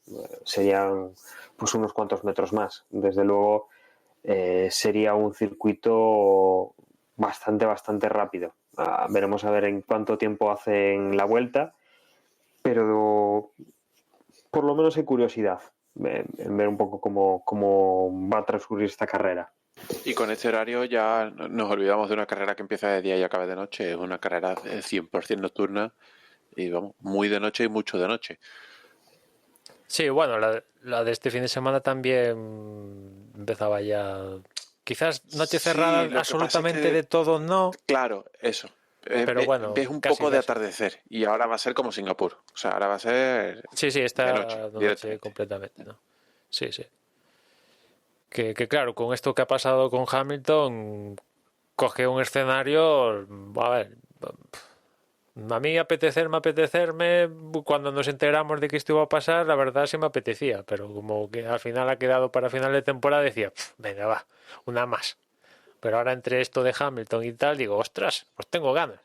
[SPEAKER 2] serían pues unos cuantos metros más. Desde luego sería un circuito bastante rápido. Veremos a ver en cuánto tiempo hacen la vuelta, pero por lo menos hay curiosidad en ver un poco cómo va a transcurrir esta carrera.
[SPEAKER 4] Y con este horario ya nos olvidamos de una carrera que empieza de día y acaba de noche. Es una carrera 100% nocturna y vamos, muy de noche y mucho de noche.
[SPEAKER 5] Sí, bueno, la de este fin de semana también empezaba ya. Quizás noche cerrada,
[SPEAKER 4] Sí,
[SPEAKER 5] absolutamente
[SPEAKER 4] que,
[SPEAKER 5] de todo no.
[SPEAKER 4] Claro, eso.
[SPEAKER 5] Pero bueno,
[SPEAKER 4] ves un
[SPEAKER 5] casi,
[SPEAKER 4] poco de
[SPEAKER 5] casi.
[SPEAKER 4] atardecer y ahora va a ser como Singapur. O sea, ahora va a ser
[SPEAKER 5] Sí, está
[SPEAKER 4] de noche
[SPEAKER 5] completamente, ¿no? Sí. Que claro, con esto que ha pasado con Hamilton, coge un escenario, a ver, a mí apetecerme, cuando nos enteramos de que esto iba a pasar, la verdad sí me apetecía, pero como que al final ha quedado para final de temporada, decía, venga, va, una más. Pero ahora entre esto de Hamilton y tal, digo, ostras, pues tengo ganas.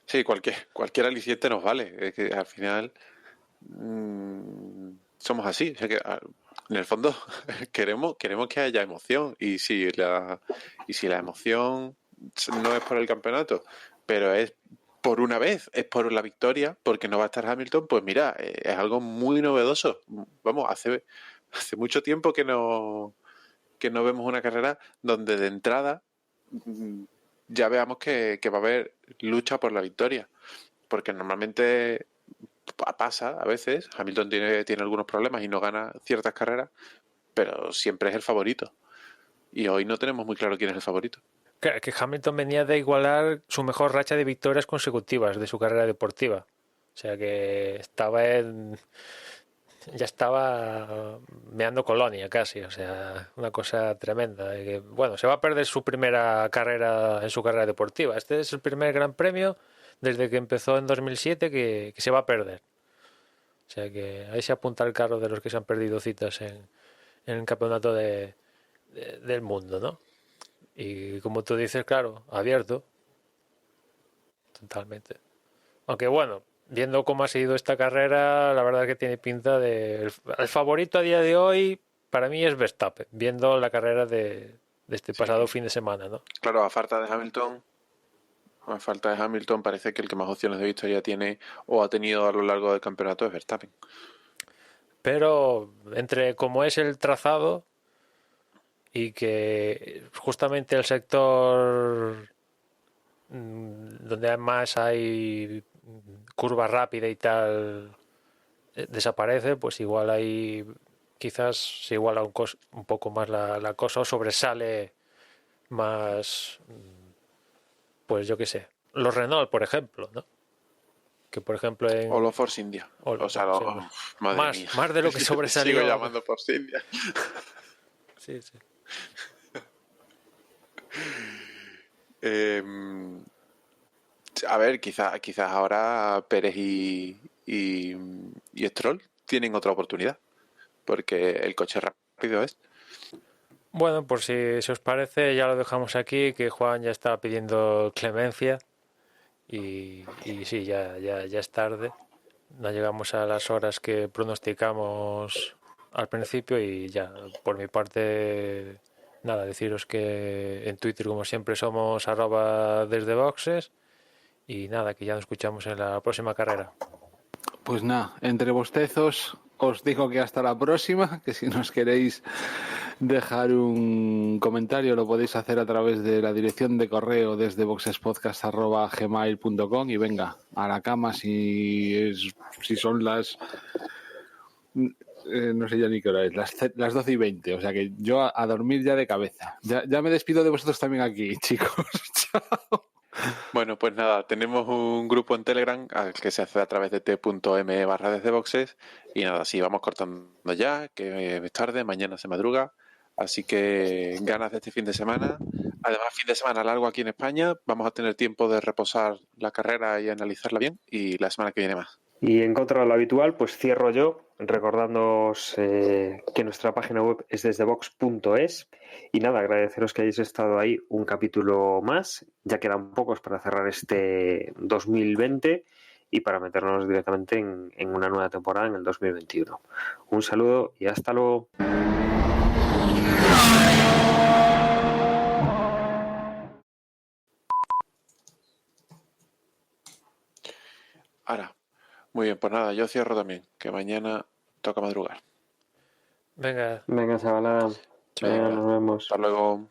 [SPEAKER 4] Sí, cualquier aliciente nos vale. Es que al final somos así. O sea que, en el fondo queremos que haya emoción. Y si la emoción no es por el campeonato, pero es por una vez, es por la victoria, porque no va a estar Hamilton, pues mira, es algo muy novedoso. Vamos, hace mucho tiempo que no vemos una carrera donde de entrada ya veamos que va a haber lucha por la victoria, porque normalmente pasa a veces, Hamilton tiene algunos problemas y no gana ciertas carreras, pero siempre es el favorito, y hoy no tenemos muy claro quién es el favorito.
[SPEAKER 5] Claro, que Hamilton venía de igualar su mejor racha de victorias consecutivas de su carrera deportiva, o sea que ya estaba meando colonia casi, o sea, una cosa tremenda. Que, bueno, se va a perder su primera carrera en su carrera deportiva. Este es el primer gran premio desde que empezó en 2007 que se va a perder. O sea que ahí se apunta el carro de los que se han perdido citas en el campeonato del mundo, ¿no? Y como tú dices, claro, abierto. Totalmente. Aunque bueno, viendo cómo ha sido esta carrera, la verdad que tiene pinta de... El favorito a día de hoy para mí es Verstappen, viendo la carrera de este pasado fin de semana, ¿no?
[SPEAKER 4] Claro, a falta de Hamilton, parece que el que más opciones de victoria tiene o ha tenido a lo largo del campeonato es Verstappen.
[SPEAKER 5] Pero entre como es el trazado y que justamente el sector donde más hay curva rápida y tal desaparece, pues igual ahí quizás se iguala un poco más la cosa o sobresale más, pues yo qué sé, los Renault, por ejemplo, ¿no? Que por ejemplo en...
[SPEAKER 4] O los Force India. Madre mía.
[SPEAKER 5] Más de lo que sobresalió.
[SPEAKER 4] Sigo llamando Force India.
[SPEAKER 5] Sí, sí.
[SPEAKER 4] A ver, quizás ahora Pérez y Stroll tienen otra oportunidad, porque el coche rápido es.
[SPEAKER 5] Bueno, por si os parece, ya lo dejamos aquí, que Juan ya está pidiendo clemencia y sí, ya es tarde. No llegamos a las horas que pronosticamos al principio y ya, por mi parte, nada, deciros que en Twitter, como siempre, somos @desdeboxes y nada, que ya nos escuchamos en la próxima carrera.
[SPEAKER 3] Pues nada, entre bostezos os digo que hasta la próxima, que si nos queréis dejar un comentario lo podéis hacer a través de la dirección de correo desde boxespodcast@gmail.com y venga, a la cama si son las... no sé ya ni qué hora es, las 12:20, o sea que yo a dormir ya de cabeza. Ya me despido de vosotros también aquí, chicos. Chao.
[SPEAKER 4] Bueno, pues nada, tenemos un grupo en Telegram al que se hace a través de t.m/desdeboxes y nada, sí, vamos cortando ya, que es tarde, mañana se madruga, así que ganas de este fin de semana. Además, fin de semana largo aquí en España, vamos a tener tiempo de reposar la carrera y analizarla bien y la semana que viene más.
[SPEAKER 2] Y en contra de lo habitual, pues cierro yo recordándoos que nuestra página web es desdebox.es y nada, agradeceros que hayáis estado ahí un capítulo más. Ya quedan pocos para cerrar este 2020 y para meternos directamente en una nueva temporada en el 2021. Un saludo y hasta luego.
[SPEAKER 4] Ahora, muy bien, pues nada, yo cierro también, que mañana toca madrugar.
[SPEAKER 5] Venga.
[SPEAKER 2] Venga, chavalada.
[SPEAKER 4] Venga,
[SPEAKER 2] Nos vemos.
[SPEAKER 4] hasta luego.